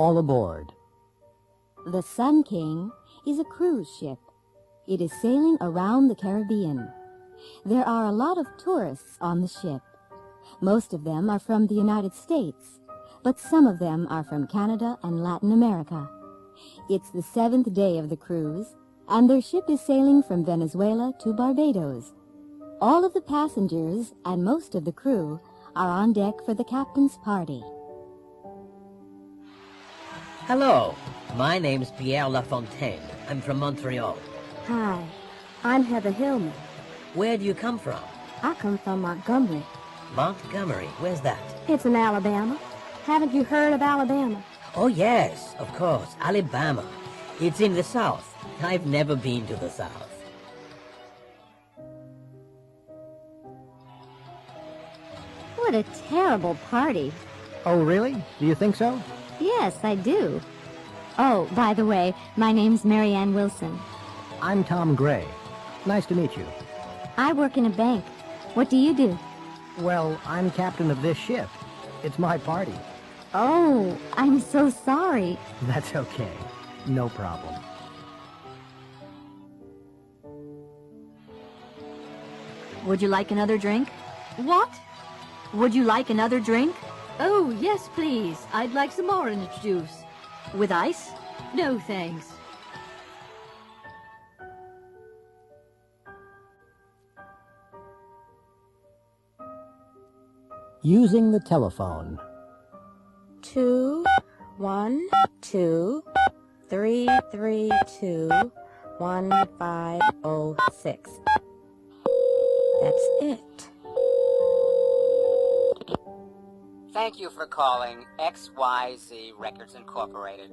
all aboard. The Sun King is a cruise ship. It is sailing around the Caribbean. There are a lot of tourists on the ship. Most of them are from the United States, but some of them are from Canada and Latin America. It's the 7th day of the cruise, and their ship is sailing from Venezuela to Barbados. All of the passengers and most of the crew are on deck for the captain's party. Hello, my name's Pierre Lafontaine. I'm from Montreal. Hi, I'm Heather Hillman. Where do you come from? I come from Montgomery. Montgomery, where's that? It's in Alabama. Haven't you heard of Alabama? Oh yes, of course, Alabama. It's in the South. I've never been to the South. What a terrible party. Oh, really? Do you think so? Yes, I do. Oh, by the way, my name's Marianne Wilson. I'm Tom Gray. Nice to meet you. I work in a bank. What do you do? Well, I'm captain of this ship. It's my party. Oh, I'm so sorry. That's okay. No problem. Would you like another drink? What? Would you like another drink? Oh, yes, please. I'd like some orange juice. With ice? No, thanks. Using the telephone. 2 1 2 3 3 2 1 5 0 6. That's it. Thank you for calling XYZ Records Incorporated.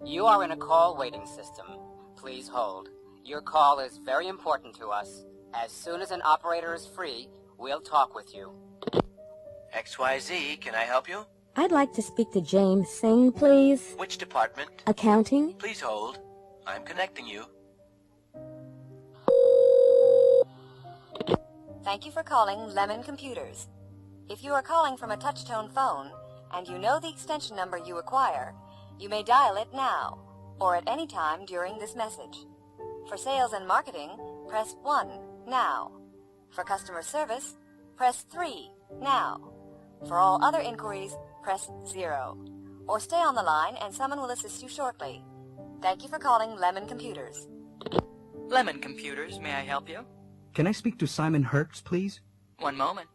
You are in a call waiting system. Please hold. Your call is very important to us. As soon as an operator is free, we'll talk with you. XYZ, can I help you? I'd like to speak to James Singh, please. Which department? Accounting? Please hold. I'm connecting you. Thank you for calling Lemon Computers. If you are calling from a touch-tone phone and you know the extension number you require, you may dial it now or at any time during this message. For sales and marketing, press 1 now. For customer service, press 3 now. For all other inquiries, press 0. Or stay on the line and someone will assist you shortly. Thank you for calling Lemon Computers. Lemon Computers, may I help you? Can I speak to Simon Hertz, please? One moment.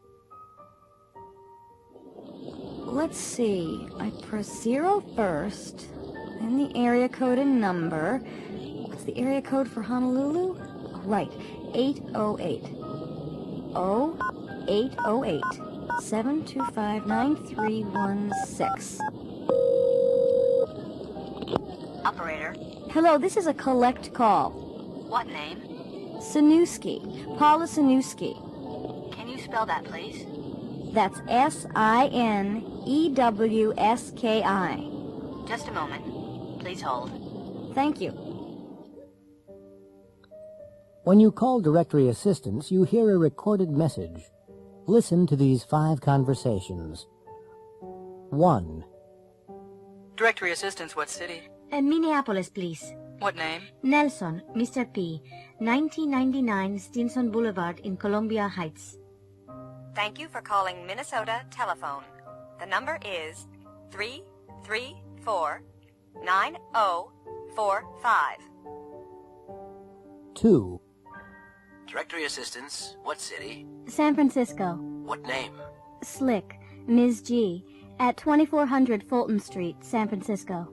Let's see. I press 0 first, then the area code and number. What's the area code for Honolulu? Oh, right, 808. 0808 725 9316. Operator. Hello, this is a collect call. What name? Sanuski. Paula Sanuski. Can you spell that, please? That's SINEWSKI. Just a moment. Please hold. Thank you. When you call directory assistance, you hear a recorded message. Listen to these 5 conversations. 1. Directory assistance, what city? Minneapolis, please. What name? Nelson, Mr. P. 1999 Stinson Boulevard in Columbia Heights. Thank you for calling Minnesota Telephone. The number is 334-9045. 2. Directory assistance, what city? San Francisco. What name? Slick, Ms. G. At 2400 Fulton Street, San Francisco.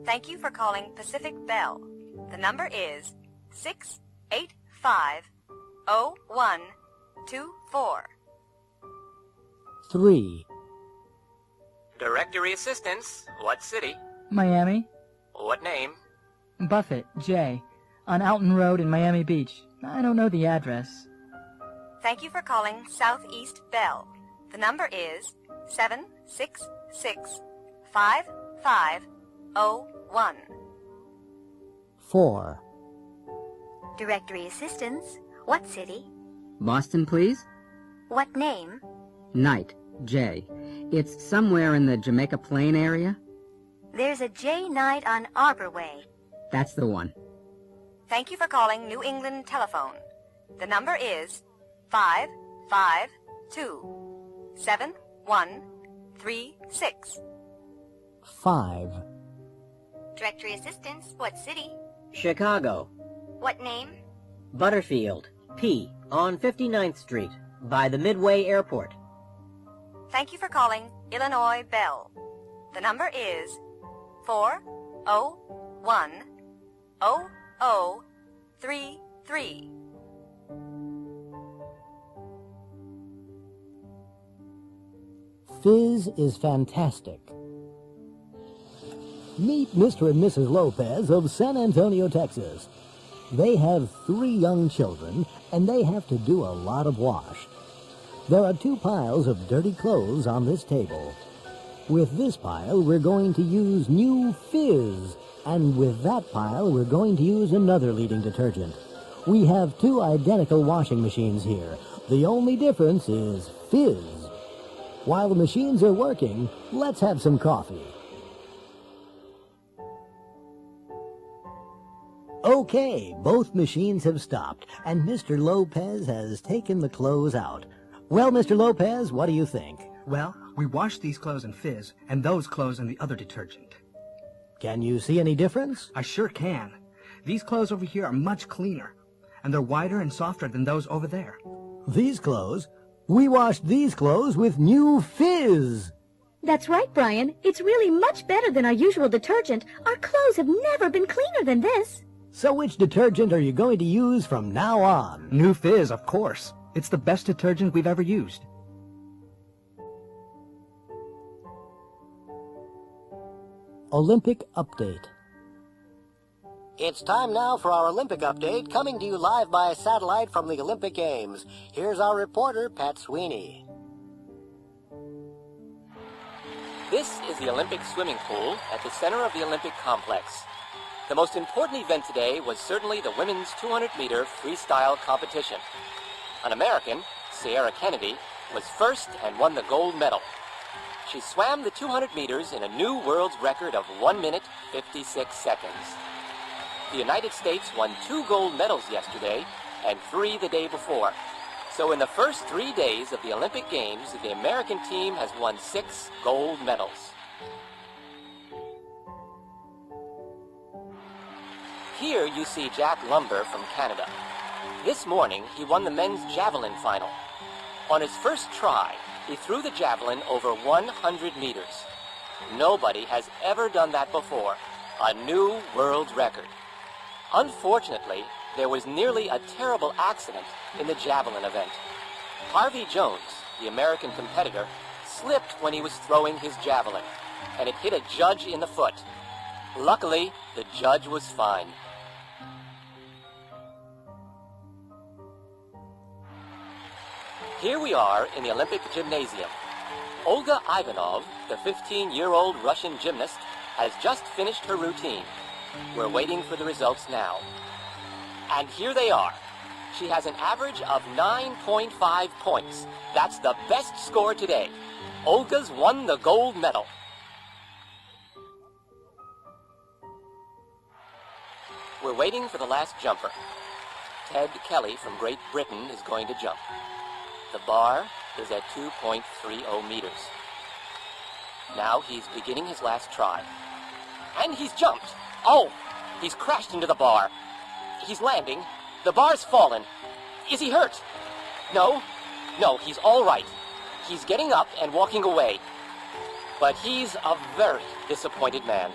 Thank you for calling Pacific Bell. The number is 685-0124. 3. Directory assistance, what city? Miami. What name? Buffett, J. On Alton Road in Miami Beach. I don't know the address. Thank you for calling Southeast Bell. The number is 766-5501. 4. Directory assistance, what city? Boston, please? What name? Knight, J. It's somewhere in the Jamaica Plain area? There's a J Night on Arbor Way. That's the one. Thank you for calling New England Telephone. The number is 552-7136. 5. Directory assistance, what city? Chicago. What name? Butterfield. P. On 59th Street. By the Midway Airport. Thank you for calling Illinois Bell. The number is 401-0033. Fizz is fantastic. Meet Mr. and Mrs. Lopez of San Antonio, Texas. They have 3 young children, and they have to do a lot of wash. There are 2 piles of dirty clothes on this table. With this pile, we're going to use new Fizz, and with that pile, we're going to use another leading detergent. We have 2 identical washing machines here. The only difference is Fizz. While the machines are working, let's have some coffee. Okay, both machines have stopped, and Mr. Lopez has taken the clothes out. Well, Mr. Lopez, what do you think? Well, we washed these clothes in Fizz, and those clothes in the other detergent. Can you see any difference? I sure can. These clothes over here are much cleaner, and they're whiter and softer than those over there. These clothes? We washed these clothes with new Fizz. That's right, Brian. It's really much better than our usual detergent. Our clothes have never been cleaner than this. So which detergent are you going to use from now on? New Fizz, of course. It's the best detergent we've ever used. Olympic Update. It's time now for our Olympic Update, coming to you live by satellite from the Olympic Games. Here's our reporter, Pat Sweeney. This is the Olympic swimming pool at the center of the Olympic complex. The most important event today was certainly the women's 200-meter freestyle competition. An American, Sierra Kennedy, was first and won the gold medal. She swam the 200 meters in a new world's record of 1 minute, 56 seconds. The United States won 2 gold medals yesterday and 3 the day before. So in the first 3 days of the Olympic Games, the American team has won 6 gold medals. Here you see Jack Lumber from Canada. This morning, he won the men's javelin final. On his first try, he threw the javelin over 100 meters. Nobody has ever done that before. A new world record. Unfortunately, there was nearly a terrible accident in the javelin event. Harvey Jones, the American competitor, slipped when he was throwing his javelin, and it hit a judge in the foot. Luckily, the judge was fine. Here we are in the Olympic Gymnasium. Olga Ivanov, the 15-year-old Russian gymnast, has just finished her routine. We're waiting for the results now. And here they are. She has an average of 9.5 points. That's the best score today. Olga's won the gold medal. We're waiting for the last jumper. Ted Kelly from Great Britain is going to jump. The bar is at 2.30 meters. Now he's beginning his last try. And he's jumped. Oh, he's crashed into the bar. He's landing. The bar's fallen. Is he hurt? No, he's all right. He's getting up and walking away. But he's a very disappointed man.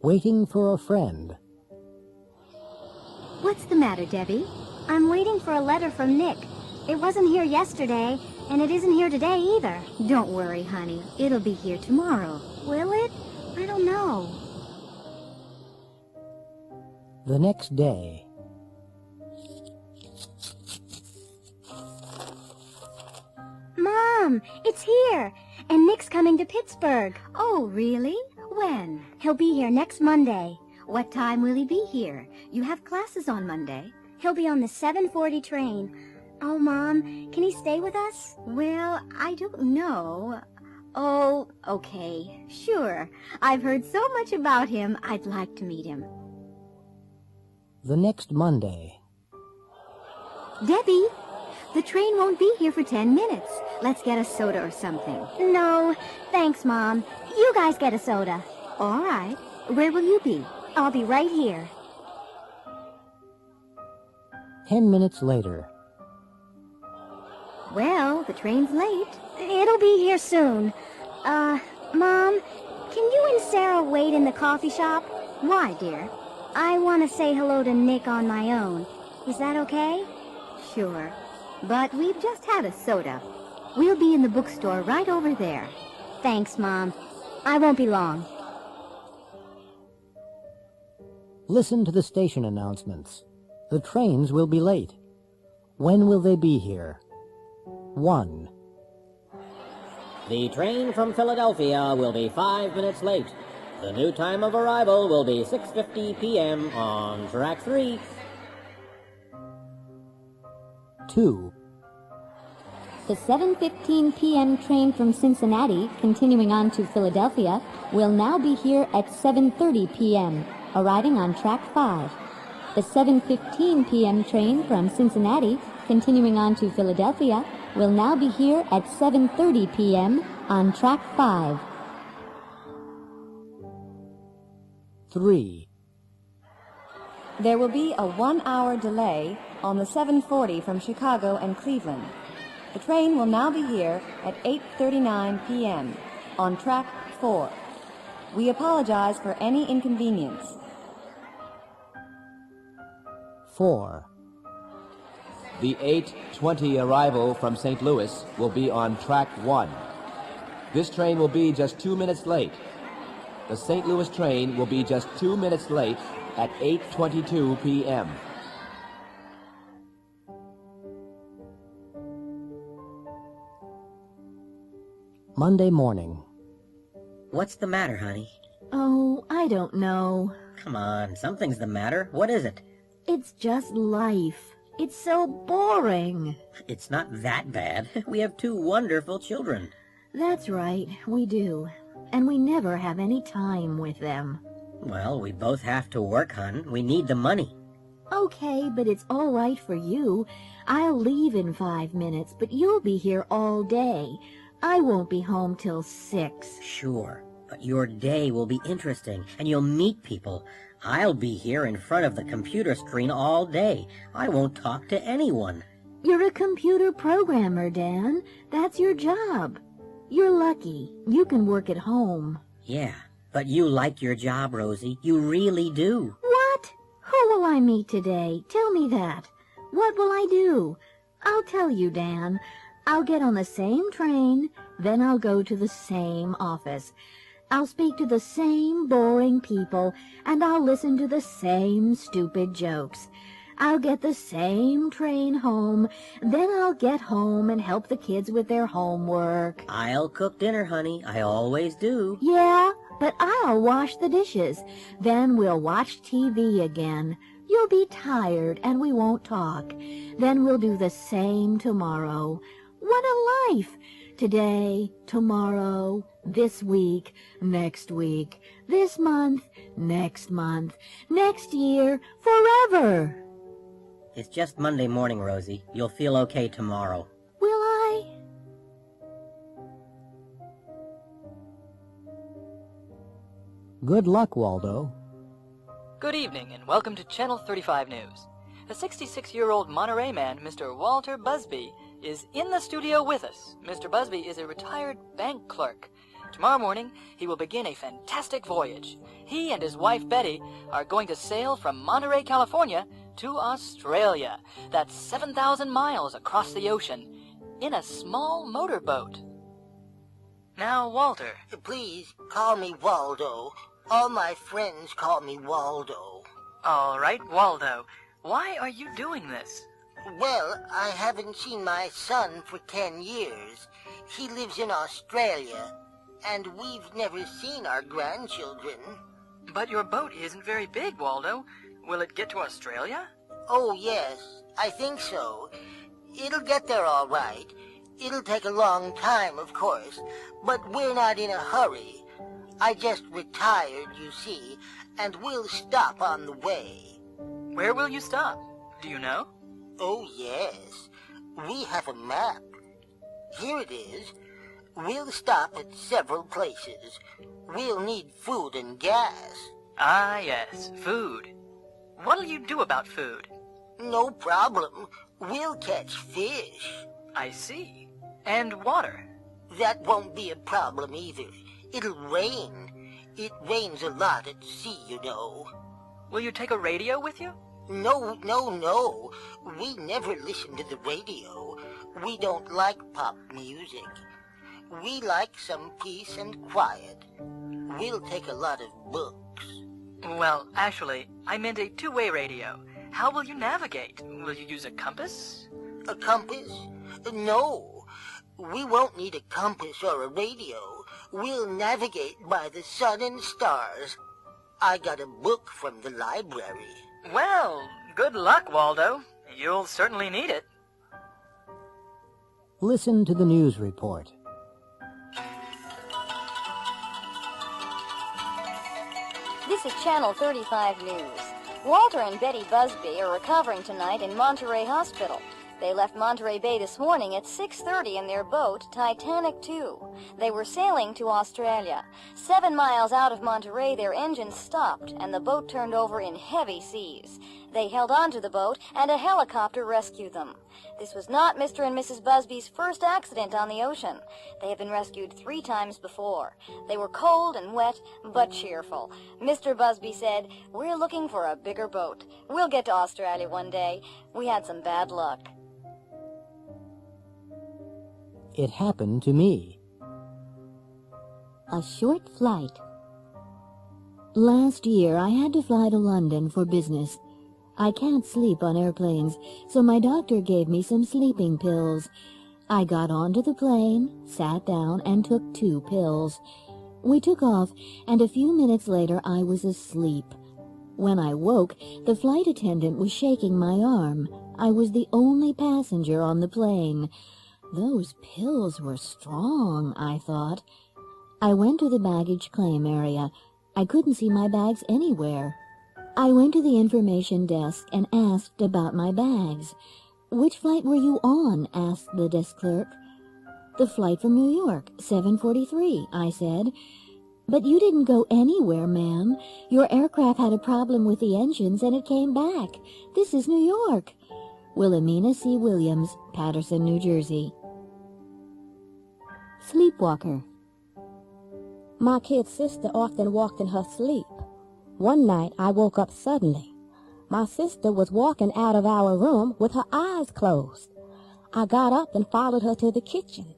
Waiting for a friend. What's the matter, Debbie? I'm waiting for a letter from Nick. It wasn't here yesterday, and it isn't here today either. Don't worry, honey. It'll be here tomorrow. Will it? I don't know. The next day. Mom, it's here. And Nick's coming to Pittsburgh. Oh, really? When? He'll be here next Monday. What time will he be here? You have classes on Monday. He'll be on the 7:40 train. Oh, Mom, can he stay with us? Well, I don't know. Oh, okay, sure. I've heard so much about him, I'd like to meet him. The next Monday. Debbie, the train won't be here for 10 minutes. Let's get a soda or something. No, thanks, Mom. You guys get a soda. All right. Where will you be? I'll be right here. 10 minutes later. Well, the train's late. It'll be here soon. Mom, can you and Sarah wait in the coffee shop? Why, dear? I want to say hello to Nick on my own. Is that okay? Sure. But we've just had a soda. We'll be in the bookstore right over there. Thanks, Mom. I won't be long. Listen to the station announcements. The trains will be late. When will they be here? 1. The train from Philadelphia will be 5 minutes late. The new time of arrival will be 6:50 p.m. on track 3. 2. The 7:15 p.m. train from Cincinnati, continuing on to Philadelphia, will now be here at 7:30 p.m., arriving on track 5. The 7:15 p.m. train from Cincinnati, continuing on to Philadelphia, will now be here at 7:30 p.m. on track 5. 3. There will be a 1-hour delay on the 740 from Chicago and Cleveland. The train will now be here at 8:39 p.m. on track 4. We apologize for any inconvenience. 4. The 8:20 arrival from St. Louis will be on track 1. This train will be just 2 minutes late. The St. Louis train will be just 2 minutes late at 8:22 p.m. Monday morning. What's the matter, honey? Oh, I don't know. Come on, something's the matter. What is it? It's just life. It's so boring. It's not that bad. We have 2 wonderful children. That's right, we do. And we never have any time with them. Well, we both have to work, hon. We need the money. Okay, but it's all right for you. I'll leave in 5 minutes, but you'll be here all day. I won't be home till 6. Sure, but your day will be interesting, and you'll meet people. I'll be here in front of the computer screen all day. I won't talk to anyone. You're a computer programmer, Dan. That's your job. You're lucky. You can work at home. Yeah, but you like your job, Rosie. You really do. What? Who will I meet today? Tell me that. What will I do? I'll tell you, Dan. I'll get on the same train, then I'll go to the same office. I'll speak to the same boring people, and I'll listen to the same stupid jokes. I'll get the same train home, then I'll get home and help the kids with their homework. I'll cook dinner, honey. I always do. Yeah, but I'll wash the dishes. Then we'll watch TV again. You'll be tired and we won't talk. Then we'll do the same tomorrow. What a life! Today, tomorrow, this week, next week, this month, next year, forever! It's just Monday morning, Rosie. You'll feel okay tomorrow. Will I? Good luck, Waldo. Good evening, and welcome to Channel 35 News. A 66-year-old Monterey man, Mr. Walter Busby, is in the studio with us. Mr. Busby is a retired bank clerk. Tomorrow morning, he will begin a fantastic voyage. He and his wife, Betty, are going to sail from Monterey, California, to Australia. That's 7,000 miles across the ocean, in a small motorboat. Now, Walter. Please, call me Waldo. All my friends call me Waldo. All right, Waldo. Why are you doing this? Well, I haven't seen my son for 10 years. He lives in Australia, and we've never seen our grandchildren. But your boat isn't very big, Waldo. Will it get to Australia? Oh, yes, I think so. It'll get there all right. It'll take a long time, of course, but we're not in a hurry. I just retired, you see, and we'll stop on the way. Where will you stop? Do you know? Oh, yes. We have a map. Here it is. We'll stop at several places. We'll need food and gas. Ah, yes, food. What'll you do about food? No problem. We'll catch fish. I see. And water? That won't be a problem either. It'll rain. It rains a lot at sea, you know. Will you take a radio with you? No. We never listen to the radio. We don't like pop music. We like some peace and quiet. We'll take a lot of books. Well, actually, I meant a two-way radio. How will you navigate? Will you use a compass? A compass? No. We won't need a compass or a radio. We'll navigate by the sun and stars. I got a book from the library. Well, good luck, Waldo. You'll certainly need it. Listen to the news report. This is Channel 35 News. Walter and Betty Busby are recovering tonight in Monterey Hospital. They left Monterey Bay this morning at 6:30 in their boat, Titanic II. They were sailing to Australia. 7 miles out of Monterey, their engines stopped, and the boat turned over in heavy seas. They held on to the boat, and a helicopter rescued them. This was not Mr. and Mrs. Busby's first accident on the ocean. They have been rescued 3 times before. They were cold and wet, but cheerful. Mr. Busby said, "We're looking for a bigger boat. We'll get to Australia one day. We had some bad luck." It happened to me. A short flight. Last year, I had to fly to London for business. I can't sleep on airplanes, so my doctor gave me some sleeping pills. I got onto the plane, sat down, and took 2 pills. We took off, and a few minutes later I was asleep. When I woke, the flight attendant was shaking my arm. I was the only passenger on the plane. Those pills were strong, I thought. I went to the baggage claim area. I couldn't see my bags anywhere. I went to the information desk and asked about my bags. "Which flight were you on?" asked the desk clerk. "The flight from New York, 7:43, I said. "But you didn't go anywhere, ma'am. Your aircraft had a problem with the engines and it came back. This is New York." Wilhelmina C. Williams, Paterson, New Jersey. Sleepwalker. My kid sister often walked in her sleep. One night I woke up suddenly. My sister was walking out of our room with her eyes closed. I got up and followed her to the kitchen.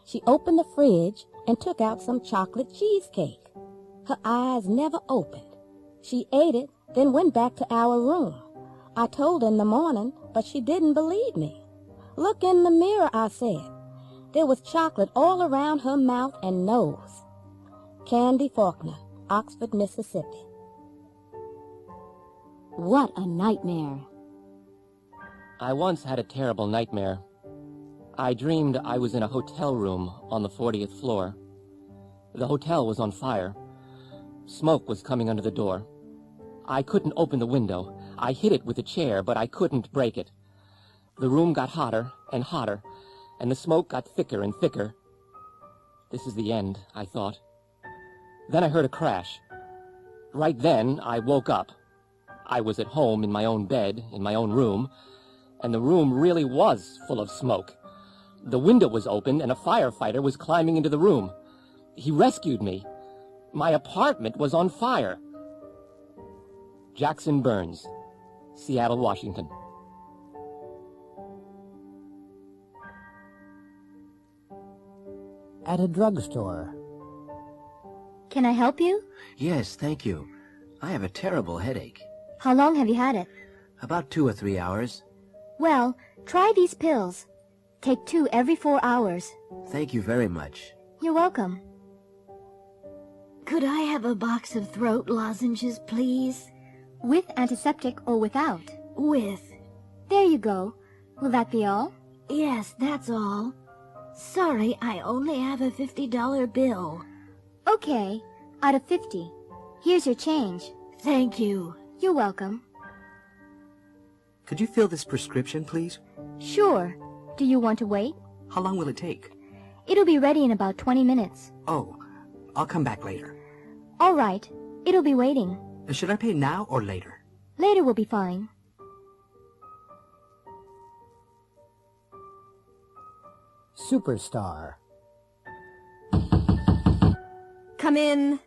She opened the fridge and took out some chocolate cheesecake. Her eyes never opened. She ate it, then went back to our room. I told her in the morning, but she didn't believe me. "Look in the mirror," I said. There was chocolate all around her mouth and nose. Candy Faulkner, Oxford, Mississippi. What a nightmare. I once had a terrible nightmare. I dreamed I was in a hotel room on the 40th floor. The hotel was on fire. Smoke was coming under the door. I couldn't open the window. I hit it with a chair, but I couldn't break it. The room got hotter and hotter, and the smoke got thicker and thicker. This is the end, I thought. Then I heard a crash. Right then, I woke up. I was at home in my own bed, in my own room, and the room really was full of smoke. The window was open, and a firefighter was climbing into the room. He rescued me. My apartment was on fire. Jackson Burns, Seattle, Washington. At a drugstore. Can I help you? Yes, thank you. I have a terrible headache. How long have you had it? About 2 or 3 hours. Well, try these pills. Take 2 every 4 hours. Thank you very much. You're welcome. Could I have a box of throat lozenges, please? With antiseptic or without? With. There you go. Will that be all? Yes, that's all. Sorry, I only have a $50 bill. Okay, out of 50. Here's your change. Thank you. You're welcome. Could you fill this prescription, please? Sure. Do you want to wait? How long will it take? It'll be ready in about 20 minutes. Oh, I'll come back later. All right. It'll be waiting. Should I pay now or later? Later will be fine. Superstar. Come in.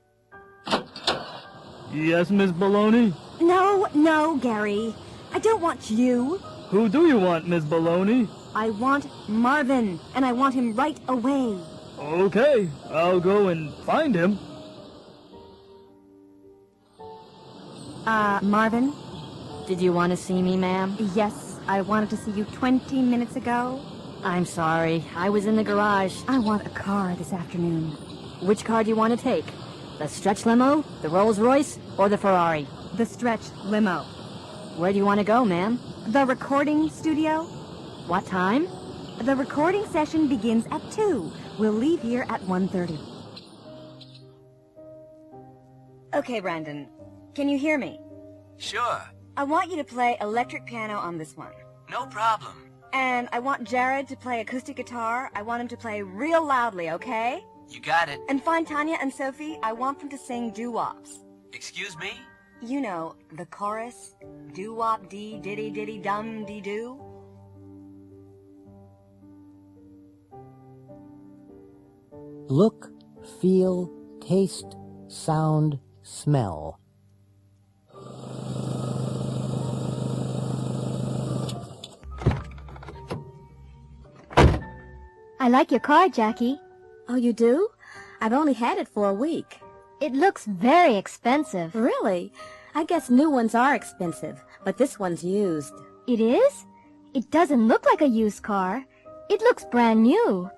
Yes, Miss Baloney? No, Gary. I don't want you. Who do you want, Miss Baloney? I want Marvin, and I want him right away. Okay, I'll go and find him. Marvin? Did you want to see me, ma'am? Yes, I wanted to see you 20 minutes ago. I'm sorry, I was in the garage. I want a car this afternoon. Which car do you want to take? The stretch limo, the Rolls Royce, or the Ferrari? The stretch limo. Where do you want to go, ma'am? The recording studio. What time? The recording session begins at 2. We'll leave here at 1:30. Okay, Brandon. Can you hear me? Sure. I want you to play electric piano on this one. No problem. And I want Jared to play acoustic guitar. I want him to play real loudly, okay? You got it. And find Tanya and Sophie. I want them to sing doo-wops. Excuse me? You know, the chorus. Doo-wop dee diddy diddy dum dee doo. Look, feel, taste, sound, smell. I like your car, Jackie. Oh, you do? I've only had it for a week. It looks very expensive. Really? I guess new ones are expensive, but this one's used. It is? It doesn't look like a used car. It looks brand new.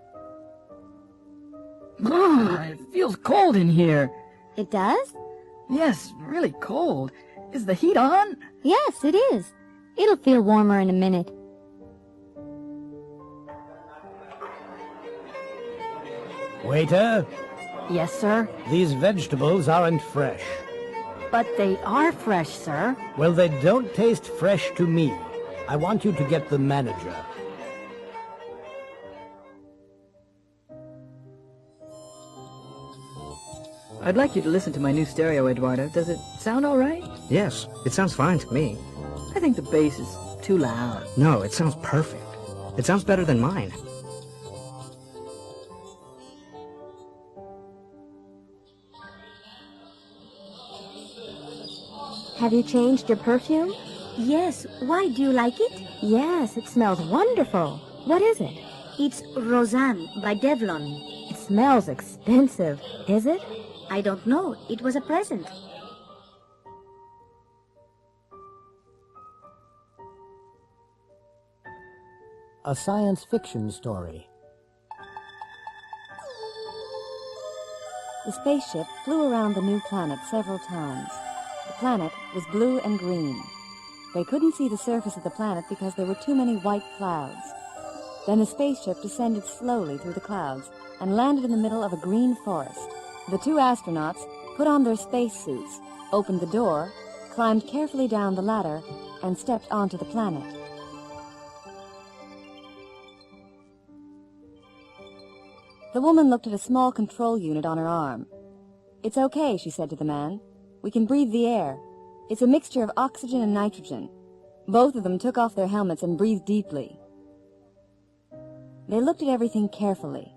It feels cold in here. It does? Yes, really cold. Is the heat on? Yes, it is. It'll feel warmer in a minute. Waiter, Yes, sir. these vegetables aren't fresh. But they are fresh, sir. Well, they don't taste fresh to me. I want you to get the manager. I'd like you to listen to my new stereo, Eduardo. Does it sound all right? Yes, it sounds fine to me. I think the bass is too loud. No, it sounds perfect. It sounds better than mine. Have you changed your perfume? Yes, why, do you like it? Yes, it smells wonderful. What is it? It's Roseanne by Devlon. It smells expensive. Is it? I don't know. It was a present. A science fiction story. The spaceship flew around the new planet several times. The planet was blue and green. They couldn't see the surface of the planet because there were too many white clouds. Then the spaceship descended slowly through the clouds and landed in the middle of a green forest. The two astronauts put on their spacesuits, opened the door, climbed carefully down the ladder, and stepped onto the planet. The woman looked at a small control unit on her arm. "It's okay," she said to the man. "We can breathe the air. It's a mixture of oxygen and nitrogen." Both of them took off their helmets and breathed deeply. They looked at everything carefully.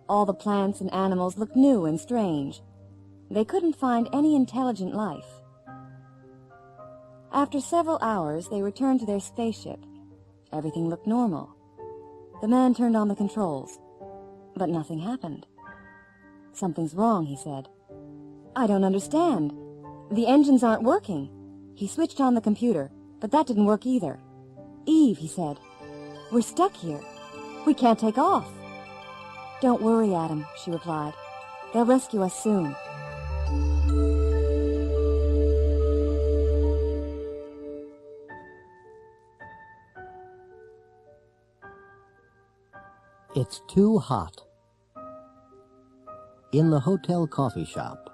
All the plants and animals looked new and strange. They couldn't find any intelligent life. After several hours, they returned to their spaceship. Everything looked normal. The man turned on the controls, but nothing happened. "Something's wrong," he said. "I don't understand. The engines aren't working." He switched on the computer, but that didn't work either. "Eve," he said, "we're stuck here. We can't take off." "Don't worry, Adam," she replied. "They'll rescue us soon." It's too hot. In the hotel coffee shop.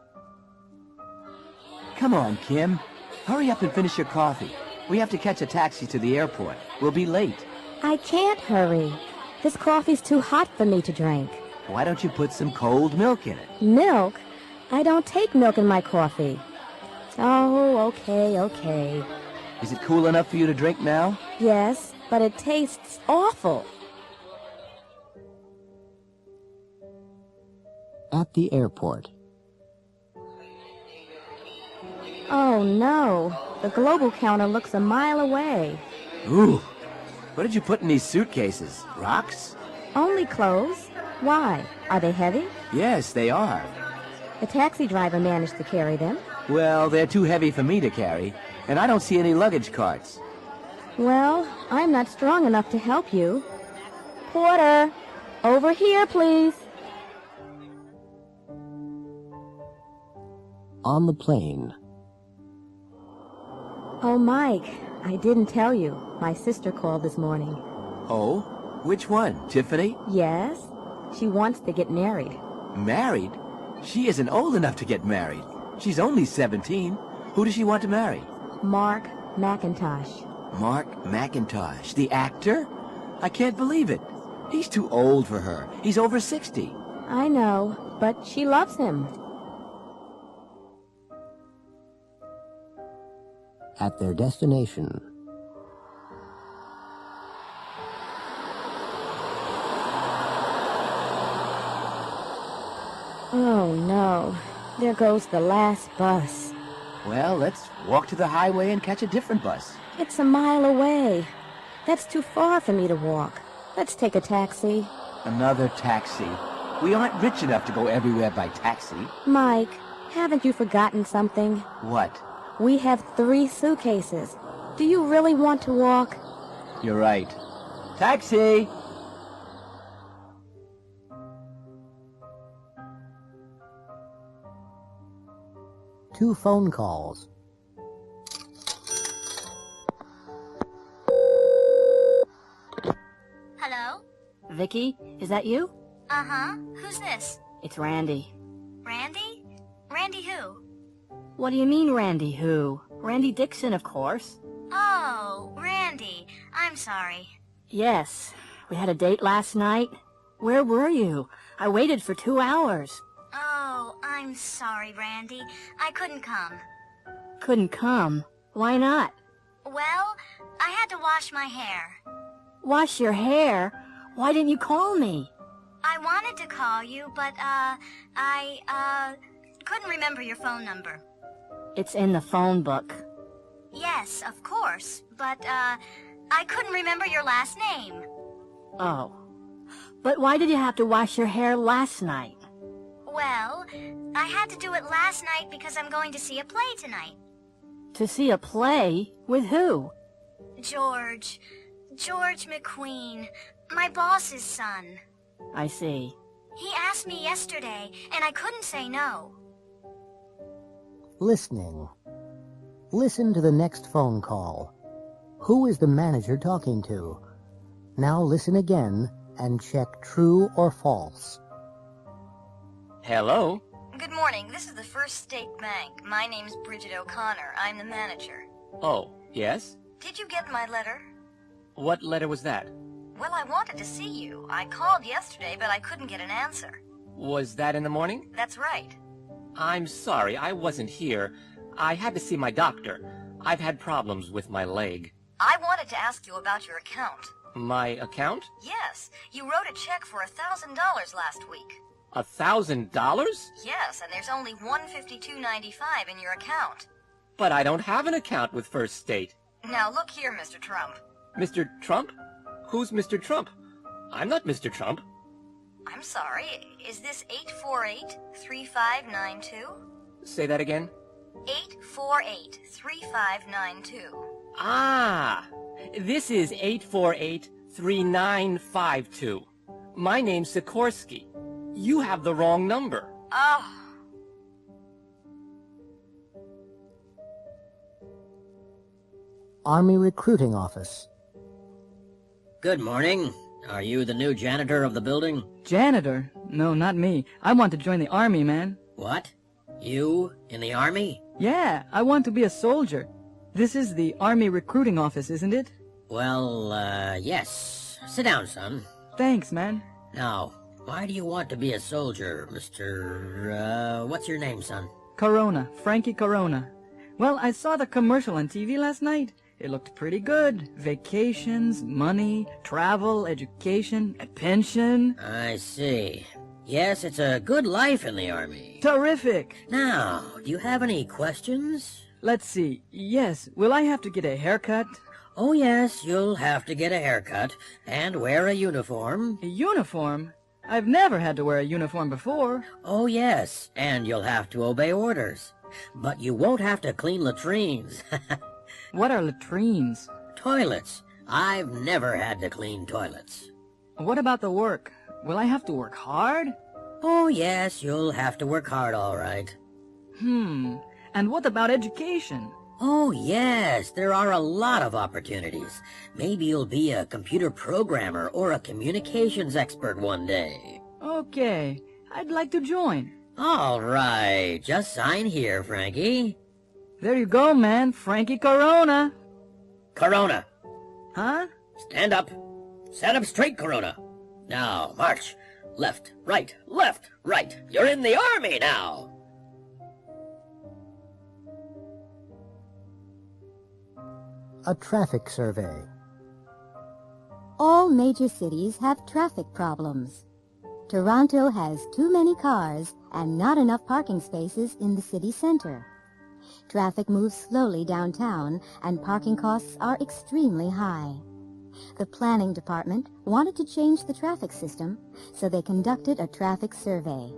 Come on, Kim. Hurry up and finish your coffee. We have to catch a taxi to the airport. We'll be late. I can't hurry. This coffee's too hot for me to drink. Why don't you put some cold milk in it? Milk? I don't take milk in my coffee. Oh, okay. Is it cool enough for you to drink now? Yes, but it tastes awful. At the airport. Oh, no. The global counter looks a mile away. Ooh. What did you put in these suitcases? Rocks? Only clothes. Why? Are they heavy? Yes, they are. The taxi driver managed to carry them. Well, they're too heavy for me to carry, and I don't see any luggage carts. Well, I'm not strong enough to help you. Porter, over here, please. On the plane. Oh, Mike, I didn't tell you. My sister called this morning. Oh? Which one? Tiffany? Yes? She wants to get married. Married? She isn't old enough to get married. She's only 17. Who does she want to marry? Mark McIntosh. Mark McIntosh, the actor? I can't believe it. He's too old for her. He's over 60. I know, but she loves him. At their destination. Oh, no. There goes the last bus. Well, let's walk to the highway and catch a different bus. It's a mile away. That's too far for me to walk. Let's take a taxi. Another taxi. We aren't rich enough to go everywhere by taxi. Mike, haven't you forgotten something? What? We have 3 suitcases. Do you really want to walk? You're right. Taxi! Two phone calls. Hello? Vicky, is that you? Uh-huh. Who's this? It's Randy. Randy? Randy who? What do you mean, Randy who? Randy Dixon, of course. Oh, Randy. I'm sorry. Yes. We had a date last night. Where were you? I waited for 2 hours. Oh, I'm sorry, Randy. I couldn't come. Couldn't come? Why not? Well, I had to wash my hair. Wash your hair? Why didn't you call me? I wanted to call you, but, I couldn't remember your phone number. It's in the phone book. Yes, of course, but, I couldn't remember your last name. Oh. But why did you have to wash your hair last night? Well, I had to do it last night because I'm going to see a play tonight. To see a play? With who? George McQueen, my boss's son. I see. He asked me yesterday, and I couldn't say no. Listening. Listen to the next phone call. Who is the manager talking to? Now listen again and check true or false. Hello? Good morning. This is the First State Bank. My name's Bridget O'Connor. I'm the manager. Oh, yes? Did you get my letter? What letter was that? Well, I wanted to see you. I called yesterday, but I couldn't get an answer. Was that in the morning? That's right. I'm sorry, I wasn't here. I had to see my doctor. I've had problems with my leg. I wanted to ask you about your account. My account? Yes. You wrote a check for $1,000 last week. $1,000? Yes, and there's only $152.95 in your account. But I don't have an account with First State. Now look here, Mr. Trump. Mr. Trump? Who's Mr. Trump? I'm not Mr. Trump. I'm sorry. Is this 848-3592? Say that again? 848-3592. Ah! This is 848-3952. My name's Sikorsky. You have the wrong number. Oh. Army Recruiting Office. Good morning. Are you the new janitor of the building? Janitor? No, not me. I want to join the army, man. What? You in the army? Yeah, I want to be a soldier. This is the army recruiting office, isn't it? Well, yes. Sit down, son. Thanks, man. Now, why do you want to be a soldier, Mr. what's your name, son? Corona. Frankie Corona. Well, I saw the commercial on TV last night. It looked pretty good. Vacations, money, travel, education, a pension. I see. Yes, it's a good life in the army. Terrific! Now, do you have any questions? Let's see. Yes, will I have to get a haircut? Oh, yes, you'll have to get a haircut and wear a uniform. A uniform? I've never had to wear a uniform before. Oh, yes, and you'll have to obey orders. But you won't have to clean latrines. What are latrines? Toilets. I've never had to clean toilets. What about the work? Will I have to work hard? Oh, yes, you'll have to work hard, all right. And what about education? Oh, yes, there are a lot of opportunities. Maybe you'll be a computer programmer or a communications expert one day. Okay, I'd like to join. All right, just sign here, Frankie. There you go, man. Frankie Corona. Corona. Huh? Stand up. Stand up straight, Corona. Now, march. Left, right, left, right. You're in the army now. A traffic survey. All major cities have traffic problems. Toronto has too many cars and not enough parking spaces in the city center. Traffic moves slowly downtown and parking costs are extremely high. The planning department wanted to change the traffic system, so they conducted a traffic survey.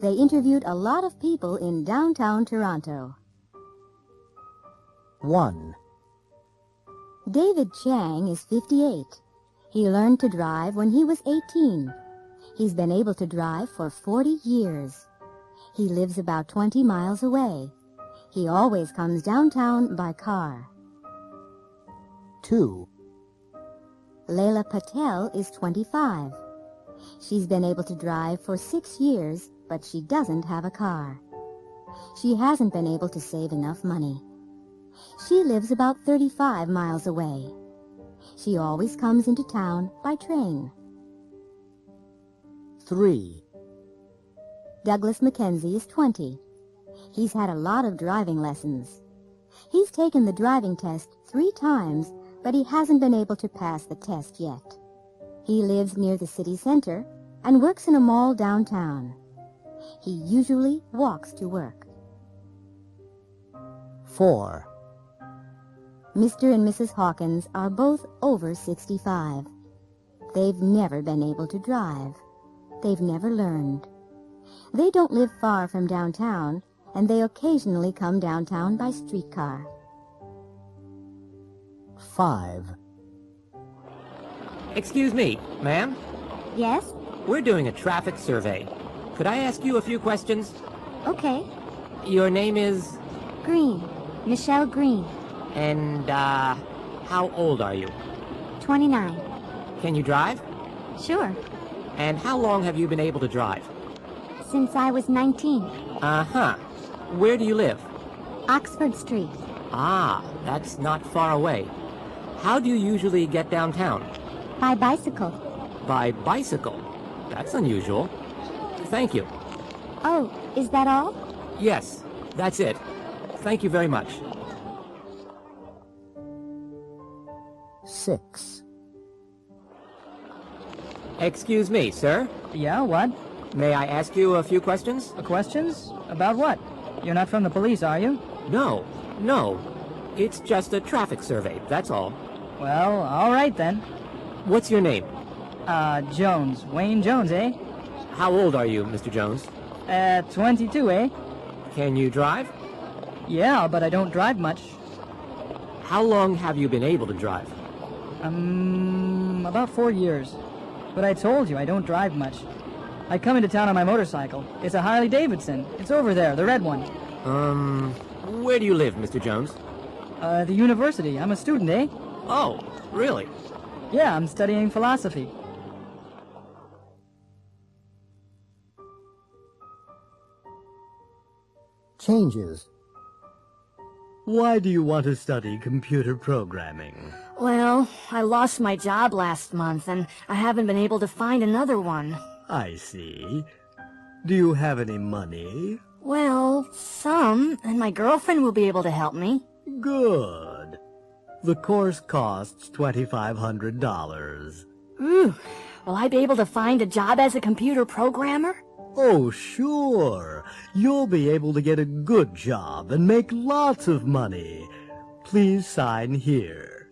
They interviewed a lot of people in downtown Toronto. 1. David Chang is 58. He learned to drive when he was 18. He's been able to drive for 40 years. He lives about 20 miles away. He always comes downtown by car. 2. Leila Patel is 25. She's been able to drive for 6 years, but she doesn't have a car. She hasn't been able to save enough money. She lives about 35 miles away. She always comes into town by train. 3. Douglas Mackenzie is 20. He's had a lot of driving lessons. He's taken the driving test 3 times, but he hasn't been able to pass the test yet. He lives near the city center and works in a mall downtown. He usually walks to work. 4. Mr. and Mrs. Hawkins are both over 65. They've never been able to drive. They've never learned. They don't live far from downtown, and they occasionally come downtown by streetcar. 5. Excuse me, ma'am? Yes? We're doing a traffic survey. Could I ask you a few questions? Okay. Your name is? Green. Michelle Green. And, how old are you? 29. Can you drive? Sure. And how long have you been able to drive? Since I was 19. Uh-huh. Where do you live? Oxford Street. Ah, that's not far away. How do you usually get downtown? By bicycle. By bicycle? That's unusual. Thank you. Oh, is that all? Yes, that's it. Thank you very much. 6. Excuse me, sir? Yeah, what? May I ask you a few questions? Questions? About what? You're not from the police, are you? No. It's just a traffic survey, that's all. Well, all right then. What's your name? Jones. Wayne Jones, eh? How old are you, Mr. Jones? 22, eh? Can you drive? Yeah, but I don't drive much. How long have you been able to drive? About 4 years. But I told you, I don't drive much. I come into town on my motorcycle. It's a Harley Davidson. It's over there, the red one. Where do you live, Mr. Jones? The university. I'm a student, eh? Oh, really? Yeah, I'm studying philosophy. changes. Why do you want to study computer programming? Well, I lost my job last month, and I haven't been able to find another one. I see. Do you have any money? Well, some, and my girlfriend will be able to help me. Good. The course costs $2,500. Ooh, will I be able to find a job as a computer programmer? Oh, sure. You'll be able to get a good job and make lots of money. Please sign here.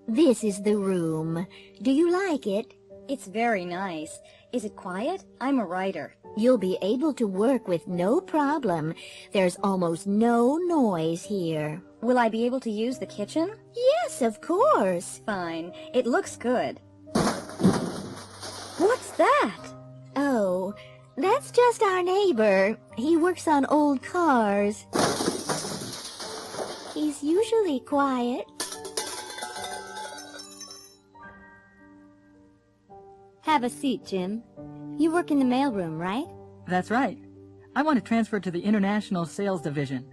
This is the room. Do you like it? It's very nice. Is it quiet? I'm a writer. You'll be able to work with no problem. There's almost no noise here. Will I be able to use the kitchen? Yes, of course. Fine. It looks good. What's that? Oh, that's just our neighbor. He works on old cars. He's usually quiet. Have a seat, Jim. You work in the mailroom, right? That's right. I want to transfer to the International Sales Division.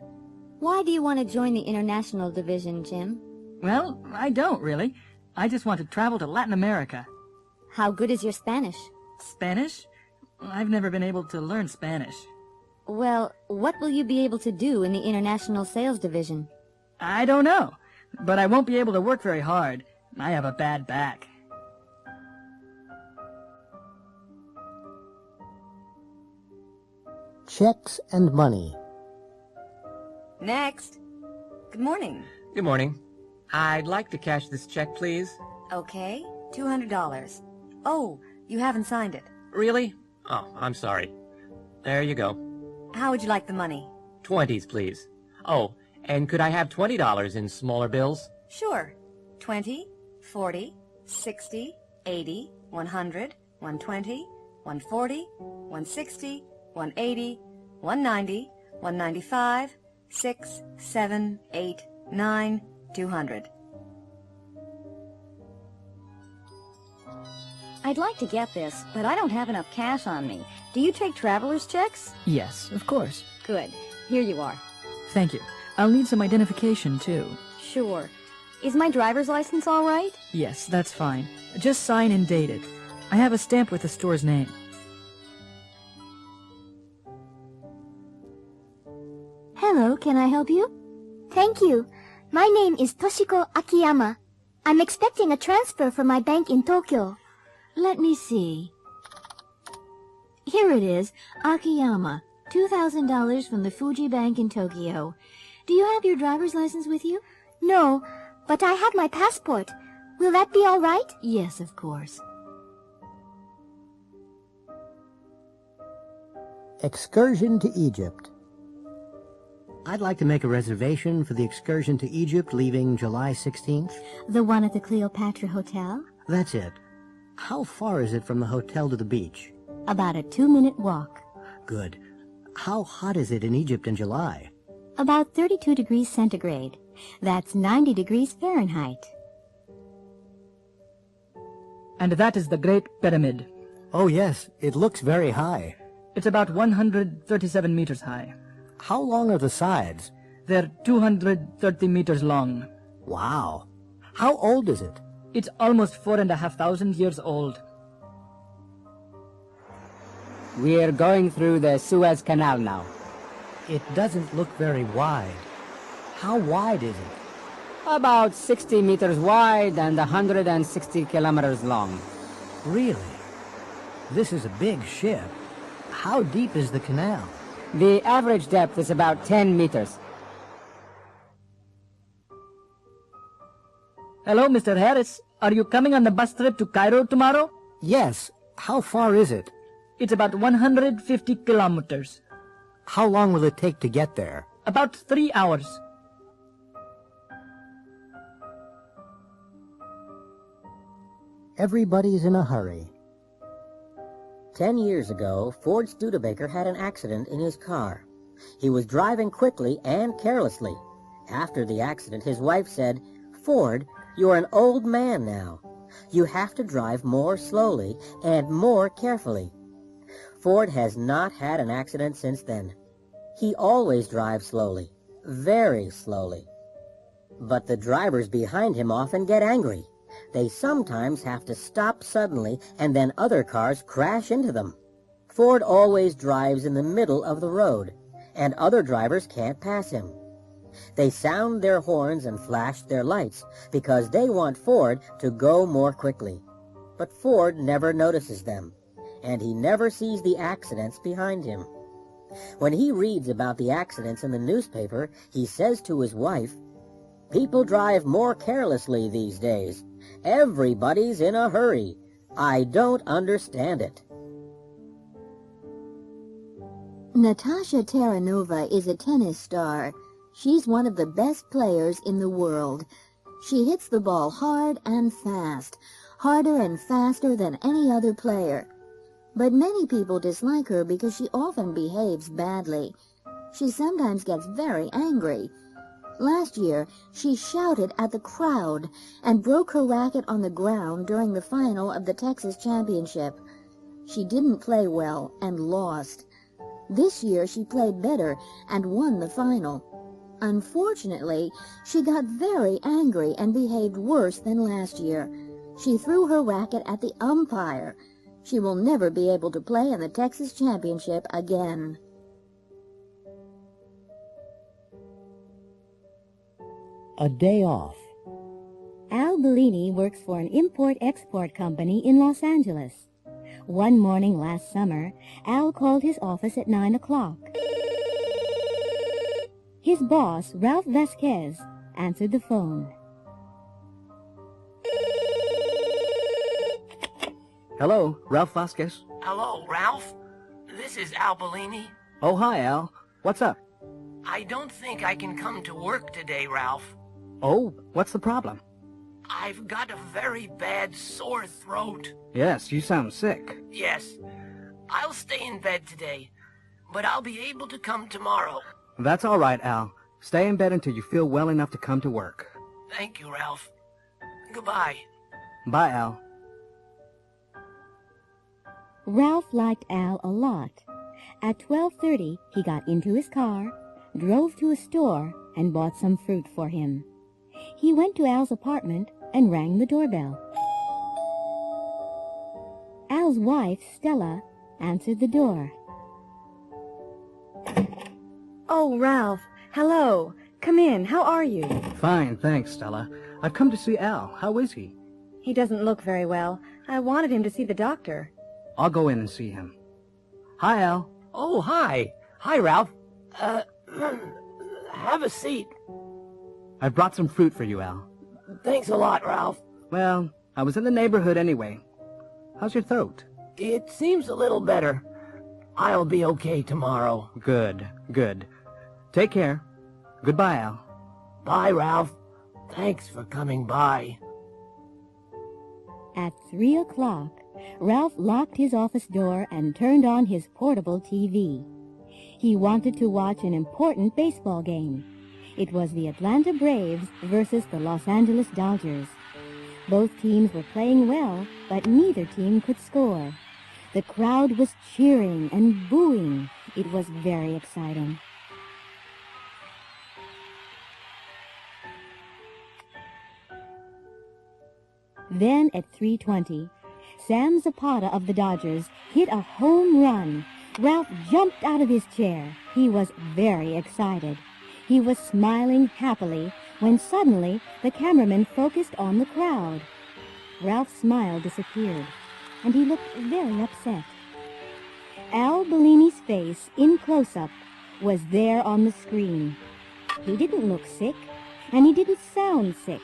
Why do you want to join the International Division, Jim? Well, I don't really. I just want to travel to Latin America. How good is your Spanish? Spanish? I've never been able to learn Spanish. Well, what will you be able to do in the International Sales Division? I don't know, but I won't be able to work very hard. I have a bad back. Checks and money. Next. Good morning. Good morning. I'd like to cash this check, please. Okay, $200. Oh, you haven't signed it. Really? Oh, I'm sorry. There you go. How would you like the money? 20s, please. Oh, and could I have $20 in smaller bills? Sure. 20, 40, 60, 80, 100, 120, 140, 160, 180, 190, 195, 6, 7, 8, 9, 200. I'd like to get this, but I don't have enough cash on me. Do you take traveler's checks? Yes, of course. Good. Here you are. Thank you. I'll need some identification, too. Sure. Is my driver's license all right? Yes, that's fine. Just sign and date it. I have a stamp with the store's name. Hello, can I help you? Thank you. My name is Toshiko Akiyama. I'm expecting a transfer from my bank in Tokyo. Let me see. Here it is, Akiyama, $2,000 from the Fuji Bank in Tokyo. Do you have your driver's license with you? No, but I have my passport. Will that be all right? Yes, of course. Excursion to Egypt. I'd like to make a reservation for the excursion to Egypt leaving July 16th. The one at the Cleopatra Hotel? That's it. How far is it from the hotel to the beach? About a 2-minute walk. Good. How hot is it in Egypt in July? About 32 degrees centigrade. That's 90 degrees Fahrenheit. And that is the Great Pyramid. Oh, yes. It looks very high. It's about 137 meters high. How long are the sides? They're 230 meters long. Wow. How old is it? It's almost 4,500 years old. We're going through the Suez Canal now. It doesn't look very wide. How wide is it? About 60 meters wide and 160 kilometers long. Really? This is a big ship. How deep is the canal? The average depth is about 10 meters. Hello, Mr. Harris. Are you coming on the bus trip to Cairo tomorrow? Yes. How far is it? It's about 150 kilometers. How long will it take to get there? About 3 hours. Everybody's in a hurry. 10 years ago, Ford Studebaker had an accident in his car. He was driving quickly and carelessly. After the accident, his wife said, "Ford, you're an old man now. You have to drive more slowly and more carefully." Ford has not had an accident since then. He always drives slowly, very slowly. But the drivers behind him often get angry. They sometimes have to stop suddenly, and then other cars crash into them. Ford always drives in the middle of the road, and other drivers can't pass him. They sound their horns and flash their lights because they want Ford to go more quickly. But Ford never notices them, and he never sees the accidents behind him. When he reads about the accidents in the newspaper, he says to his wife, "People drive more carelessly these days. Everybody's in a hurry. I don't understand it." Natasha Taranova is a tennis star. She's one of the best players in the world. She hits the ball hard and fast, harder and faster than any other player. But many people dislike her because she often behaves badly. She sometimes gets very angry. Last year, she shouted at the crowd and broke her racket on the ground during the final of the Texas Championship. She didn't play well and lost. This year, she played better and won the final. Unfortunately, she got very angry and behaved worse than last year. She threw her racket at the umpire. She will never be able to play in the Texas Championship again. A day off. Al Bellini works for an import-export company in Los Angeles. One morning last summer, Al called his office at 9 o'clock. His boss, Ralph Vasquez, answered the phone. Hello, Ralph Vasquez. Hello, Ralph. This is Al Bellini. Oh, hi, Al. What's up? I don't think I can come to work today, Ralph. Oh, what's the problem? I've got a very bad sore throat. Yes, you sound sick. Yes. I'll stay in bed today, but I'll be able to come tomorrow. That's all right, Al. Stay in bed until you feel well enough to come to work. Thank you, Ralph. Goodbye. Bye, Al. Ralph liked Al a lot. At 12:30, he got into his car, drove to a store, and bought some fruit for him. He went to Al's apartment and rang the doorbell. Al's wife, Stella, answered the door. Oh, Ralph. Hello. Come in. How are you? Fine, thanks, Stella. I've come to see Al. How is he? He doesn't look very well. I wanted him to see the doctor. I'll go in and see him. Hi, Al. Oh, hi. Hi, Ralph. Have a seat. I've brought some fruit for you, Al. Thanks a lot, Ralph. Well, I was in the neighborhood anyway. How's your throat? It seems a little better. I'll be okay tomorrow. Good, good. Take care. Goodbye, Al. Bye, Ralph. Thanks for coming by. At 3 o'clock, Ralph locked his office door and turned on his portable TV. He wanted to watch an important baseball game. It was the Atlanta Braves versus the Los Angeles Dodgers. Both teams were playing well, but neither team could score. The crowd was cheering and booing. It was very exciting. Then at 3:20, Sam Zapata of the Dodgers hit a home run. Ralph jumped out of his chair. He was very excited. He was smiling happily when suddenly the cameraman focused on the crowd. Ralph's smile disappeared, and he looked very upset. Al Bellini's face, in close-up, was there on the screen. He didn't look sick, and he didn't sound sick.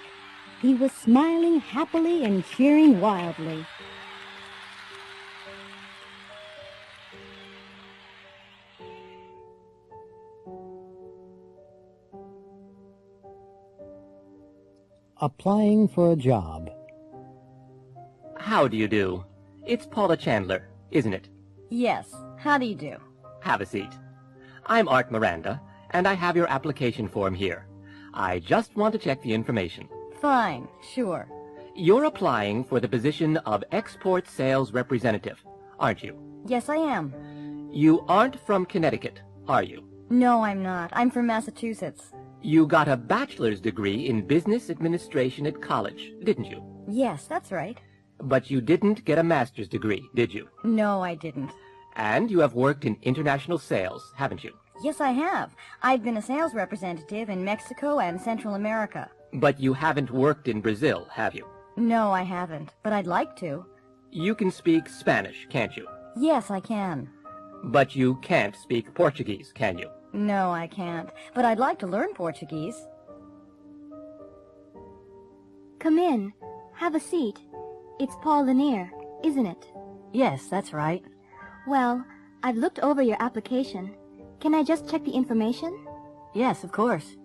He was smiling happily and cheering wildly. Applying for a job. How do you do? It's Paula Chandler, isn't it? Yes. How do you do? Have a seat. I'm Art Miranda, and I have your application form here. I just want to check the information. Fine. Sure. You're applying for the position of export sales representative, aren't you? Yes, I am. You aren't from Connecticut, are you? No, I'm not. I'm from Massachusetts. You got a bachelor's degree in business administration at college, didn't you? Yes, that's right. But you didn't get a master's degree, did you? No, I didn't. And you have worked in international sales, haven't you? Yes, I have. I've been a sales representative in Mexico and Central America. But you haven't worked in Brazil, have you? No, I haven't, but I'd like to. You can speak Spanish, can't you? Yes, I can. But you can't speak Portuguese, can you? No, I can't, but I'd like to learn Portuguese. Come in. Have a seat. It's Paul Lanier, isn't it? Yes, that's right. Well, I've looked over your application. Can I just check the information? Yes, of course.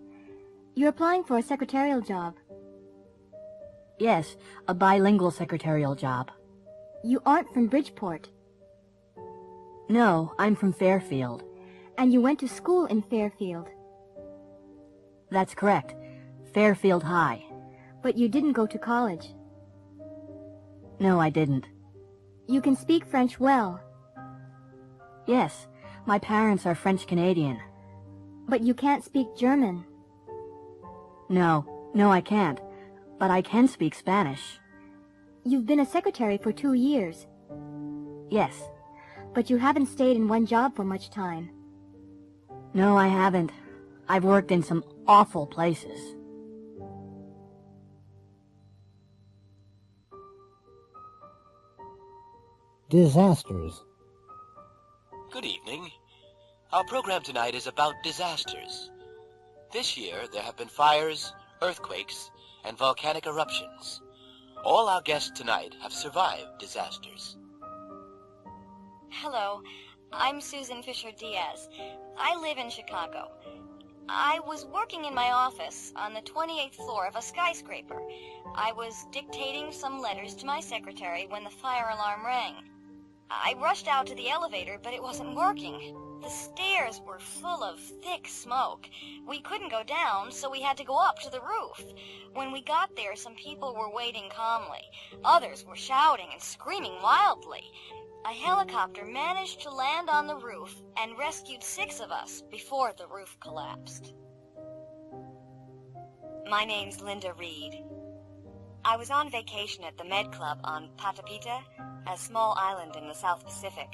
You're applying for a secretarial job. Yes, a bilingual secretarial job. You aren't from Bridgeport. No, I'm from Fairfield. And you went to school in Fairfield. That's correct. Fairfield High. But you didn't go to college. No, I didn't. You can speak French well. Yes, my parents are French-Canadian. But you can't speak German. No, I can't. But I can speak Spanish. You've been a secretary for 2 years. Yes. But you haven't stayed in one job for much time. No, I haven't. I've worked in some awful places. Disasters. Good evening. Our program tonight is about disasters. This year, there have been fires, earthquakes, and volcanic eruptions. All our guests tonight have survived disasters. Hello, I'm Susan Fisher-Diaz. I live in Chicago. I was working in my office on the 28th floor of a skyscraper. I was dictating some letters to my secretary when the fire alarm rang. I rushed out to the elevator, but it wasn't working. The stairs were full of thick smoke. We couldn't go down, so we had to go up to the roof. When we got there, some people were waiting calmly. Others were shouting and screaming wildly. A helicopter managed to land on the roof and rescued 6 of us before the roof collapsed. My name's Linda Reed. I was on vacation at the Med Club on Patapita, a small island in the South Pacific.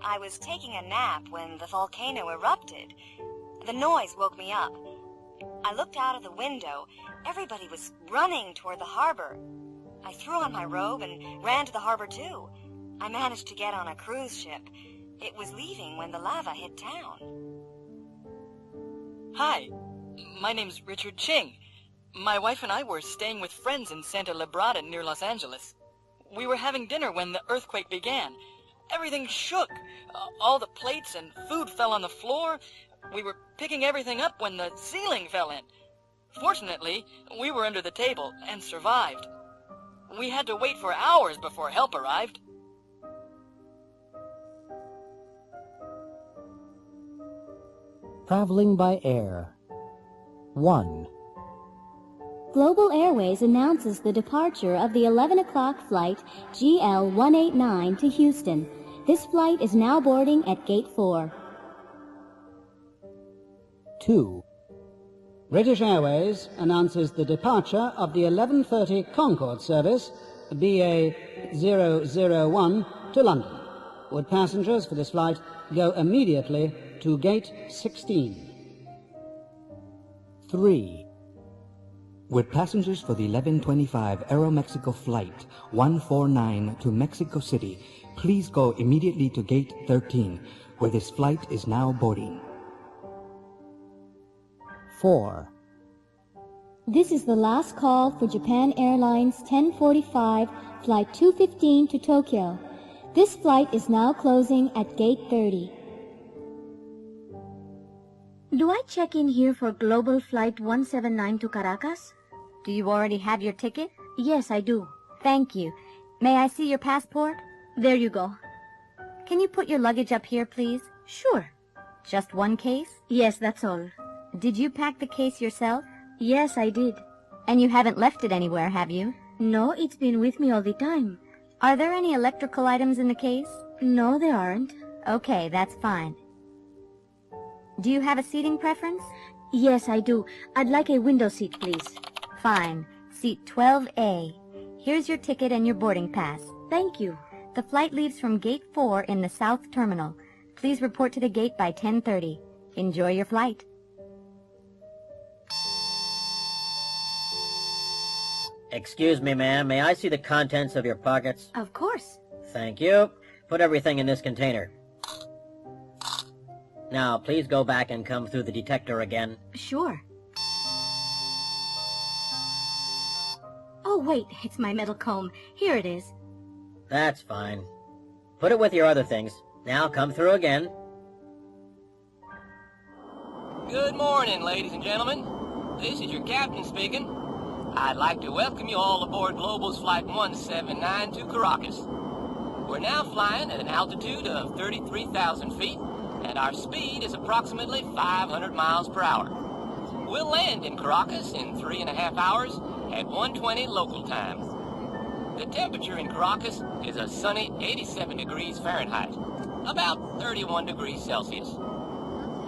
I was taking a nap when the volcano erupted. The noise woke me up. I looked out of the window. Everybody was running toward the harbor. I threw on my robe and ran to the harbor too. I managed to get on a cruise ship. It was leaving when the lava hit town. Hi, my name's Richard Ching. My wife and I were staying with friends in Santa Librada near Los Angeles. We were having dinner when the earthquake began. Everything shook. All the plates and food fell on the floor. We were picking everything up when the ceiling fell in. Fortunately, we were under the table and survived. We had to wait for hours before help arrived. Traveling by air. 1. Global Airways announces the departure of the 11 o'clock flight GL-189 to Houston. This flight is now boarding at Gate 4. 2. British Airways announces the departure of the 11:30 Concorde service BA 001 to London. Would passengers for this flight go immediately to Gate 16? 3. Would passengers for the 11:25 Aeromexico Flight 149 to Mexico City please go immediately to Gate 13, where this flight is now boarding? 4. This is the last call for Japan Airlines 1045 Flight 215 to Tokyo. This flight is now closing at Gate 30. Do I check in here for Global Flight 179 to Caracas? Do you already have your ticket? Yes, I do. Thank you. May I see your passport? There you go. Can you put your luggage up here, please? Sure. Just one case? Yes, that's all. Did you pack the case yourself? Yes, I did. And you haven't left it anywhere, have you? No, it's been with me all the time. Are there any electrical items in the case? No, there aren't. Okay, that's fine. Do you have a seating preference? Yes, I do. I'd like a window seat, please. Fine. Seat 12A. Here's your ticket and your boarding pass. Thank you. The flight leaves from Gate 4 in the South Terminal. Please report to the gate by 10:30. Enjoy your flight. Excuse me, ma'am. May I see the contents of your pockets? Of course. Thank you. Put everything in this container. Now, please go back and come through the detector again. Sure. Oh, wait, it's my metal comb. Here it is. That's fine. Put it with your other things. Now come through again. Good morning, ladies and gentlemen. This is your captain speaking. I'd like to welcome you all aboard Global's Flight 179 to Caracas. We're now flying at an altitude of 33,000 feet, and our speed is approximately 500 miles per hour. We'll land in Caracas in 3.5 hours at 1:20 local time. The temperature in Caracas is a sunny 87 degrees Fahrenheit, about 31 degrees Celsius.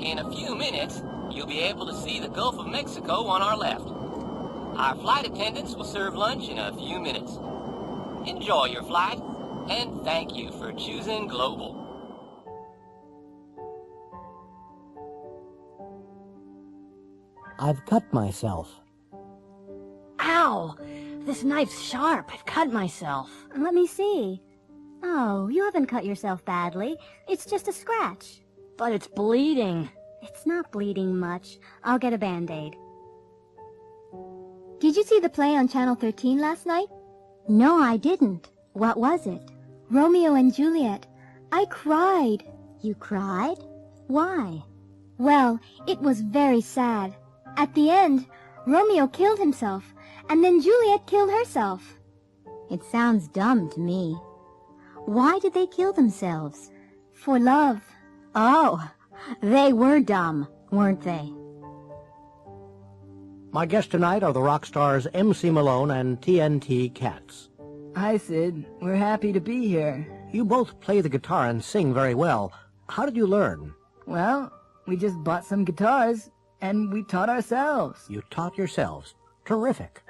In a few minutes, you'll be able to see the Gulf of Mexico on our left. Our flight attendants will serve lunch in a few minutes. Enjoy your flight, and thank you for choosing Global. I've cut myself. Ow! This knife's sharp. I've cut myself. Let me see. Oh, you haven't cut yourself badly. It's just a scratch. But it's bleeding. It's not bleeding much. I'll get a Band-Aid. Did you see the play on Channel 13 last night? No, I didn't. What was it? Romeo and Juliet. I cried. You cried? Why? Well, it was very sad. At the end, Romeo killed himself, and then Juliet killed herself. It sounds dumb to me. Why did they kill themselves? For love. Oh, they were dumb, weren't they? My guests tonight are the rock stars MC Malone and TNT Cats. Hi, Sid. We're happy to be here. You both play the guitar and sing very well. How did you learn? Well, we just bought some guitars, and we taught ourselves. You taught yourselves. Terrific.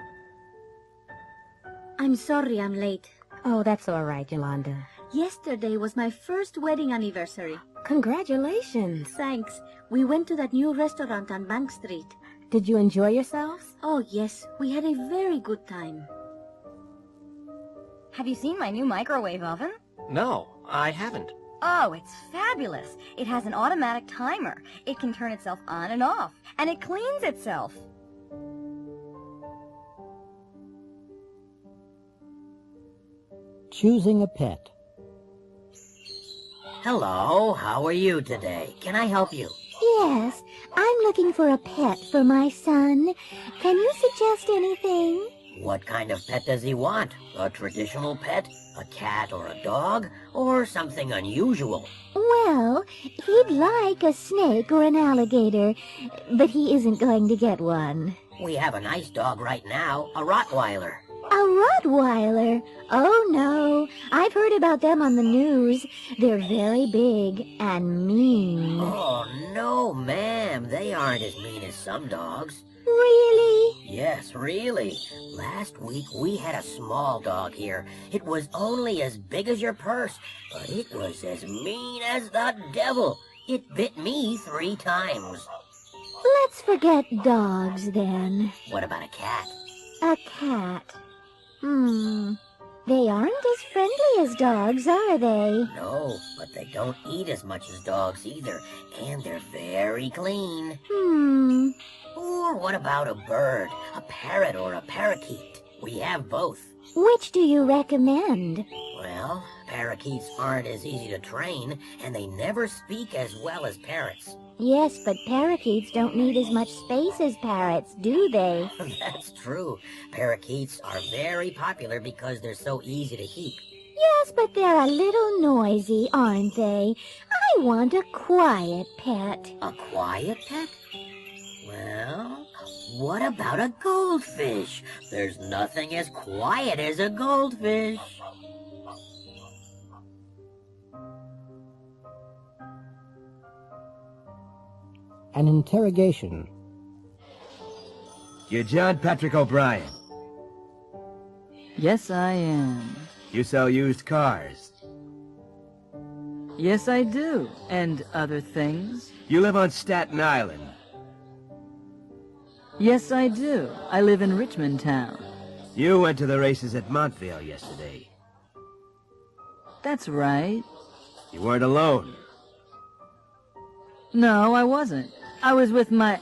I'm sorry I'm late. Oh, that's all right, Yolanda. Yesterday was my first wedding anniversary. Congratulations. Thanks. We went to that new restaurant on Bank Street. Did you enjoy yourselves? Oh, yes. We had a very good time. Have you seen my new microwave oven? No, I haven't. Oh, it's fabulous. It has an automatic timer. It can turn itself on and off, and it cleans itself. Choosing a pet. Hello, how are you today? Can I help you? Yes, I'm looking for a pet for my son. Can you suggest anything? What kind of pet does he want? A traditional pet? A cat or a dog? Or something unusual? Well, he'd like a snake or an alligator, but he isn't going to get one. We have a nice dog right now, a Rottweiler. A Rottweiler? Oh, no. I've heard about them on the news. They're very big and mean. Oh, no, ma'am. They aren't as mean as some dogs. Really? Yes, really. Last week we had a small dog here. It was only as big as your purse, but it was as mean as the devil. It bit me 3 times. Let's forget dogs, then. What about a cat? A cat. They aren't as friendly as dogs, are they? No, but they don't eat as much as dogs either, and they're very clean. Or what about a bird, a parrot or a parakeet? We have both. Which do you recommend? Well, parakeets aren't as easy to train, and they never speak as well as parrots. Yes, but parakeets don't need as much space as parrots, do they? That's true. Parakeets are very popular because they're so easy to keep. Yes, but they're a little noisy, aren't they? I want a quiet pet. A quiet pet? Well, what about a goldfish? There's nothing as quiet as a goldfish. an interrogation. You're John Patrick O'Brien. Yes, I am. You sell used cars. Yes, I do. And other things. You live on Staten Island. Yes, I do. I live in Richmond Town. You went to the races at Montvale yesterday. That's right. You weren't alone. No, I wasn't. I was with my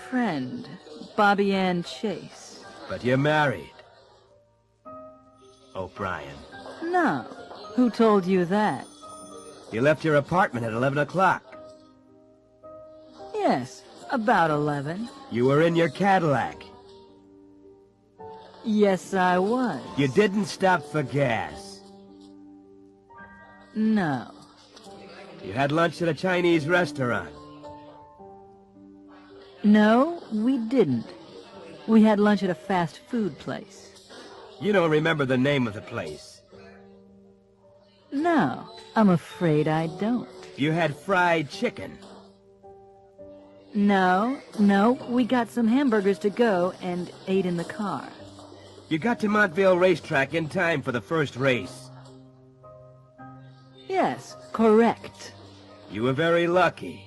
friend, Bobby Ann Chase. But you're married. O'Brien. No. Who told you that? You left your apartment at 11 o'clock. Yes, about 11. You were in your Cadillac. Yes, I was. You didn't stop for gas. No. You had lunch at a Chinese restaurant. No, we didn't. We had lunch at a fast food place. You don't remember the name of the place. No, I'm afraid I don't. You had fried chicken. No, we got some hamburgers to go and ate in the car. You got to Montvale Racetrack in time for the first race. Yes, correct. You were very lucky.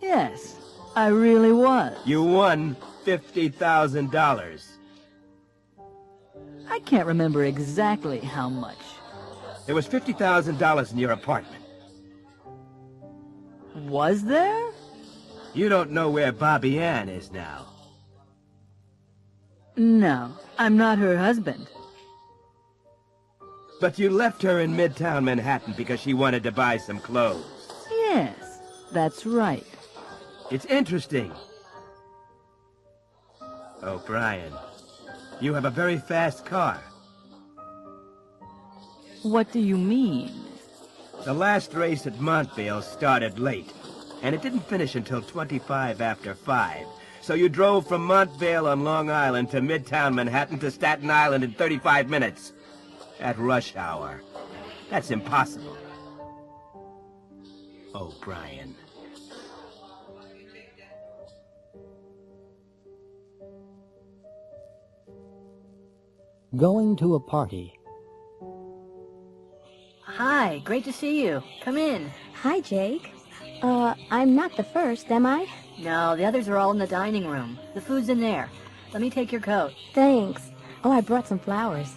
Yes, I really was. You won $50,000. I can't remember exactly how much. There was $50,000 in your apartment. Was there? You don't know where Bobby Ann is now. No, I'm not her husband. But you left her in Midtown Manhattan because she wanted to buy some clothes. Yes, that's right. It's interesting. O'Brien, you have a very fast car. What do you mean? The last race at Montvale started late, and it didn't finish until 25 after 5. So you drove from Montvale on Long Island to Midtown Manhattan to Staten Island in 35 minutes. At rush hour. That's impossible. O'Brien. Going to a party. Hi, great to see you. Come in. Hi, Jake. I'm not the first, am I? No, the others are all in the dining room. The food's in there. Let me take your coat. Thanks. Oh, I brought some flowers.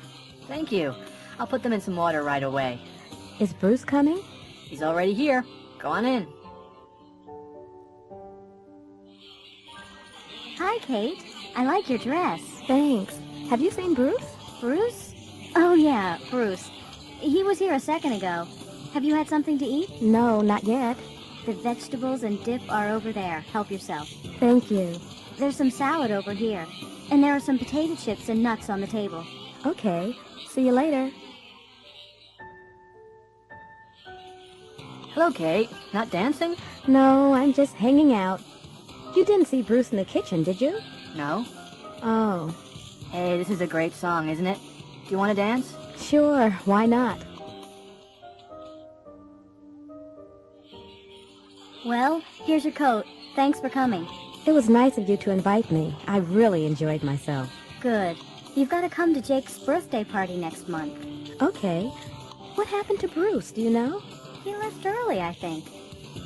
Thank you. I'll put them in some water right away. Is Bruce coming? He's already here. Go on in. Hi, Kate. I like your dress. Thanks. Have you seen Bruce? Bruce? Oh, yeah, Bruce. He was here a second ago. Have you had something to eat? No, not yet. The vegetables and dip are over there. Help yourself. Thank you. There's some salad over here. And there are some potato chips and nuts on the table. Okay. See you later. Hello, Kate. Not dancing? No, I'm just hanging out. You didn't see Bruce in the kitchen, did you? No. Oh. Hey, this is a great song, isn't it? Do you want to dance? Sure, why not? Well, here's your coat. Thanks for coming. It was nice of you to invite me. I really enjoyed myself. Good. You've got to come to Jake's birthday party next month. Okay. What happened to Bruce, do you know? He left early, I think.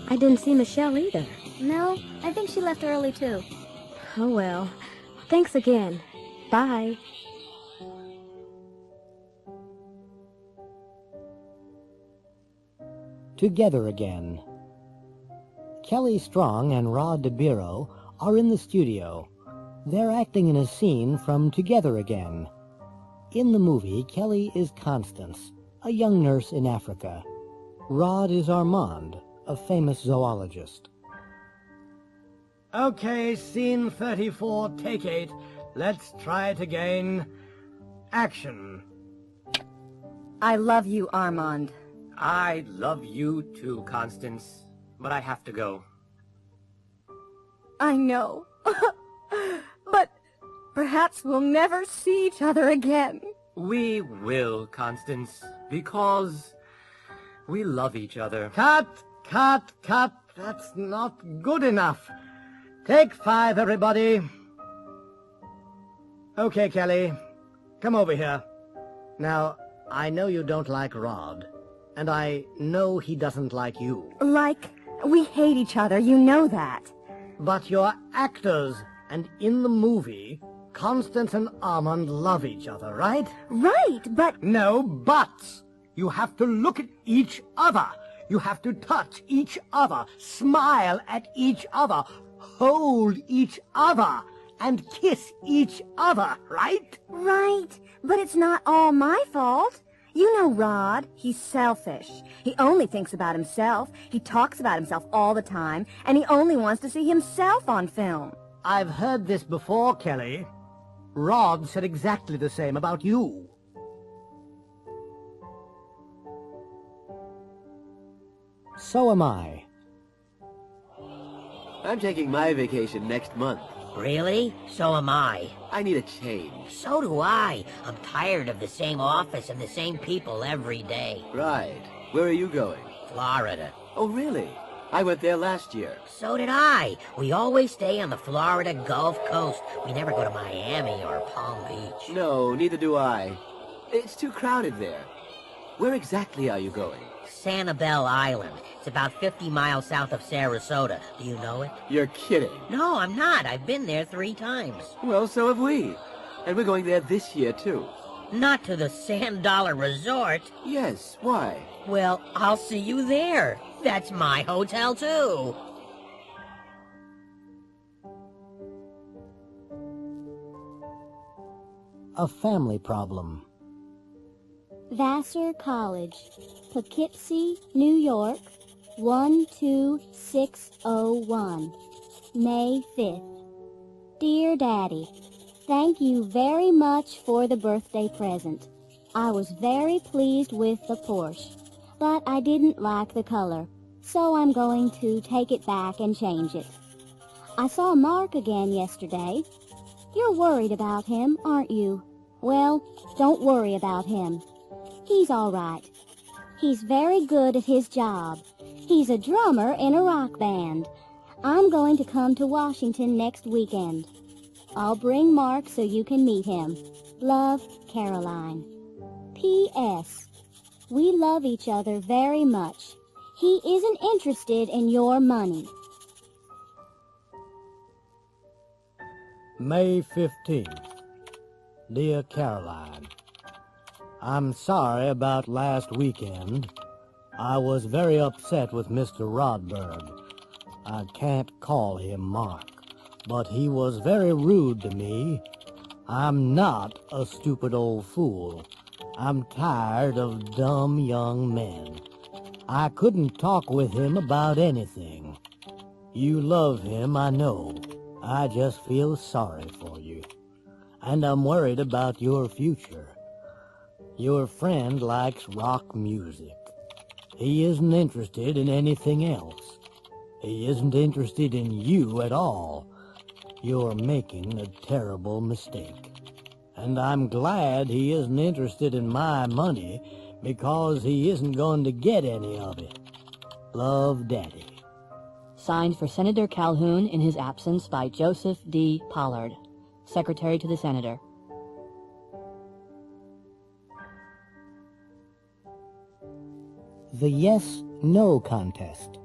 I didn't see Michelle either. No, I think she left early too. Oh well. Thanks again. Bye. Together again. Kelly Strong and Rod DeBiro are in the studio. They're acting in a scene from Together Again. In the movie, Kelly is Constance, a young nurse in Africa. Rod is Armand, a famous zoologist. Okay, scene 34, take 8. Let's try it again. Action. I love you, Armand. I love you too, Constance, but I have to go. I know. But perhaps we'll never see each other again. We will, Constance, because we love each other. Cut! Cut. That's not good enough. Take 5, everybody. Okay, Kelly. Come over here. Now, I know you don't like Rod, and I know he doesn't like you. Like, we hate each other, you know that. But you're actors, and in the movie, Constance and Armand love each other, right? Right, but... No buts. You have to look at each other. You have to touch each other, smile at each other, hold each other, and kiss each other, right? Right, but it's not all my fault. You know Rod, he's selfish. He only thinks about himself. He talks about himself all the time, and he only wants to see himself on film. I've heard this before, Kelly. Rod said exactly the same about you. So am I. I'm taking my vacation next month. Really? So am I. I need a change. So do I. I'm tired of the same office and the same people every day. Right. Where are you going? Florida. Oh, really? I went there last year. So did I. We always stay on the Florida Gulf Coast. We never go to Miami or Palm Beach. No, neither do I. It's too crowded there. Where exactly are you going? Sanibel Island. It's about 50 miles south of Sarasota. Do you know it? You're kidding. No, I'm not. I've been there 3 times. Well, so have we. And we're going there this year, too. Not to the Sand Dollar Resort. Yes, why? Well, I'll see you there. That's my hotel, too. A family problem. Vassar College, Poughkeepsie, New York, 12601, May 5th. Dear Daddy, thank you very much for the birthday present. I was very pleased with the Porsche, but I didn't like the color, so I'm going to take it back and change it. I saw Mark again yesterday. You're worried about him, aren't you? Well, don't worry about him. He's all right. He's very good at his job. He's a drummer in a rock band. I'm going to come to Washington next weekend. I'll bring Mark so you can meet him. Love, Caroline. P.S. We love each other very much. He isn't interested in your money. May 15th. Dear Caroline, I'm sorry about last weekend. I was very upset with Mr. Rodberg. I can't call him Mark, but he was very rude to me. I'm not a stupid old fool. I'm tired of dumb young men. I couldn't talk with him about anything. You love him, I know. I just feel sorry for you. And I'm worried about your future. Your friend likes rock music. He isn't interested in anything else. He isn't interested in you at all. You're making a terrible mistake. And I'm glad he isn't interested in my money because he isn't going to get any of it. Love, Daddy. Signed for Senator Calhoun in his absence by Joseph D. Pollard, Secretary to the Senator. The Yes-No Contest.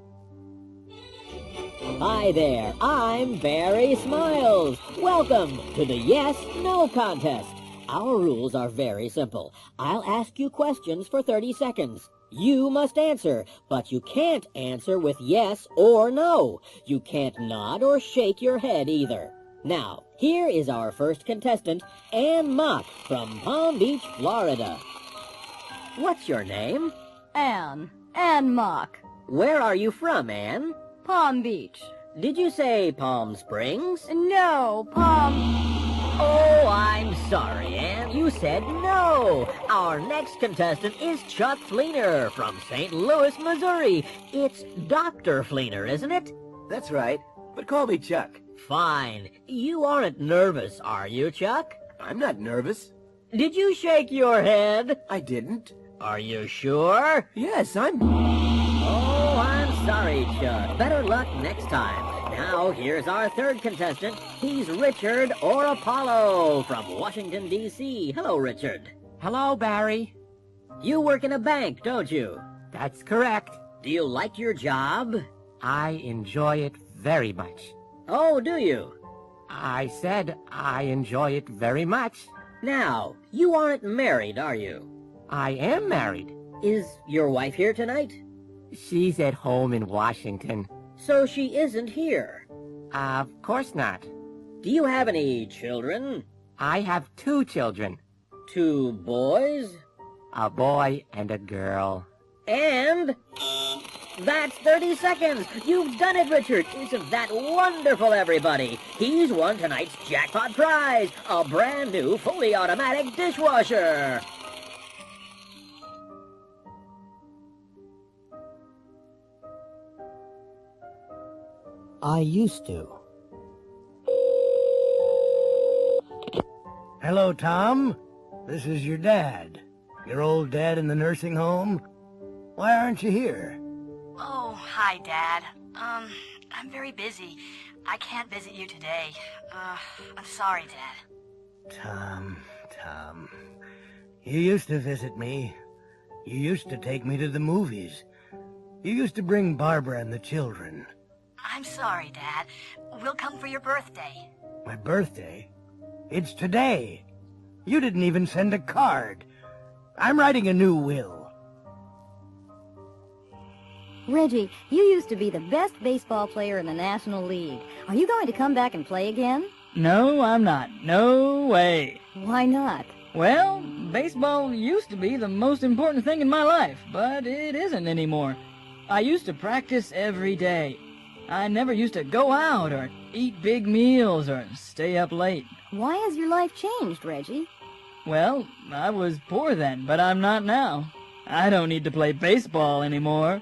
Hi there, I'm Barry Smiles. Welcome to the Yes-No Contest. Our rules are very simple. I'll ask you questions for 30 seconds. You must answer, but you can't answer with yes or no. You can't nod or shake your head either. Now, here is our first contestant, Ann Mock from Palm Beach, Florida. What's your name? Ann Mock. Where are you from, Ann? Palm Beach. Did you say Palm Springs? No, Palm... Oh, I'm sorry, Ann. You said no. Our next contestant is Chuck Fleener from St. Louis, Missouri. It's Dr. Fleener, isn't it? That's right, but call me Chuck. Fine. You aren't nervous, are you, Chuck? I'm not nervous. Did you shake your head? I didn't. Are you sure? Yes, I'm... Oh, I'm sorry, Chuck. Better luck next time. Now, here's our third contestant. He's Richard or Apollo from Washington, D.C. Hello, Richard. Hello, Barry. You work in a bank, don't you? That's correct. Do you like your job? I enjoy it very much. Oh, do you? I said I enjoy it very much. Now, you aren't married, are you? I am married. Is your wife here tonight? She's at home in Washington. So she isn't here? Of course not. Do you have any children? I have 2 children. 2 boys? A boy and a girl. And... that's 30 seconds! You've done it, Richard! Isn't that wonderful, everybody? He's won tonight's jackpot prize! A brand new, fully automatic dishwasher! I used to. Hello, Tom. This is your dad. Your old dad in the nursing home. Why aren't you here? Oh, hi, Dad. I'm very busy. I can't visit you today. I'm sorry, Dad. Tom. You used to visit me. You used to take me to the movies. You used to bring Barbara and the children. I'm sorry, Dad. We'll come for your birthday. My birthday? It's today. You didn't even send a card. I'm writing a new will. Reggie, you used to be the best baseball player in the National League. Are you going to come back and play again? No, I'm not. No way. Why not? Well, baseball used to be the most important thing in my life, but it isn't anymore. I used to practice every day. I never used to go out or eat big meals or stay up late. Why has your life changed, Reggie? Well, I was poor then, but I'm not now. I don't need to play baseball anymore.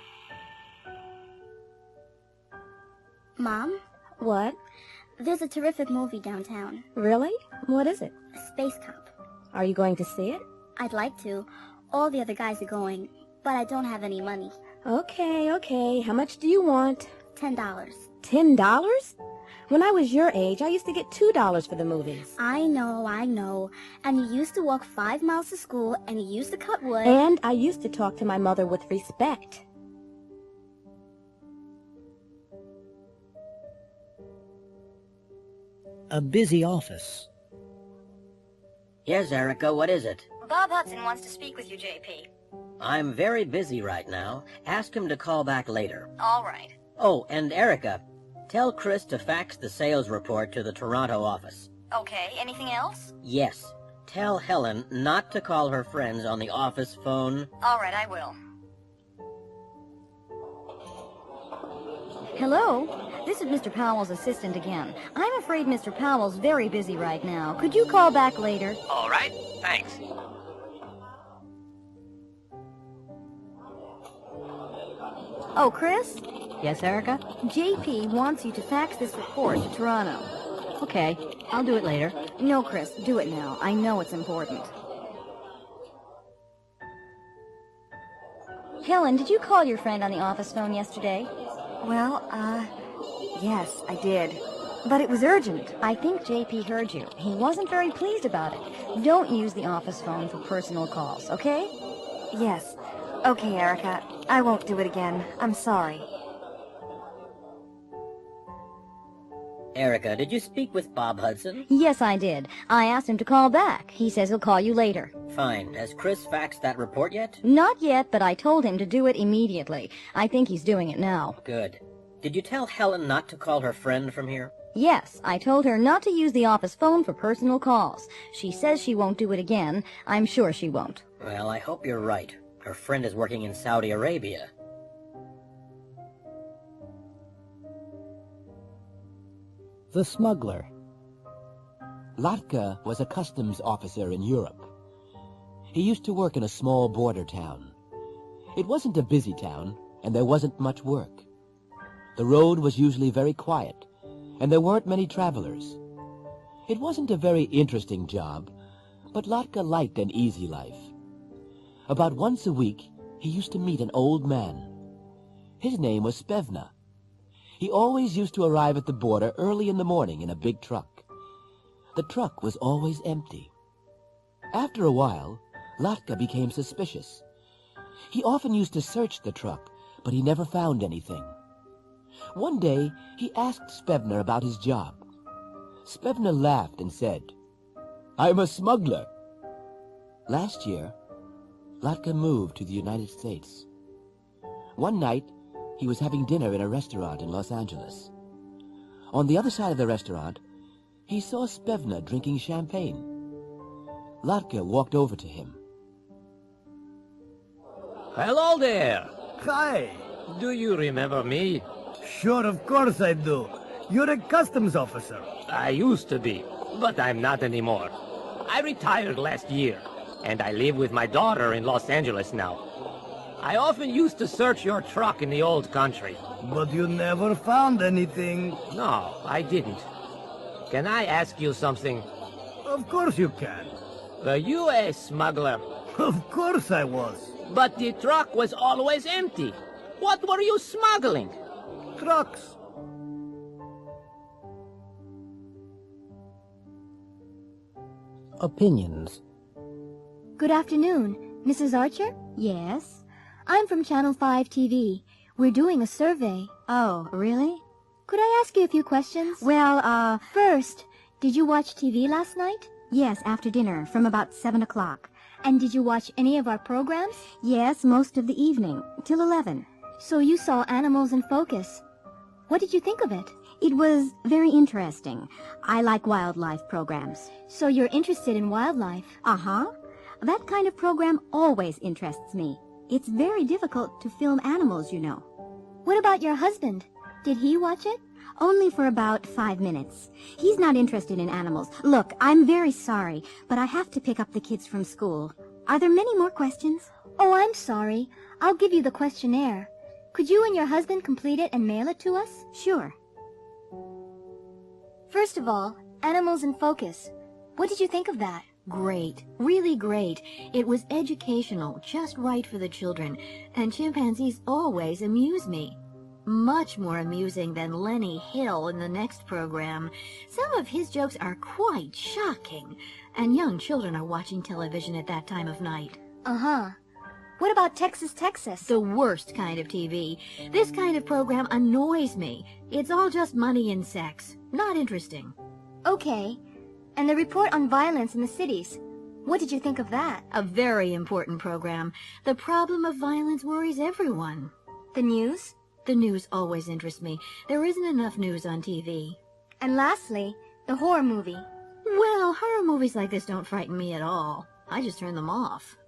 Mom? What? There's a terrific movie downtown. Really? What is it? Space Cop. Are you going to see it? I'd like to. All the other guys are going, but I don't have any money. Okay. How much do you want? $10. $10? When I was your age, I used to get $2 for the movies. I know. And you used to walk 5 miles to school, and you used to cut wood. And I used to talk to my mother with respect. A busy office. Yes, Erica, what is it? Bob Hudson wants to speak with you, JP. I'm very busy right now. Ask him to call back later. All right. Oh, and Erica, tell Chris to fax the sales report to the Toronto office. Okay, anything else? Yes. Tell Helen not to call her friends on the office phone. All right, I will. Hello? This is Mr. Powell's assistant again. I'm afraid Mr. Powell's very busy right now. Could you call back later? All right, thanks. Oh, Chris? Yes, Erica? JP wants you to fax this report to Toronto. Okay, I'll do it later. No, Chris, do it now. I know it's important. Helen, did you call your friend on the office phone yesterday? Well, yes, I did. But it was urgent. I think JP heard you. He wasn't very pleased about it. Don't use the office phone for personal calls, okay? Yes. Okay, Erica. I won't do it again. I'm sorry. Erica, did you speak with Bob Hudson? Yes, I did. I asked him to call back. He says he'll call you later. Fine. Has Chris faxed that report yet? Not yet, but I told him to do it immediately. I think he's doing it now. Good. Did you tell Helen not to call her friend from here? Yes, I told her not to use the office phone for personal calls. She says she won't do it again. I'm sure she won't. Well, I hope you're right. Her friend is working in Saudi Arabia. The Smuggler. Latka was a customs officer in Europe. He used to work in a small border town. It wasn't a busy town, and there wasn't much work. The road was usually very quiet, and there weren't many travelers. It wasn't a very interesting job, but Latka liked an easy life. About once a week, he used to meet an old man. His name was Spevna. He always used to arrive at the border early in the morning in a big truck. The truck was always empty. After a while, Latka became suspicious. He often used to search the truck, but he never found anything. One day, he asked Spevna about his job. Spevna laughed and said, "I'm a smuggler." Last year, Latka moved to the United States. One night, he was having dinner in a restaurant in Los Angeles. On the other side of the restaurant, he saw Spevna drinking champagne. Latka walked over to him. Hello there. Hi. Do you remember me? Sure, of course I do. You're a customs officer. I used to be, but I'm not anymore. I retired last year, and I live with my daughter in Los Angeles now. I often used to search your truck in the old country. But you never found anything. No, I didn't. Can I ask you something? Of course you can. Were you a smuggler? Of course I was. But the truck was always empty. What were you smuggling? Trucks. Opinions. Good afternoon, Mrs. Archer? Yes? I'm from Channel 5 TV. We're doing a survey. Oh, really? Could I ask you a few questions? Well, First, did you watch TV last night? yes, after dinner, from about 7 o'clock. And did you watch any of our programs? Yes, most of the evening, till 11. So you saw Animals in Focus. What did you think of it? It was very interesting. I like wildlife programs. So you're interested in wildlife? Uh-huh. That kind of program always interests me. It's very difficult to film animals, you know. What about your husband? Did he watch it? Only for about 5 minutes. He's not interested in animals. Look, I'm very sorry, but I have to pick up the kids from school. Are there many more questions? Oh, I'm sorry. I'll give you the questionnaire. Could you and your husband complete it and mail it to us? Sure. First of all, Animals in Focus. What did you think of that? Great. Really great. It was educational, just right for the children. And chimpanzees always amuse me. Much more amusing than Lenny Hill in the next program. Some of his jokes are quite shocking. And young children are watching television at that time of night. Uh-huh. What about Texas, Texas? The worst kind of TV. This kind of program annoys me. It's all just money and sex. Not interesting. Okay. And the report on violence in the cities. What did you think of that? A very important program. The problem of violence worries everyone. The news? The news always interests me. There isn't enough news on TV. And lastly, the horror movie. Well, horror movies like this don't frighten me at all. I just turn them off.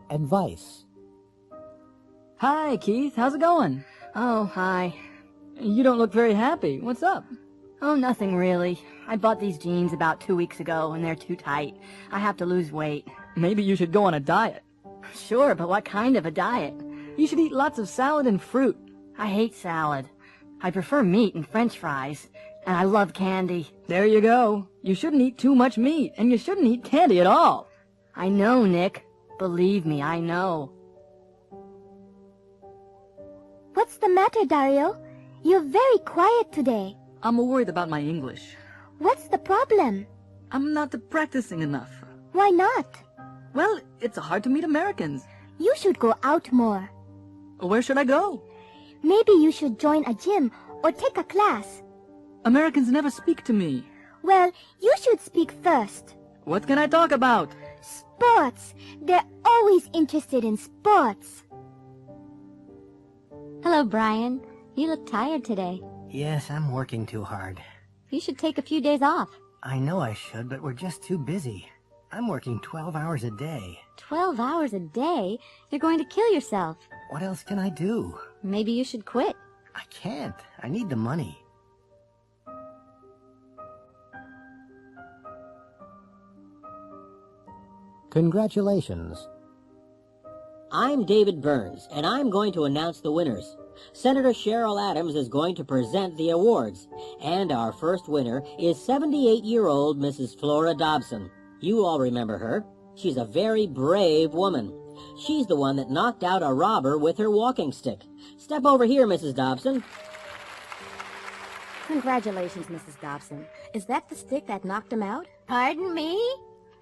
Advice. Hi, Keith. How's it going? Oh, hi. You don't look very happy. What's up? Oh, nothing really. I bought these jeans about 2 weeks ago, and they're too tight. I have to lose weight. Maybe you should go on a diet. Sure, but what kind of a diet? You should eat lots of salad and fruit. I hate salad. I prefer meat and French fries. And I love candy. There you go. You shouldn't eat too much meat, and you shouldn't eat candy at all. I know, Nick. Believe me, I know. What's the matter, Dario? You're very quiet today. I'm worried about my English. What's the problem? I'm not practicing enough. Why not? Well, it's hard to meet Americans. You should go out more. Where should I go? Maybe you should join a gym or take a class. Americans never speak to me. Well, you should speak first. What can I talk about? Sports. They're always interested in sports. Hello, Brian. You look tired today. Yes, I'm working too hard. You should take a few days off. I know I should, but we're just too busy. I'm working 12 hours a day. 12 hours a day? You're going to kill yourself. What else can I do? Maybe you should quit. I can't. I need the money. Congratulations. I'm David Burns, and I'm going to announce the winners. Senator Cheryl Adams is going to present the awards, and our first winner is 78-year-old Mrs. Flora Dobson. You all remember her. She's a very brave woman. She's the one that knocked out a robber with her walking stick. Step over here, Mrs. Dobson. Congratulations, Mrs. Dobson. Is that the stick that knocked him out? Pardon me?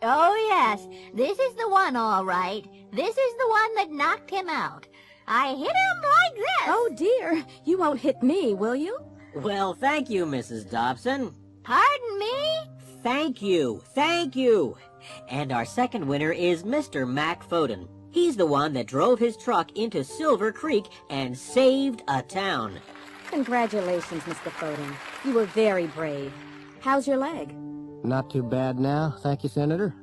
Oh, yes. This is the one, all right. This is the one that knocked him out. I hit him like this. Oh, dear. You won't hit me, will you? Well, thank you, Mrs. Dobson. Pardon me? Thank you. Thank you. And our second winner is Mr. Mac Foden. He's the one that drove his truck into Silver Creek and saved a town. Congratulations, Mr. Foden. You were very brave. How's your leg? Not too bad now, thank you, Senator.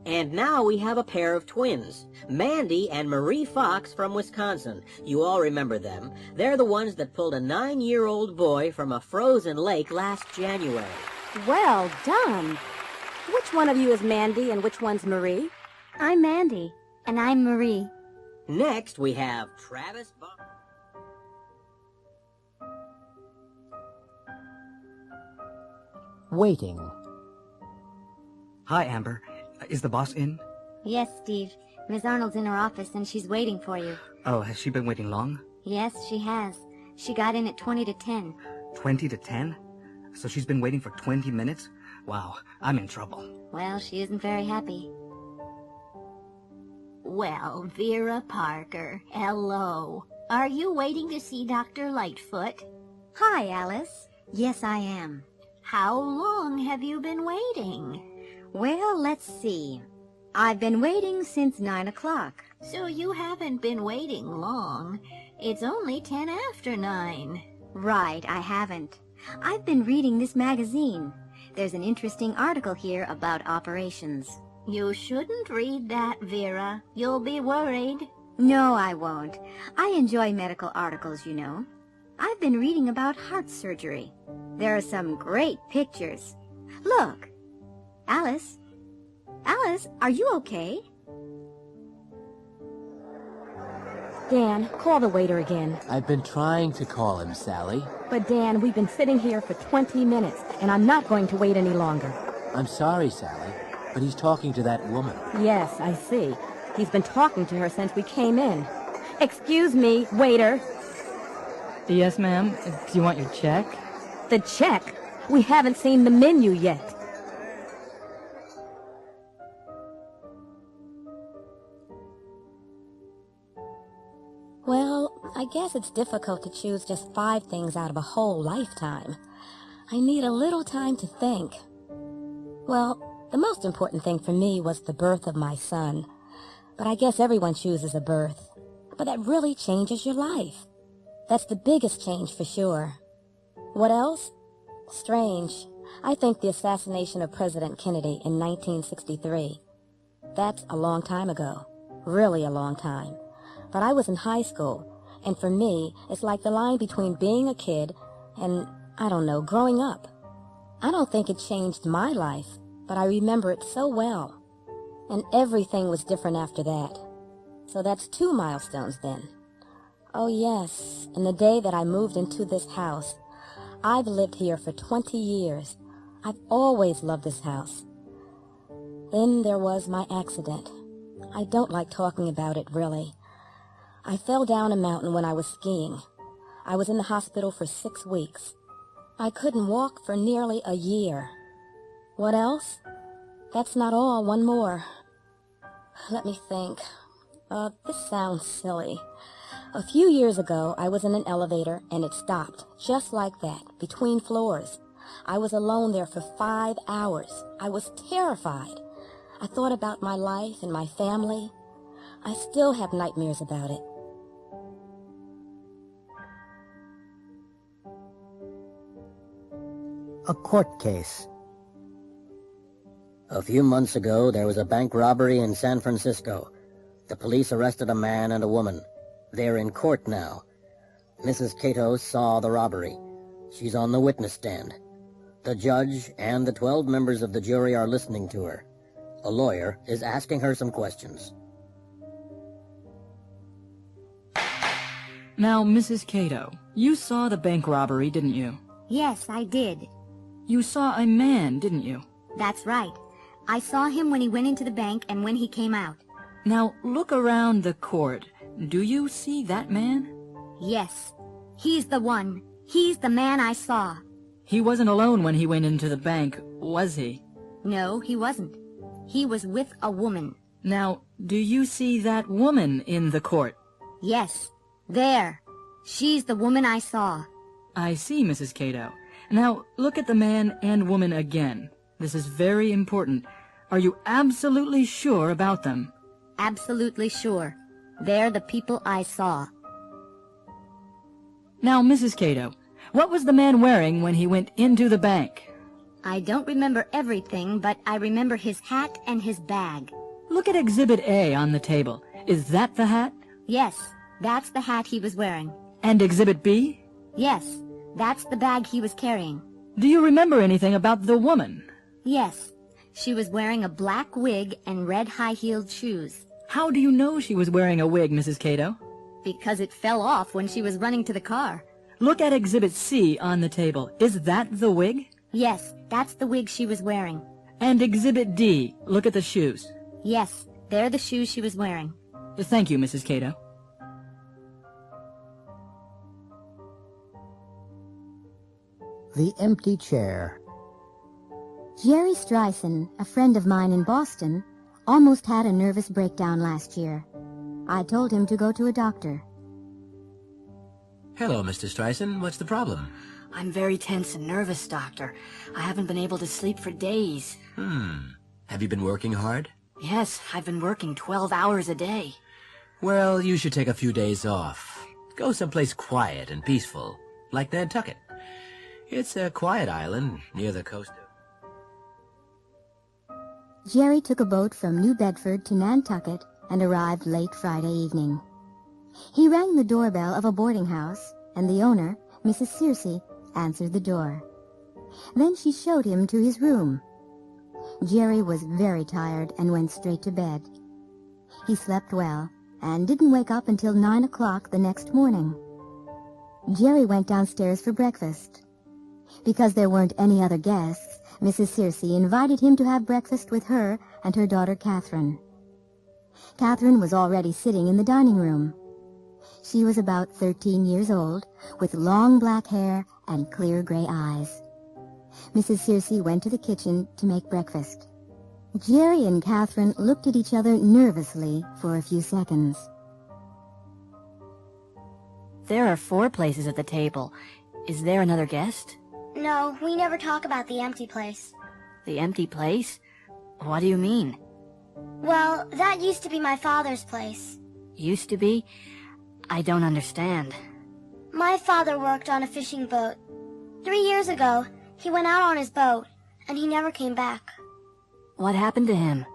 And now we have a pair of twins, Mandy and Marie Fox from Wisconsin. You all remember them. They're the ones that pulled a 9-year-old boy from a frozen lake last January. Well done. Which one of you is Mandy and which one's Marie? I'm Mandy, and I'm Marie. Next, we have Travis Waiting. Hi, Amber. Is the boss in? Yes, Steve. Miss Arnold's in her office, and she's waiting for you. Oh, has she been waiting long? Yes, she has. She got in at 20 to 10. 20 to 10? So she's been waiting for 20 minutes? Wow, I'm in trouble. Well, she isn't very happy. Well, Vera Parker, hello. Are you waiting to see Dr. Lightfoot? Hi, Alice. Yes, I am. How long have you been waiting? Well, let's see. I've been waiting since 9 o'clock. So you haven't been waiting long. It's only 10 after 9. Right, I haven't. I've been reading this magazine. There's an interesting article here about operations. You shouldn't read that, Vera. You'll be worried. No, I won't. I enjoy medical articles, you know. I've been reading about heart surgery. There are some great pictures. Look. Alice? Alice, are you okay? Dan, call the waiter again. I've been trying to call him, Sally. But Dan, we've been sitting here for 20 minutes, and I'm not going to wait any longer. I'm sorry, Sally, but he's talking to that woman. Yes, I see. He's been talking to her since we came in. Excuse me, waiter. Yes, ma'am. Do you want your check? The check? We haven't seen the menu yet. Well, I guess it's difficult to choose just 5 things out of a whole lifetime. I need a little time to think. Well, the most important thing for me was the birth of my son. But I guess everyone chooses a birth. But that really changes your life. That's the biggest change for sure. What else? Strange. I think the assassination of President Kennedy in 1963. That's a long time ago. Really a long time. But I was in high school, and for me, it's like the line between being a kid and, I don't know, growing up. I don't think it changed my life, but I remember it so well. And everything was different after that. So that's 2 milestones then. Oh yes, and the day that I moved into this house. I've lived here for 20 years. I've always loved this house. Then there was my accident. I don't like talking about it, really. I fell down a mountain when I was skiing. I was in the hospital for 6 weeks. I couldn't walk for nearly a year. What else? That's not all. One more. Let me think. This sounds silly. A few years ago, I was in an elevator and it stopped, just like that, between floors. I was alone there for 5 hours. I was terrified. I thought about my life and my family. I still have nightmares about it. A court case. A few months ago, there was a bank robbery in San Francisco. The police arrested a man and a woman. They're in court now. Mrs. Cato saw the robbery. She's on the witness stand. The judge and the 12 members of the jury are listening to her. A lawyer is asking her some questions. Now, Mrs. Cato, you saw the bank robbery, didn't you? Yes, I did. You saw a man, didn't you? That's right. I saw him when he went into the bank and when he came out. Now, look around the court. Do you see that man? Yes. He's the one. He's the man I saw. He wasn't alone when he went into the bank, was he? No, he wasn't. He was with a woman. Now, do you see that woman in the court? Yes. There. She's the woman I saw. I see, Mrs. Cato. Now, look at the man and woman again. This is very important. Are you absolutely sure about them? Absolutely sure. They're the people I saw. Now, Mrs. Cato, what was the man wearing when he went into the bank? I don't remember everything, but I remember his hat and his bag. Look at Exhibit A on the table. Is that the hat? Yes, that's the hat he was wearing. And Exhibit B? Yes, that's the bag he was carrying. Do you remember anything about the woman? Yes, she was wearing a black wig and red high-heeled shoes. How do you know she was wearing a wig, Mrs. Cato? Because it fell off when she was running to the car. Look at Exhibit C on the table. Is that the wig? Yes, that's the wig she was wearing. And Exhibit D, look at the shoes. Yes, they're the shoes she was wearing. Thank you, Mrs. Cato. The empty chair. Jerry Streisand, a friend of mine in Boston, almost had a nervous breakdown last year. I told him to go to a doctor. Hello, Mr. Streisand. What's the problem? I'm very tense and nervous, Doctor. I haven't been able to sleep for days. Have you been working hard? Yes, I've been working 12 hours a day. Well, you should take a few days off. Go someplace quiet and peaceful, like Nantucket. It's a quiet island near the coast of... Jerry took a boat from New Bedford to Nantucket and arrived late Friday evening. He rang the doorbell of a boarding house, and the owner, Mrs. Searcy, answered the door. Then she showed him to his room. Jerry was very tired and went straight to bed. He slept well and didn't wake up until 9 o'clock the next morning. Jerry went downstairs for breakfast. Because there weren't any other guests, Mrs. Searcy invited him to have breakfast with her and her daughter Catherine. Catherine was already sitting in the dining room. She was about 13 years old, with long black hair and clear gray eyes. Mrs. Searcy went to the kitchen to make breakfast. Jerry and Catherine looked at each other nervously for a few seconds. There are 4 places at the table. Is there another guest? No, we never talk about the empty place. The empty place? What do you mean? Well, that used to be my father's place. Used to be? I don't understand. My father worked on a fishing boat. 3 years ago, he went out on his boat, and he never came back. What happened to him?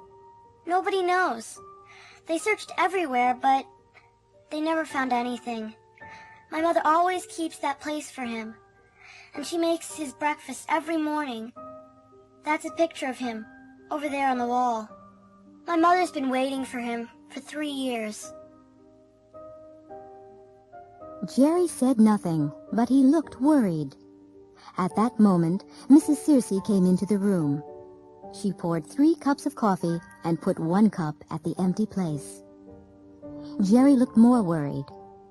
Nobody knows. They searched everywhere, but they never found anything. My mother always keeps that place for him, and she makes his breakfast every morning. That's a picture of him, over there on the wall. My mother's been waiting for him for 3 years. Jerry said nothing, but he looked worried. At that moment, Mrs. Searcy came into the room. She poured 3 cups of coffee and put 1 cup at the empty place. Jerry looked more worried,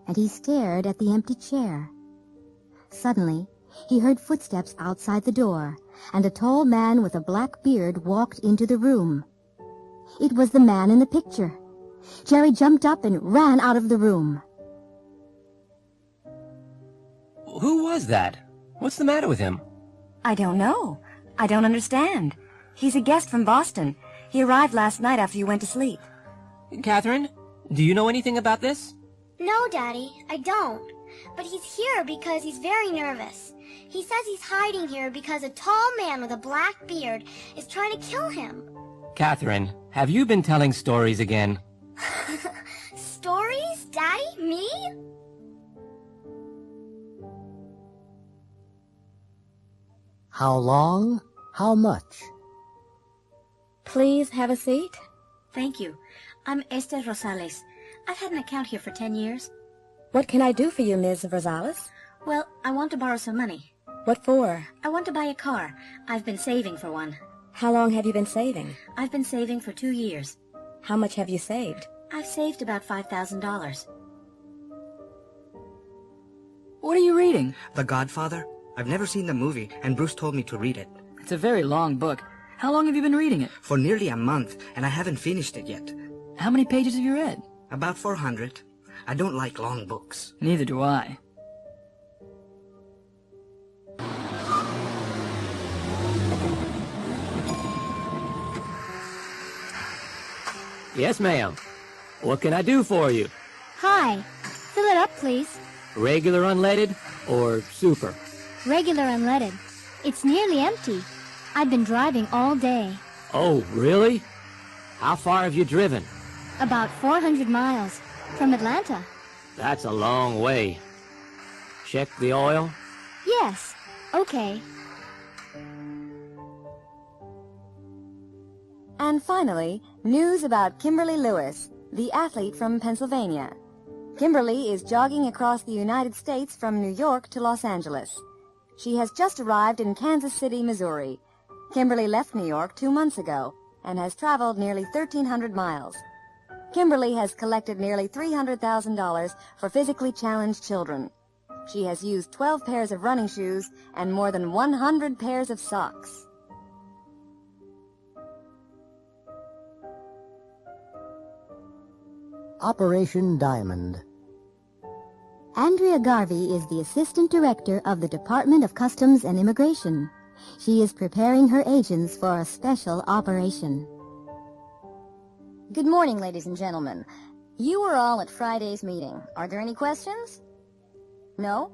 and he stared at the empty chair. Suddenly, he heard footsteps outside the door, and a tall man with a black beard walked into the room. It was the man in the picture. Jerry jumped up and ran out of the room. Who was that? What's the matter with him? I don't know. I don't understand. He's a guest from Boston. He arrived last night after you went to sleep. Catherine, do you know anything about this? No, Daddy, I don't. But he's here because he's very nervous. He says he's hiding here because a tall man with a black beard is trying to kill him. Catherine, have you been telling stories again? Stories? Daddy? Me? How long? How much? Please have a seat. Thank you. I'm Esther Rosales. I've had an account here for 10 years. What can I do for you, Ms. Rosales? Well, I want to borrow some money. What for? I want to buy a car. I've been saving for one. How long have you been saving? I've been saving for 2 years. How much have you saved? I've saved about $5,000. What are you reading? The Godfather. I've never seen the movie, and Bruce told me to read it. It's a very long book. How long have you been reading it? For nearly a month, and I haven't finished it yet. How many pages have you read? About 400. I don't like long books. Neither do I. Yes, ma'am. What can I do for you? Hi. Fill it up, please. Regular unleaded or super? Regular unleaded. It's nearly empty. I've been driving all day. Oh, really? How far have you driven? About 400 miles. From Atlanta. That's a long way. Check the oil? Yes. Okay. And finally, news about Kimberly Lewis, the athlete from Pennsylvania. Kimberly is jogging across the United States from New York to Los Angeles. She has just arrived in Kansas City, Missouri. Kimberly left New York 2 months ago and has traveled nearly 1,300 miles. Kimberly has collected nearly $300,000 for physically challenged children. She has used 12 pairs of running shoes and more than 100 pairs of socks. Operation Diamond. Andrea Garvey is the Assistant Director of the Department of Customs and Immigration. She is preparing her agents for a special operation. Good morning, ladies and gentlemen. You were all at Friday's meeting. Are there any questions? No?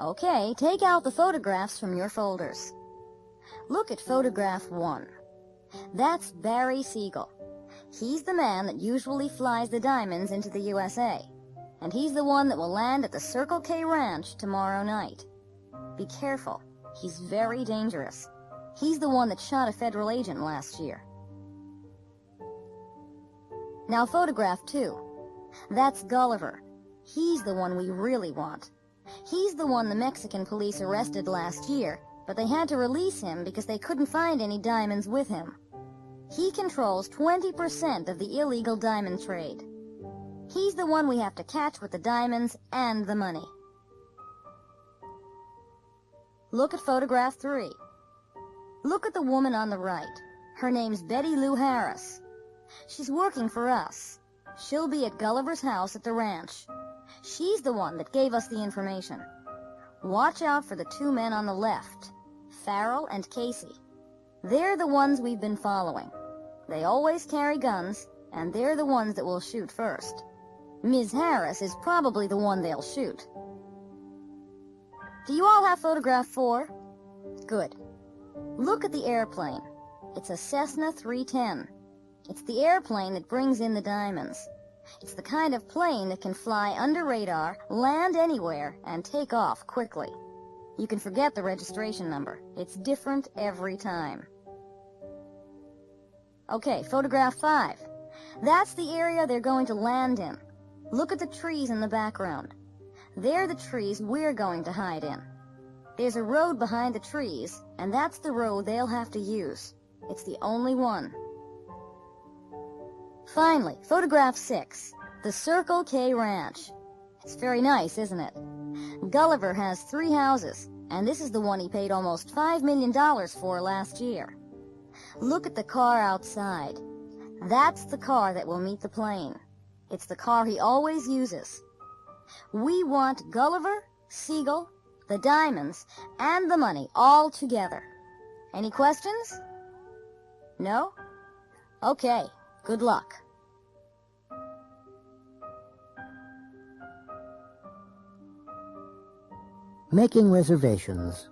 Okay, take out the photographs from your folders. Look at photograph 1. That's Barry Siegel. He's the man that usually flies the diamonds into the USA. And he's the one that will land at the Circle K Ranch tomorrow night. Be careful. He's very dangerous. He's the one that shot a federal agent last year. Now photograph 2. That's Gulliver. He's the one we really want. He's the one the Mexican police arrested last year, but they had to release him because they couldn't find any diamonds with him. He controls 20% of the illegal diamond trade. He's the one we have to catch with the diamonds and the money. Look at photograph 3. Look at the woman on the right. Her name's Betty Lou Harris. She's working for us. She'll be at Gulliver's house at the ranch. She's the one that gave us the information. Watch out for the 2 men on the left, Farrell and Casey. They're the ones we've been following. They always carry guns, and they're the ones that will shoot first. Ms. Harris is probably the one they'll shoot. Do you all have photograph 4? Good. Look at the airplane. It's a Cessna 310. It's the airplane that brings in the diamonds. It's the kind of plane that can fly under radar, land anywhere, and take off quickly. You can forget the registration number. It's different every time. Okay, photograph 5. That's the area they're going to land in. Look at the trees in the background. They're the trees we're going to hide in. There's a road behind the trees, and that's the road they'll have to use. It's the only one. Finally, photograph 6. The Circle K Ranch. It's very nice, isn't it? Gulliver has 3 houses, and this is the one he paid almost $5 million for last year. Look at the car outside. That's the car that will meet the plane. It's the car he always uses. We want Gulliver, Siegel, the diamonds, and the money all together. Any questions? No? Okay, good luck. Making reservations.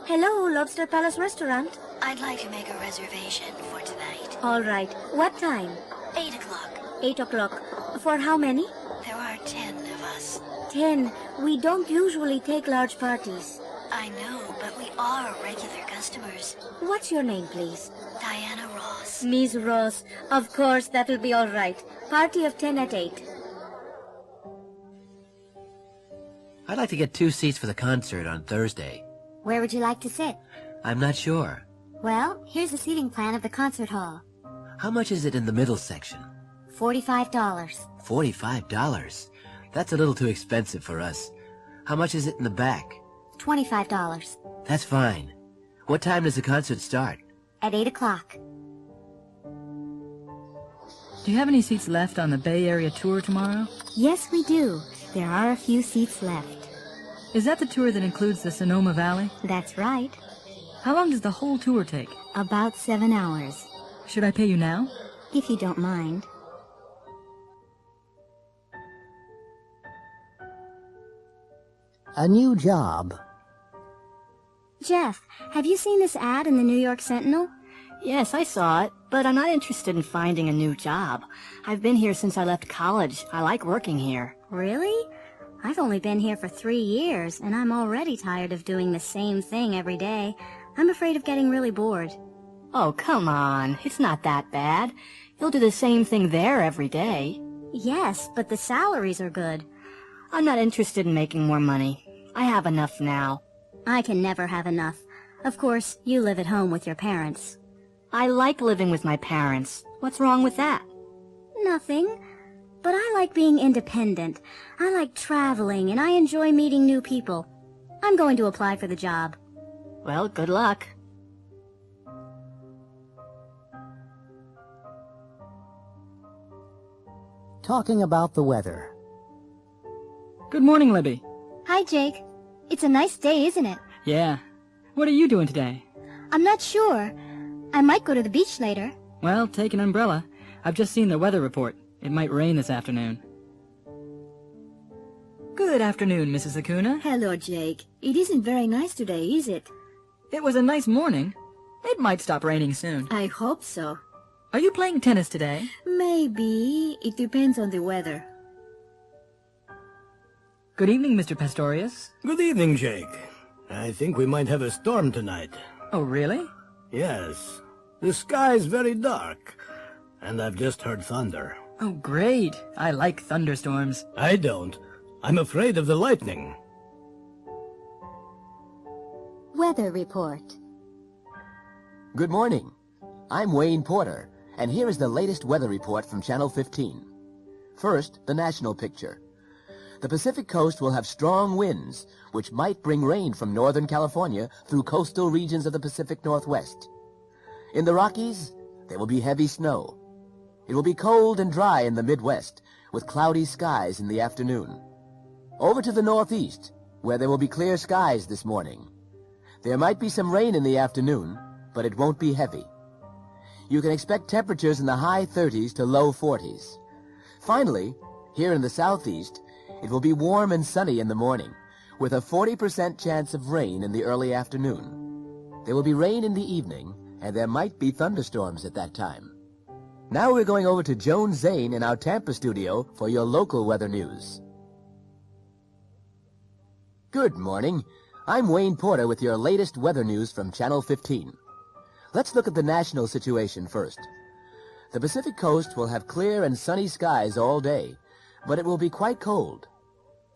Hello, Lobster Palace Restaurant. I'd like to make a reservation for tonight. All right. What time? 8 o'clock. 8 o'clock. For how many? There are 10 of us. 10. We don't usually take large parties. I know, but we are regular customers. What's your name, please? Diana Ross. Miss Ross. Of course, that'll be all right. Party of 10 at 8. I'd like to get 2 seats for the concert on Thursday. Where would you like to sit? I'm not sure. Well, here's the seating plan of the concert hall. How much is it in the middle section? $45. $45? That's a little too expensive for us. How much is it in the back? $25. That's fine. What time does the concert start? At 8 o'clock. Do you have any seats left on the Bay Area tour tomorrow? Yes, we do. There are a few seats left. Is that the tour that includes the Sonoma Valley? That's right. How long does the whole tour take? About 7 hours. Should I pay you now? If you don't mind. A new job. Jeff, have you seen this ad in the New York Sentinel? Yes, I saw it, but I'm not interested in finding a new job. I've been here since I left college. I like working here. Really? I've only been here for 3 years, and I'm already tired of doing the same thing every day. I'm afraid of getting really bored. Oh, come on. It's not that bad. You'll do the same thing there every day. Yes, but the salaries are good. I'm not interested in making more money. I have enough now. I can never have enough. Of course, you live at home with your parents. I like living with my parents. What's wrong with that? Nothing. But I like being independent. I like traveling, and I enjoy meeting new people. I'm going to apply for the job. Well, good luck. Talking about the weather. Good morning, Libby. Hi, Jake. It's a nice day, isn't it? Yeah. What are you doing today? I'm not sure. I might go to the beach later. Well, take an umbrella. I've just seen the weather report. It might rain this afternoon. Good afternoon, Mrs. Acuna. Hello, Jake. It isn't very nice today, is it? It was a nice morning. It might stop raining soon. I hope so. Are you playing tennis today? Maybe. It depends on the weather. Good evening, Mr. Pastorius. Good evening, Jake. I think we might have a storm tonight. Oh, really? Yes. The sky's very dark, and I've just heard thunder. Oh, great. I like thunderstorms. I don't. I'm afraid of the lightning. Weather report. Good morning. I'm Wayne Porter, and here is the latest weather report from Channel 15. First, the national picture. The Pacific coast will have strong winds, which might bring rain from Northern California through coastal regions of the Pacific Northwest. In the Rockies, there will be heavy snow. It will be cold and dry in the Midwest, with cloudy skies in the afternoon. Over to the Northeast, where there will be clear skies this morning. There might be some rain in the afternoon, but it won't be heavy. You can expect temperatures in the high 30s to low 40s. Finally, here in the Southeast, it will be warm and sunny in the morning, with a 40% chance of rain in the early afternoon. There will be rain in the evening, and there might be thunderstorms at that time. Now we're going over to Joan Zane in our Tampa studio for your local weather news. Good morning. I'm Wayne Porter with your latest weather news from Channel 15. Let's look at the national situation first. The Pacific coast will have clear and sunny skies all day, but it will be quite cold.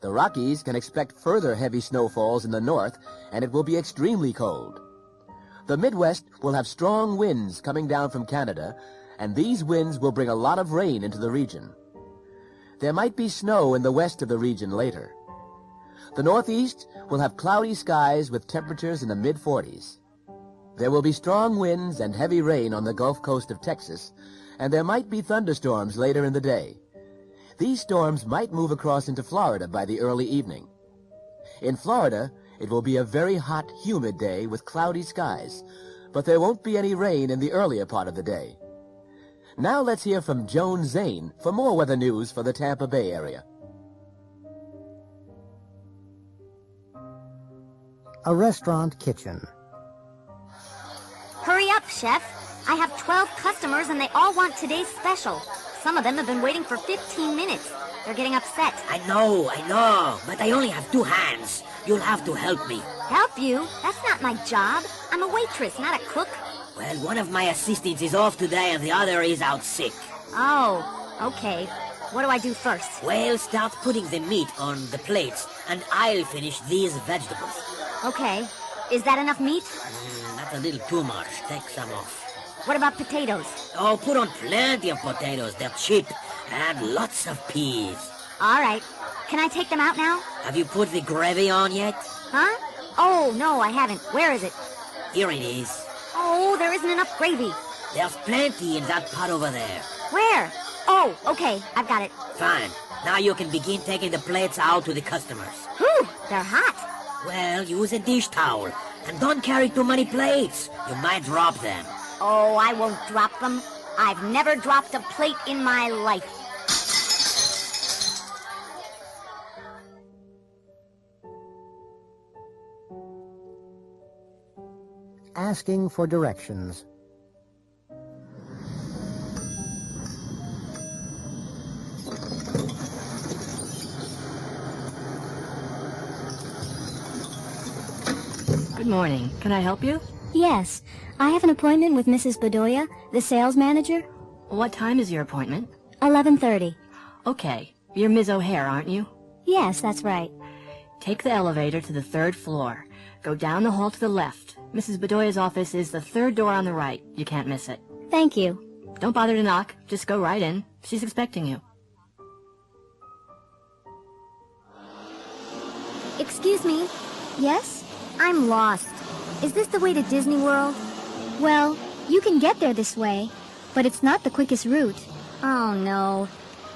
The Rockies can expect further heavy snowfalls in the north, and it will be extremely cold. The Midwest will have strong winds coming down from Canada, and these winds will bring a lot of rain into the region. There might be snow in the west of the region later. The Northeast will have cloudy skies with temperatures in the mid-40s. There will be strong winds and heavy rain on the Gulf Coast of Texas, and there might be thunderstorms later in the day. These storms might move across into Florida by the early evening. In Florida, it will be a very hot, humid day with cloudy skies, but there won't be any rain in the earlier part of the day. Now let's hear from Joan Zane for more weather news for the Tampa Bay area. A restaurant kitchen. Hurry up, Chef. I have 12 customers and they all want today's special. Some of them have been waiting for 15 minutes. They're getting upset. I know, but I only have 2 hands. You'll have to help me. Help you? That's not my job. I'm a waitress, not a cook. Well, one of my assistants is off today and the other is out sick. Oh, okay. What do I do first? Well, start putting the meat on the plates and I'll finish these vegetables. Okay. Is that enough meat? That's a little too much. Take some off. What about potatoes? Oh, put on plenty of potatoes. They're cheap. And lots of peas. All right. Can I take them out now? Have you put the gravy on yet? Huh? Oh, no, I haven't. Where is it? Here it is. Oh, there isn't enough gravy. There's plenty in that pot over there. Where? Oh, okay. I've got it. Fine. Now you can begin taking the plates out to the customers. Whew, they're hot. Well, use a dish towel. And don't carry too many plates. You might drop them. Oh, I won't drop them. I've never dropped a plate in my life. Asking for directions. Good morning. Can I help you? Yes. I have an appointment with Mrs. Bedoya, the sales manager. What time is your appointment? 11:30. Okay. You're Ms. O'Hare, aren't you? Yes, that's right. Take the elevator to the 3rd floor. Go down the hall to the left. Mrs. Bedoya's office is the 3rd door on the right. You can't miss it. Thank you. Don't bother to knock. Just go right in. She's expecting you. Excuse me. Yes? I'm lost. Is this the way to Disney World? Well, you can get there this way, but it's not the quickest route. Oh, no.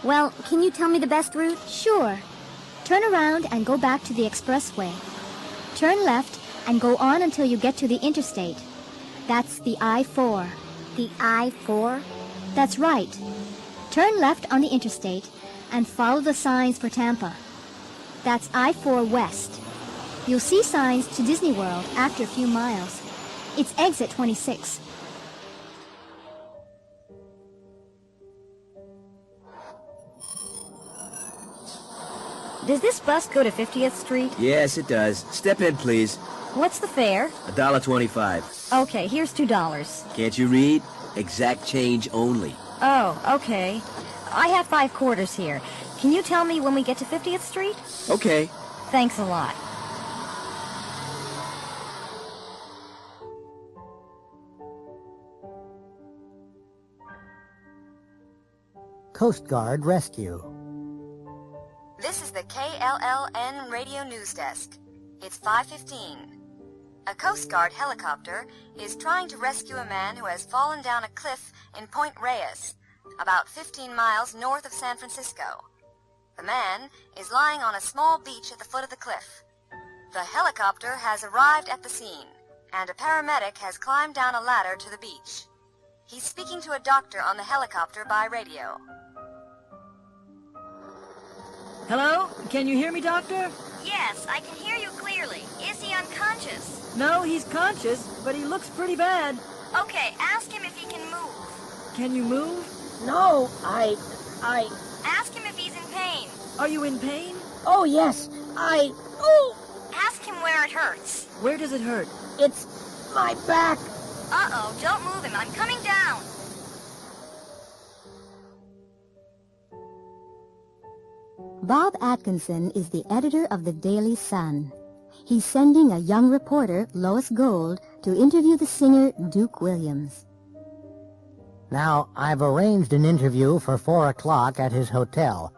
Well, can you tell me the best route? Sure. Turn around and go back to the expressway. Turn left and go on until you get to the interstate. That's the I-4. The I-4? That's right. Turn left on the interstate and follow the signs for Tampa. That's I-4 West. You'll see signs to Disney World after a few miles. It's exit 26. Does this bus go to 50th Street? Yes, it does. Step in, please. What's the fare? $1.25. Okay, here's $2. Can't you read? Exact change only. Oh, okay. I have 5 quarters here. Can you tell me when we get to 50th Street? Okay. Thanks a lot. Coast Guard Rescue. This is the KLLN Radio News Desk. It's 5:15. A Coast Guard helicopter is trying to rescue a man who has fallen down a cliff in Point Reyes, about 15 miles north of San Francisco. The man is lying on a small beach at the foot of the cliff. The helicopter has arrived at the scene, and a paramedic has climbed down a ladder to the beach. He's speaking to a doctor on the helicopter by radio. Hello? Can you hear me, Doctor? Yes, I can hear you clearly. Is he unconscious? No, he's conscious, but he looks pretty bad. Okay, ask him if he can move. Can you move? No, I... Ask him if he's in pain. Are you in pain? Oh, yes, Ask him where it hurts. Where does it hurt? It's my back. Uh-oh, don't move him. I'm coming down. Bob Atkinson is the editor of the Daily Sun. He's sending a young reporter, Lois Gold, to interview the singer Duke Williams. Now, I've arranged an interview for 4 o'clock at his hotel.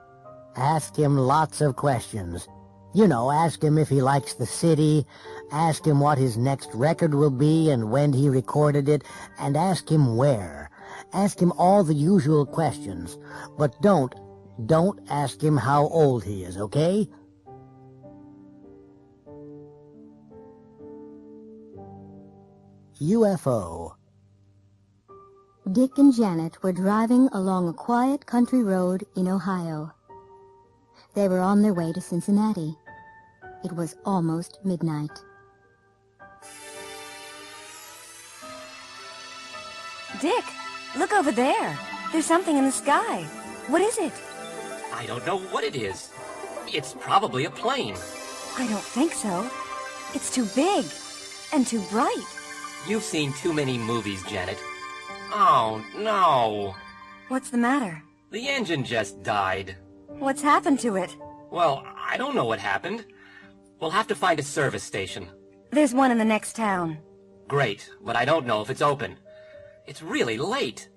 Ask him lots of questions. You know, ask him if he likes the city, ask him what his next record will be and when he recorded it, and ask him where. Ask him all the usual questions, but don't ask him how old he is, okay? UFO. Dick and Janet were driving along a quiet country road in Ohio. They were on their way to Cincinnati. It was almost midnight. Dick, look over there. There's something in the sky. What is it? I don't know what it is. It's probably a plane. I don't think so. It's too big and too bright. You've seen too many movies, Janet. Oh, no. What's the matter? The engine just died. What's happened to it? Well, I don't know what happened. We'll have to find a service station. There's one in the next town. Great, but I don't know if it's open. It's really late.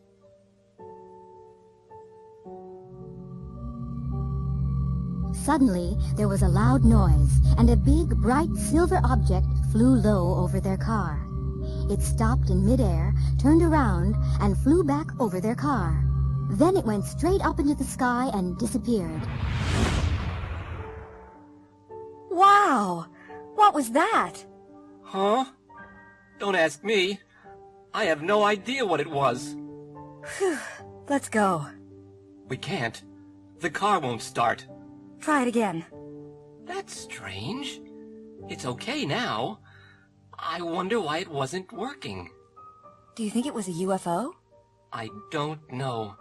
Suddenly, there was a loud noise, and a big, bright silver object flew low over their car. It stopped in midair, turned around, and flew back over their car. Then it went straight up into the sky and disappeared. Wow! What was that? Huh? Don't ask me. I have no idea what it was. Phew. Let's go. We can't. The car won't start. Try it again. That's strange. It's okay now. I wonder why it wasn't working. Do you think it was a UFO? I don't know.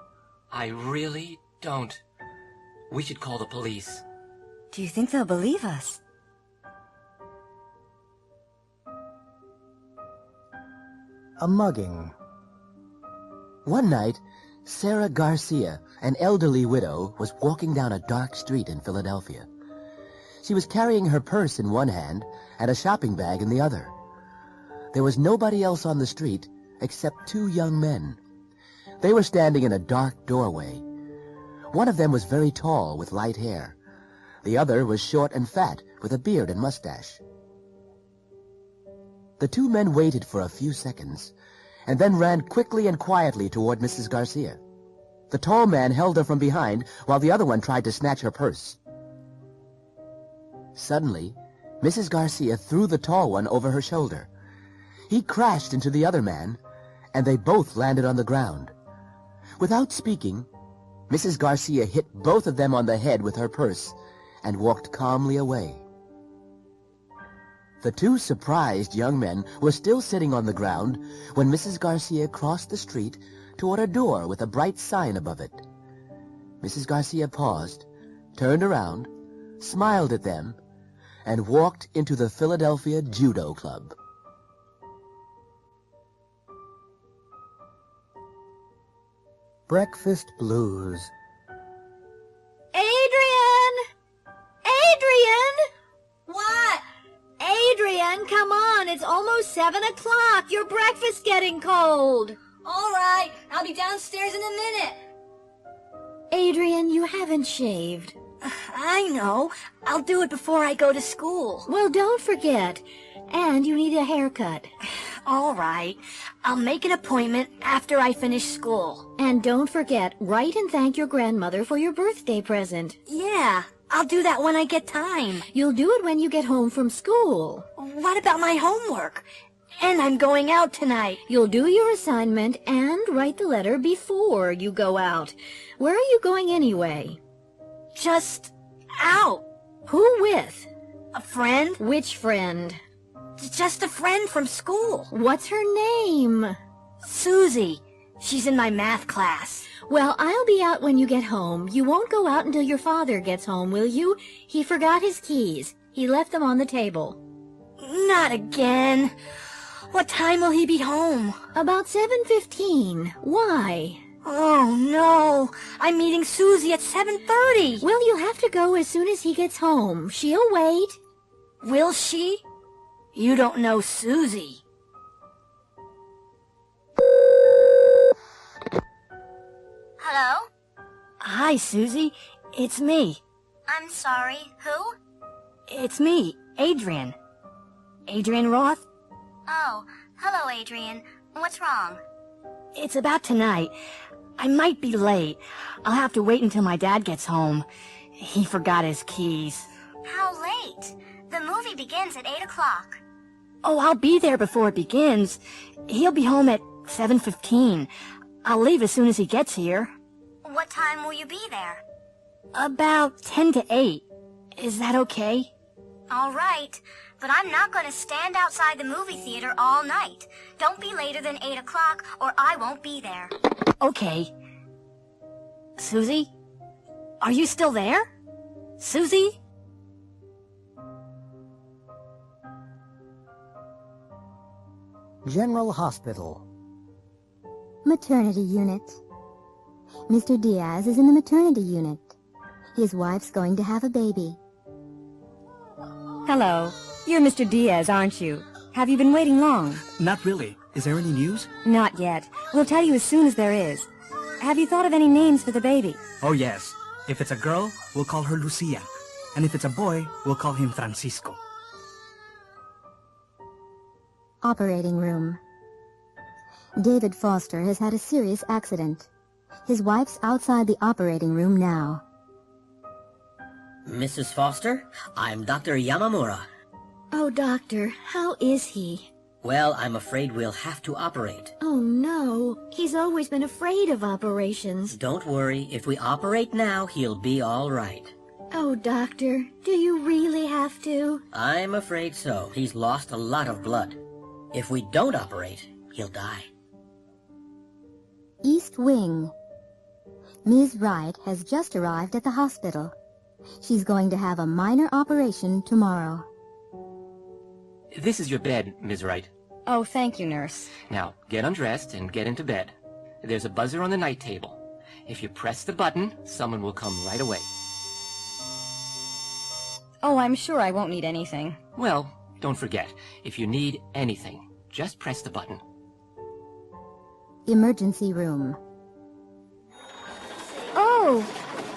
I really don't. We should call the police. Do you think they'll believe us? A mugging. One night, Sarah Garcia, an elderly widow, was walking down a dark street in Philadelphia. She was carrying her purse in one hand and a shopping bag in the other. There was nobody else on the street except two young men. They were standing in a dark doorway. One of them was very tall with light hair. The other was short and fat with a beard and mustache. The two men waited for a few seconds and then ran quickly and quietly toward Mrs. Garcia. The tall man held her from behind while the other one tried to snatch her purse. Suddenly, Mrs. Garcia threw the tall one over her shoulder. He crashed into the other man, and they both landed on the ground. Without speaking, Mrs. Garcia hit both of them on the head with her purse and walked calmly away. The two surprised young men were still sitting on the ground when Mrs. Garcia crossed the street toward a door with a bright sign above it. Mrs. Garcia paused, turned around, smiled at them, and walked into the Philadelphia Judo Club. Breakfast Blues. Adrian! Adrian! What? Adrian, come on. It's almost 7 o'clock. Your breakfast's getting cold. All right, I'll be downstairs in a minute. Adrian, you haven't shaved. I know. I'll do it before I go to school. Well, don't forget. And you need a haircut. All right. I'll make an appointment after I finish school. And don't forget, write and thank your grandmother for your birthday present. Yeah, I'll do that when I get time. You'll do it when you get home from school. What about my homework? And I'm going out tonight. You'll do your assignment and write the letter before you go out. Where are you going anyway? Just out. Who with? A friend. Which friend? Just a friend from school. What's her name? Susie. She's in my math class. Well, I'll be out when you get home. You won't go out until your father gets home, will you? He forgot his keys. He left them on the table. Not again. What time will he be home? About 7:15. Why? Oh, no. I'm meeting Susie at 7:30. Well, you'll have to go as soon as he gets home. She'll wait. Will she? You don't know Susie. Hello? Hi, Susie. It's me. I'm sorry, who? It's me, Adrian. Adrian Roth? Oh, hello, Adrian. What's wrong? It's about tonight. I might be late. I'll have to wait until my dad gets home. He forgot his keys. How late? The movie begins at 8 o'clock. Oh, I'll be there before it begins. He'll be home at 7:15. I'll leave as soon as he gets here. What time will you be there? About 10 to 8. Is that okay? All right, but I'm not going to stand outside the movie theater all night. Don't be later than 8 o'clock or I won't be there. Okay. Susie? Are you still there? Susie? General Hospital. Maternity unit. Mr. Diaz is in the maternity unit. His wife's going to have a baby. Hello. You're Mr. Diaz, aren't you? Have you been waiting long? Not really. Is there any news? Not yet. We'll tell you as soon as there is. Have you thought of any names for the baby? Oh, yes. If it's a girl, we'll call her Lucia. And if it's a boy, we'll call him Francisco. Operating room. David Foster has had a serious accident. His wife's outside the operating room now. Mrs. Foster, I'm Dr. Yamamura. Oh, doctor, how is he? Well, I'm afraid we'll have to operate. Oh, no. He's always been afraid of operations. Don't worry. If we operate now, he'll be all right. Oh, doctor, do you really have to? I'm afraid so. He's lost a lot of blood. If we don't operate, he'll die. East Wing. Ms. Wright has just arrived at the hospital. She's going to have a minor operation tomorrow. This is your bed, Ms. Wright. Oh, thank you, nurse. Now, get undressed and get into bed. There's a buzzer on the night table. If you press the button, someone will come right away. Oh, I'm sure I won't need anything. Well, don't forget, if you need anything, just press the button. Emergency room. Oh,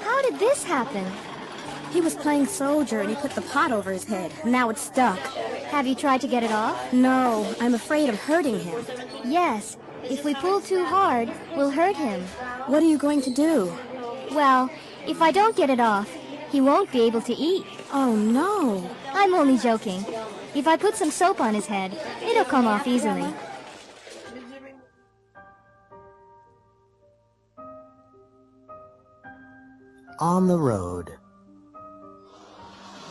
how did this happen? He was playing soldier and he put the pot over his head. Now it's stuck. Have you tried to get it off? No, I'm afraid of hurting him. Yes, if we pull too hard, we'll hurt him. What are you going to do? Well, if I don't get it off, he won't be able to eat. Oh, no. I'm only joking. If I put some soap on his head, it'll come off easily. On the road.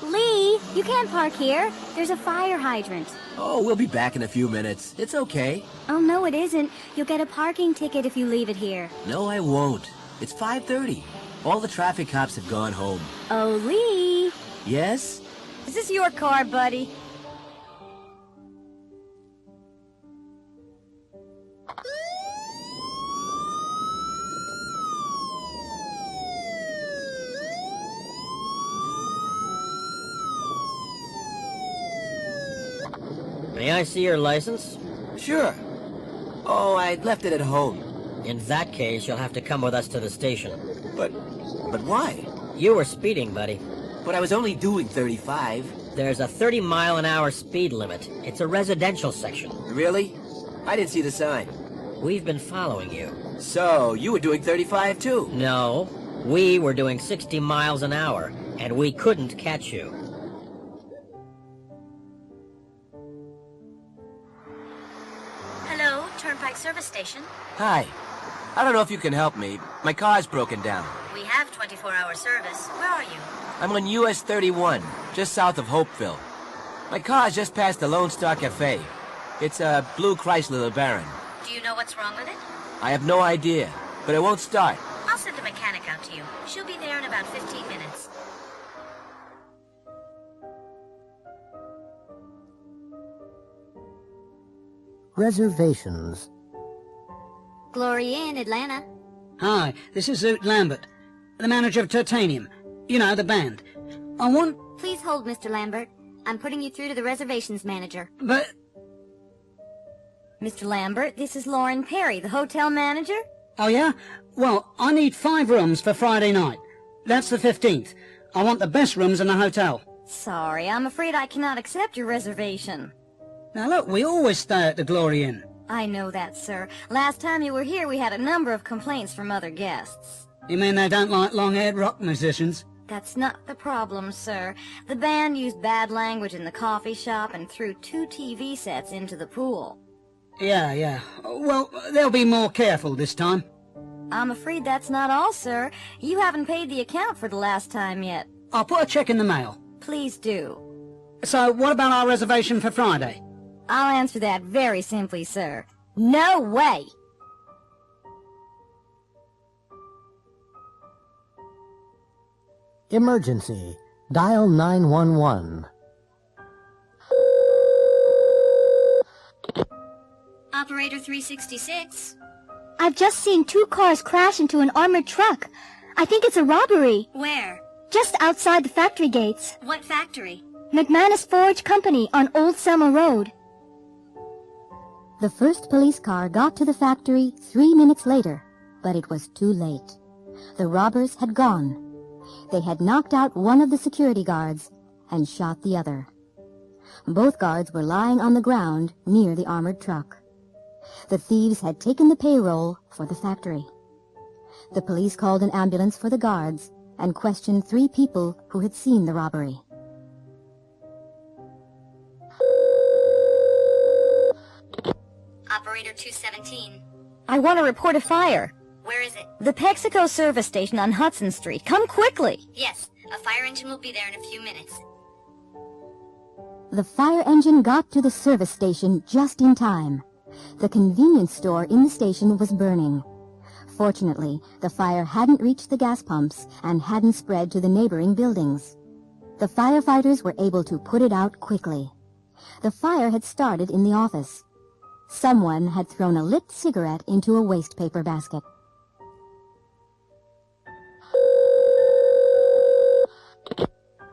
Lee, you can't park here. There's a fire hydrant. Oh, we'll be back in a few minutes. It's okay. Oh, no, it isn't. You'll get a parking ticket if you leave it here. No, I won't. It's 5:30. All the traffic cops have gone home. Oh, Lee. Yes? Is this your car, buddy? May I see your license? Sure. Oh, I left it at home. In that case, you'll have to come with us to the station. But why? You were speeding, buddy. But I was only doing 35. There's a 30-mile-an-hour speed limit. It's a residential section. Really? I didn't see the sign. We've been following you. So, you were doing 35 too? No. We were doing 60 miles an hour, and we couldn't catch you. Hello, Turnpike Service Station. Hi. I don't know if you can help me. My car's broken down. We have 24-hour service. Where are you? I'm on US 31, just south of Hopeville. My car's just past the Lone Star Cafe. It's a blue Chrysler LeBaron. Do you know what's wrong with it? I have no idea, but it won't start. I'll send a mechanic out to you. She'll be there in about 15 minutes. Reservations. Glory Inn, Atlanta. Hi, this is Zoot Lambert, the manager of Titanium. You know, the band. I want... Please hold, Mr. Lambert. I'm putting you through to the reservations manager. But... Mr. Lambert, this is Lauren Perry, the hotel manager. Oh, yeah? Well, I need 5 rooms for Friday night. That's the 15th. I want the best rooms in the hotel. Sorry, I'm afraid I cannot accept your reservation. Now look, we always stay at the Glory Inn. I know that, sir. Last time you were here, we had a number of complaints from other guests. You mean they don't like long-haired rock musicians? That's not the problem, sir. The band used bad language in the coffee shop and threw 2 TV sets into the pool. Yeah. Well, they'll be more careful this time. I'm afraid that's not all, sir. You haven't paid the account for the last time yet. I'll put a check in the mail. Please do. So, what about our reservation for Friday? I'll answer that very simply, sir. No way! Emergency. Dial 911. Operator 366. I've just seen 2 cars crash into an armored truck. I think it's a robbery. Where? Just outside the factory gates. What factory? McManus Forge Company on Old Selma Road. The first police car got to the factory 3 minutes later, but it was too late. The robbers had gone. They had knocked out one of the security guards and shot the other. Both guards were lying on the ground near the armored truck. The thieves had taken the payroll for the factory. The police called an ambulance for the guards and questioned 3 people who had seen the robbery. Operator 217. I want to report a fire. Where is it? The Texaco service station on Hudson Street. Come quickly. Yes, a fire engine will be there in a few minutes. The fire engine got to the service station just in time. The convenience store in the station was burning. Fortunately, the fire hadn't reached the gas pumps and hadn't spread to the neighboring buildings. The firefighters were able to put it out quickly. The fire had started in the office. Someone had thrown a lit cigarette into a waste paper basket.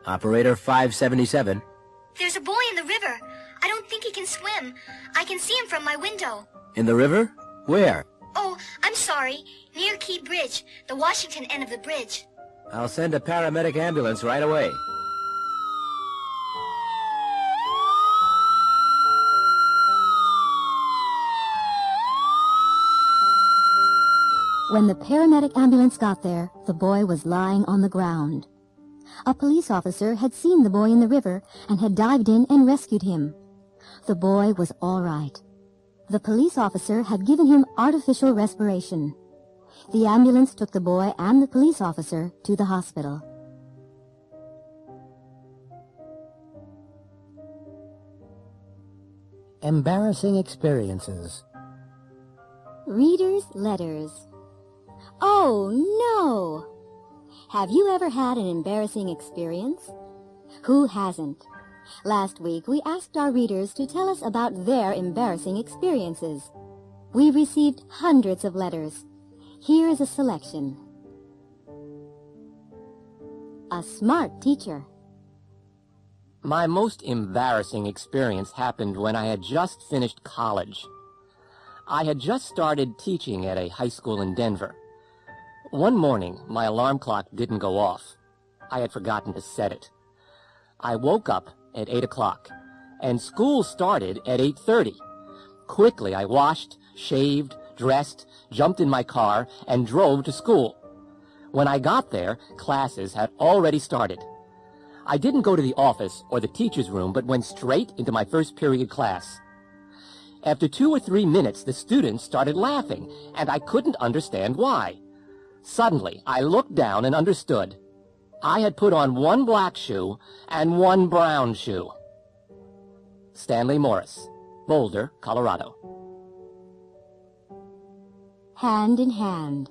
Operator 577. There's a boy in the river. I don't think he can swim. I can see him from my window. In the river? Where? Oh, I'm sorry. Near Key Bridge, the Washington end of the bridge. I'll send a paramedic ambulance right away. When the paramedic ambulance got there, the boy was lying on the ground. A police officer had seen the boy in the river and had dived in and rescued him. The boy was all right. The police officer had given him artificial respiration. The ambulance took the boy and the police officer to the hospital. Embarrassing experiences. Reader's letters. Oh, no! Have you ever had an embarrassing experience? Who hasn't? Last week, we asked our readers to tell us about their embarrassing experiences. We received hundreds of letters. Here is a selection. A smart teacher. My most embarrassing experience happened when I had just finished college. I had just started teaching at a high school in Denver. One morning, my alarm clock didn't go off. I had forgotten to set it. I woke up at 8 o'clock, and school started at 8:30. Quickly, I washed, shaved, dressed, jumped in my car, and drove to school. When I got there, classes had already started. I didn't go to the office or the teacher's room, but went straight into my first period class. After 2 or 3 minutes, the students started laughing, and I couldn't understand why. Suddenly, I looked down and understood. I had put on one black shoe and one brown shoe. Stanley Morris, Boulder, Colorado. Hand in hand.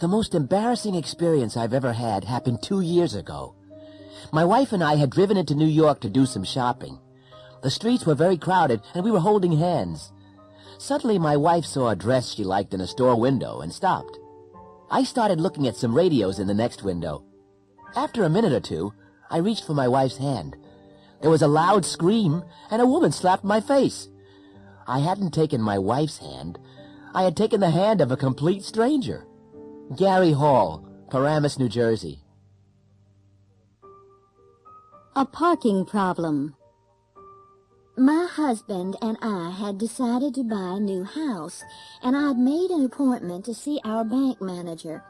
The most embarrassing experience I've ever had happened 2 years ago. My wife and I had driven into New York to do some shopping. The streets were very crowded, and we were holding hands. Suddenly, my wife saw a dress she liked in a store window and stopped. I started looking at some radios in the next window. After a minute or two, I reached for my wife's hand. There was a loud scream, and a woman slapped my face. I hadn't taken my wife's hand. I had taken the hand of a complete stranger. Gary Hall, Paramus, New Jersey. A parking problem. My husband and I had decided to buy a new house, and I'd made an appointment to see our bank manager.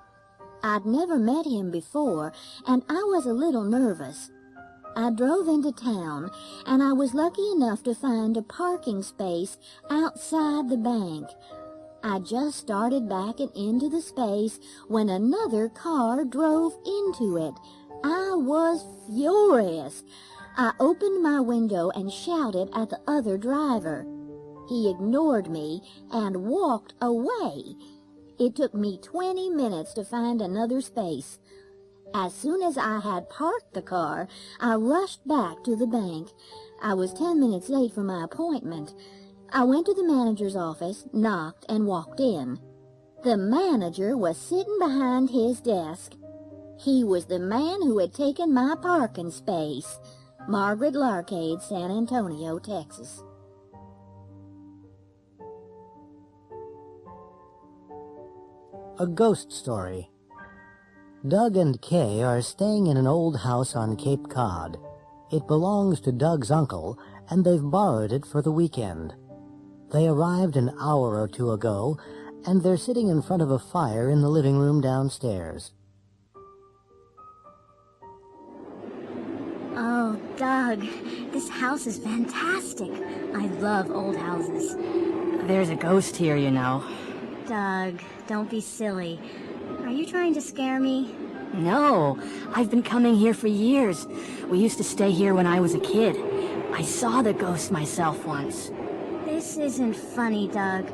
I'd never met him before, and I was a little nervous. I drove into town, and I was lucky enough to find a parking space outside the bank. I just started backing into the space when another car drove into it. I was furious. I opened my window and shouted at the other driver. He ignored me and walked away. It took me 20 minutes to find another space. As soon as I had parked the car, I rushed back to the bank. I was 10 minutes late for my appointment. I went to the manager's office, knocked, and walked in. The manager was sitting behind his desk. He was the man who had taken my parking space. Margaret Larcade, San Antonio, Texas. A ghost story. Doug and Kay are staying in an old house on Cape Cod. It belongs to Doug's uncle, and they've borrowed it for the weekend. They arrived an hour or two ago, and they're sitting in front of a fire in the living room downstairs. Oh, Doug, this house is fantastic. I love old houses. There's a ghost here, you know. Doug, don't be silly. Are you trying to scare me? No, I've been coming here for years. We used to stay here when I was a kid. I saw the ghost myself once. This isn't funny, Doug,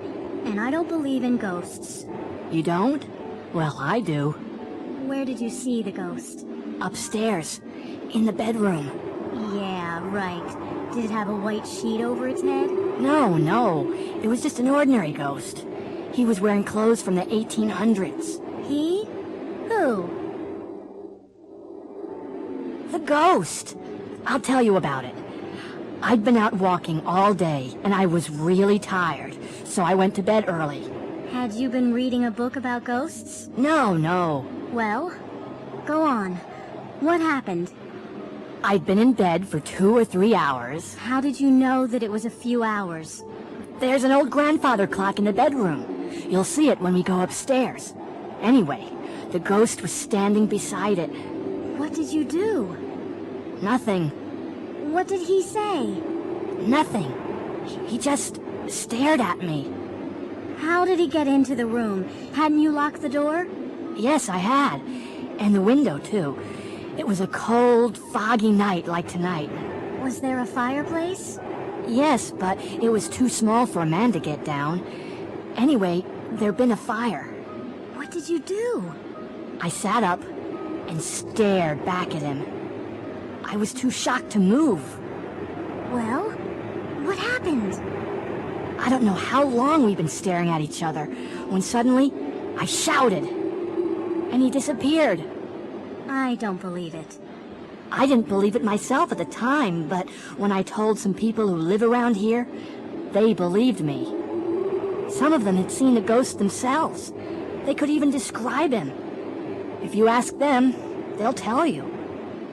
and I don't believe in ghosts. You don't? Well, I do. Where did you see the ghost? Upstairs, in the bedroom. Yeah, right. Did it have a white sheet over its head? No. It was just an ordinary ghost. He was wearing clothes from the 1800s. He? Who? The ghost. I'll tell you about it. I'd been out walking all day, and I was really tired, so I went to bed early. Had you been reading a book about ghosts? No. Well, go on. What happened? I'd been in bed for 2 or 3 hours. How did you know that it was a few hours? There's an old grandfather clock in the bedroom. You'll see it when we go upstairs. Anyway, the ghost was standing beside it. What did you do? Nothing. What did he say? Nothing. He just stared at me. How did he get into the room? Hadn't you locked the door? Yes, I had. And the window, too. It was a cold, foggy night like tonight. Was there a fireplace? Yes, but it was too small for a man to get down. Anyway, there'd been a fire. What did you do? I sat up and stared back at him. I was too shocked to move. Well, what happened? I don't know how long we've been staring at each other, when suddenly I shouted, and he disappeared. I don't believe it. I didn't believe it myself at the time, but when I told some people who live around here, they believed me. Some of them had seen the ghost themselves. They could even describe him. If you ask them, they'll tell you.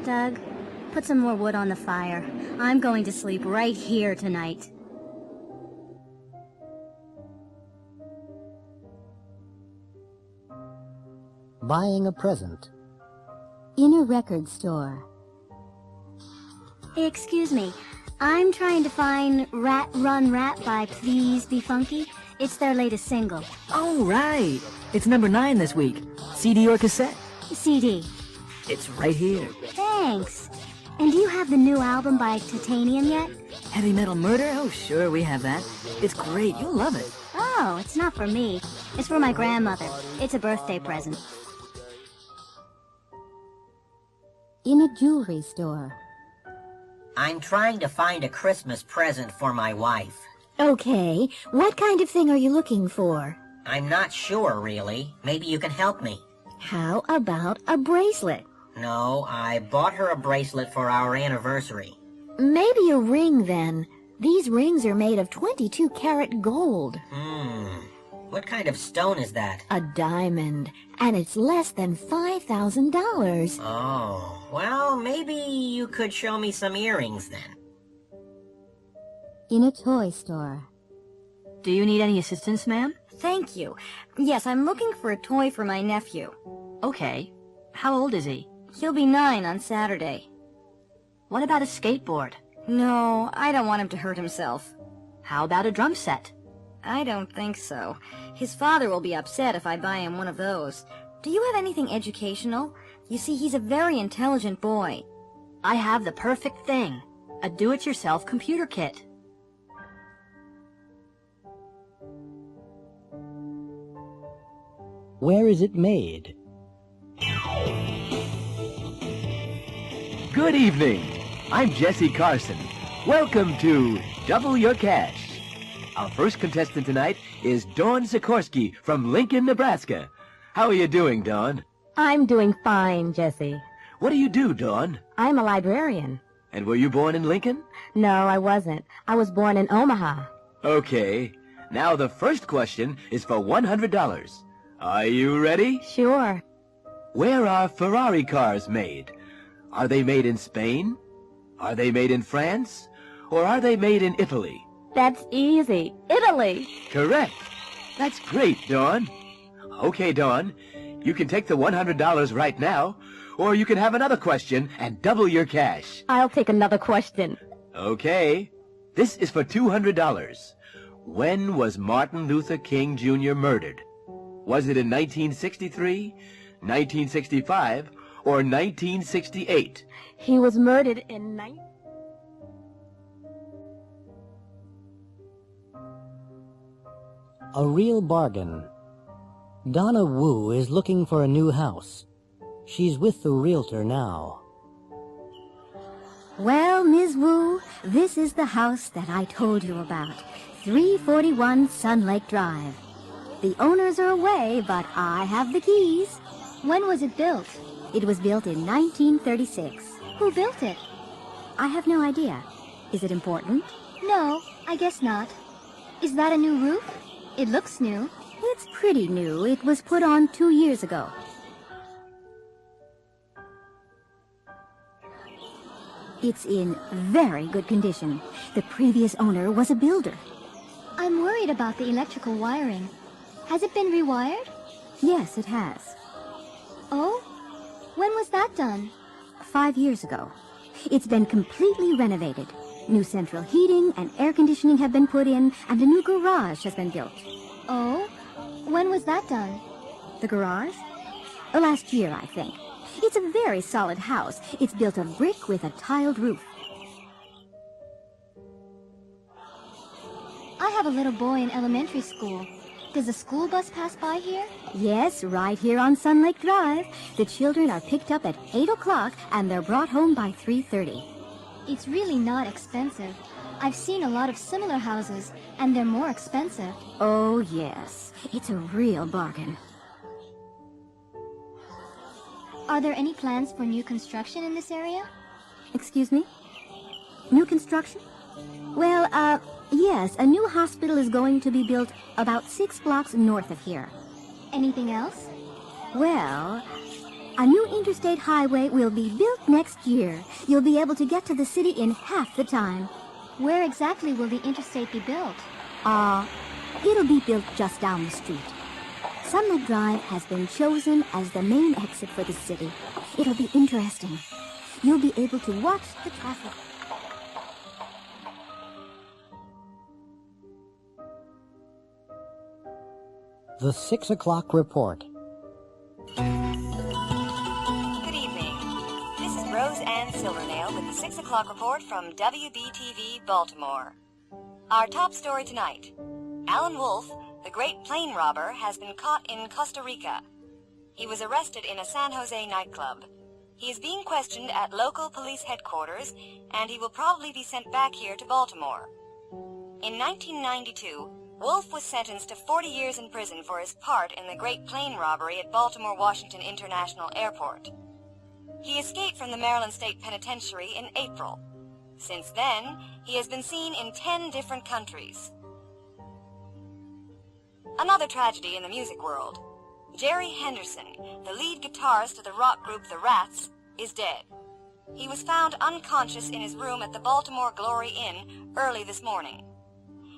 Doug, put some more wood on the fire. I'm going to sleep right here tonight. Buying a present. In a record store. Excuse me, I'm trying to find Rat Run Rat by Please Be Funky. It's their latest single. Oh, right. It's number 9 this week. CD or cassette? CD. It's right here. Thanks. And do you have the new album by Titanium yet? Heavy Metal Murder? Oh, sure, we have that. It's great. You'll love it. Oh, it's not for me. It's for my grandmother. It's a birthday present. In a jewelry store. I'm trying to find a Christmas present for my wife. Okay, what kind of thing are you looking for? I'm not sure, really. Maybe you can help me. How about a bracelet? No, I bought her a bracelet for our anniversary. Maybe a ring, then. These rings are made of 22-karat gold. What kind of stone is that? A diamond, and it's less than $5,000. Oh, well, maybe you could show me some earrings then. In a toy store. Do you need any assistance, ma'am? Thank you. Yes, I'm looking for a toy for my nephew. Okay. How old is he? He'll be 9 on Saturday. What about a skateboard? No, I don't want him to hurt himself. How about a drum set? I don't think so. His father will be upset if I buy him one of those. Do you have anything educational? You see, he's a very intelligent boy. I have the perfect thing. A do-it-yourself computer kit. Where is it made? Good evening. I'm Jesse Carson. Welcome to Double Your Cash. Our first contestant tonight is Dawn Sikorsky from Lincoln, Nebraska. How are you doing, Dawn? I'm doing fine, Jesse. What do you do, Dawn? I'm a librarian. And were you born in Lincoln? No, I wasn't. I was born in Omaha. Okay. Now the first question is for $100. Are you ready? Sure. Where are Ferrari cars made? Are they made in Spain? Are they made in France? Or are they made in Italy? That's easy. Italy. Correct. That's great, Dawn. Okay, Dawn. You can take the $100 right now, or you can have another question and double your cash. I'll take another question. Okay. This is for $200. When was Martin Luther King Jr. murdered? Was it in 1963, 1965, or 1968? He was murdered in A real bargain. Donna Wu is looking for a new house. She's with the realtor now. Well, Ms. Wu, this is the house that I told you about. 341 Sun Lake Drive. The owners are away, but I have the keys. When was it built? It was built in 1936. Who built it? I have no idea. Is it important? No, I guess not. Is that a new roof? It looks new. It's pretty new. It was put on 2 years ago. It's in very good condition. The previous owner was a builder. I'm worried about the electrical wiring. Has it been rewired? Yes, it has. Oh? When was that done? 5 years ago. It's been completely renovated. New central heating and air conditioning have been put in, and a new garage has been built. Oh? When was that done? The garage? Last year, I think. It's a very solid house. It's built of brick with a tiled roof. I have a little boy in elementary school. Does the school bus pass by here? Yes, right here on Sun Lake Drive. The children are picked up at 8 o'clock and they're brought home by 3:30. It's really not expensive. I've seen a lot of similar houses, and they're more expensive. Oh, yes. It's a real bargain. Are there any plans for new construction in this area? Excuse me? New construction? Well, yes, a new hospital is going to be built about 6 blocks north of here. Anything else? Well, a new interstate highway will be built next year. You'll be able to get to the city in half the time. Where exactly will the interstate be built? It'll be built just down the street. Sun Lake Drive has been chosen as the main exit for the city. It'll be interesting. You'll be able to watch the traffic. The 6 o'clock report. Good evening. This is Rose Ann Silvernail with the 6 o'clock report from WBTV Baltimore. Our top story tonight. Alan Wolf, the great plane robber, has been caught in Costa Rica. He was arrested in a San Jose nightclub. He is being questioned at local police headquarters, and he will probably be sent back here to Baltimore. In 1992, Wolf was sentenced to 40 years in prison for his part in the great plane robbery at Baltimore-Washington International Airport. He escaped from the Maryland State Penitentiary in April. Since then, he has been seen in 10 different countries. Another tragedy in the music world. Jerry Henderson, the lead guitarist of the rock group The Rats, is dead. He was found unconscious in his room at the Baltimore Glory Inn early this morning.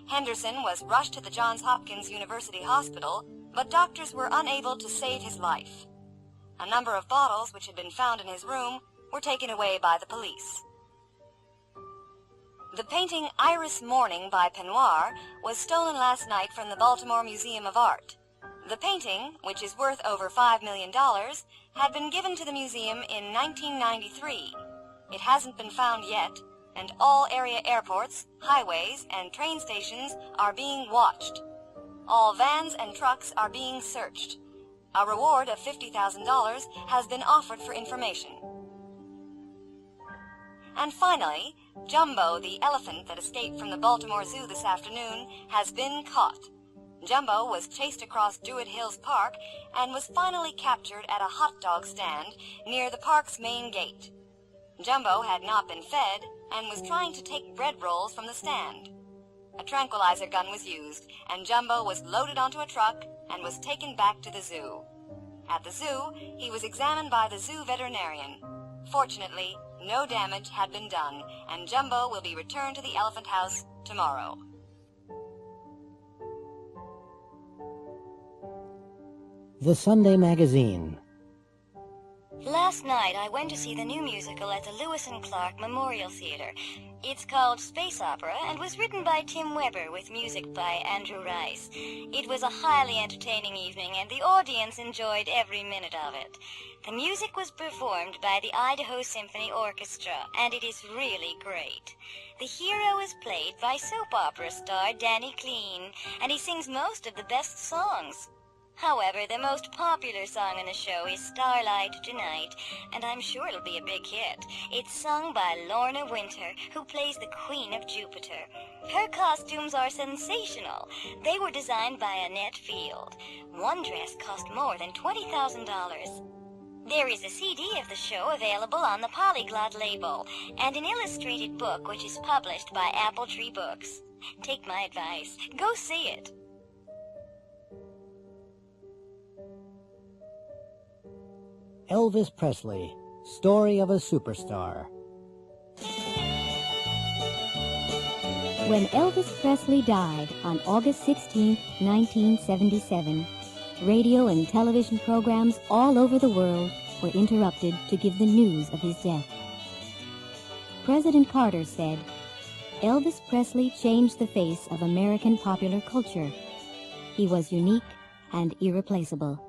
Henderson was rushed to the Johns Hopkins University Hospital, but doctors were unable to save his life. A number of bottles which had been found in his room were taken away by the police. The painting Iris Morning by Penoir was stolen last night from the Baltimore Museum of Art. The painting, which is worth over $5 million, had been given to the museum in 1993. It hasn't been found yet, and all area airports, highways, and train stations are being watched. All vans and trucks are being searched. A reward of $50,000 has been offered for information. And finally, Jumbo, the elephant that escaped from the Baltimore Zoo this afternoon, has been caught. Jumbo was chased across Druid Hills Park and was finally captured at a hot dog stand near the park's main gate. Jumbo had not been fed and was trying to take bread rolls from the stand. A tranquilizer gun was used, and Jumbo was loaded onto a truck and was taken back to the zoo. At the zoo, he was examined by the zoo veterinarian. Fortunately, no damage had been done, and Jumbo will be returned to the elephant house tomorrow. The Sunday Magazine. Last night, I went to see the new musical at the Lewis and Clark Memorial Theater. It's called Space Opera and was written by Tim Weber with music by Andrew Rice. It was a highly entertaining evening, and the audience enjoyed every minute of it. The music was performed by the Idaho Symphony Orchestra, and it is really great. The hero is played by soap opera star Danny Clean, and he sings most of the best songs. However, the most popular song in the show is Starlight Tonight, and I'm sure it'll be a big hit. It's sung by Lorna Winter, who plays the Queen of Jupiter. Her costumes are sensational. They were designed by Annette Field. One dress cost more than $20,000. There is a CD of the show available on the Polyglot label, and an illustrated book which is published by Apple Tree Books. Take my advice. Go see it. Elvis Presley, Story of a Superstar. When Elvis Presley died on August 16, 1977, radio and television programs all over the world were interrupted to give the news of his death. President Carter said, "Elvis Presley changed the face of American popular culture. He was unique and irreplaceable."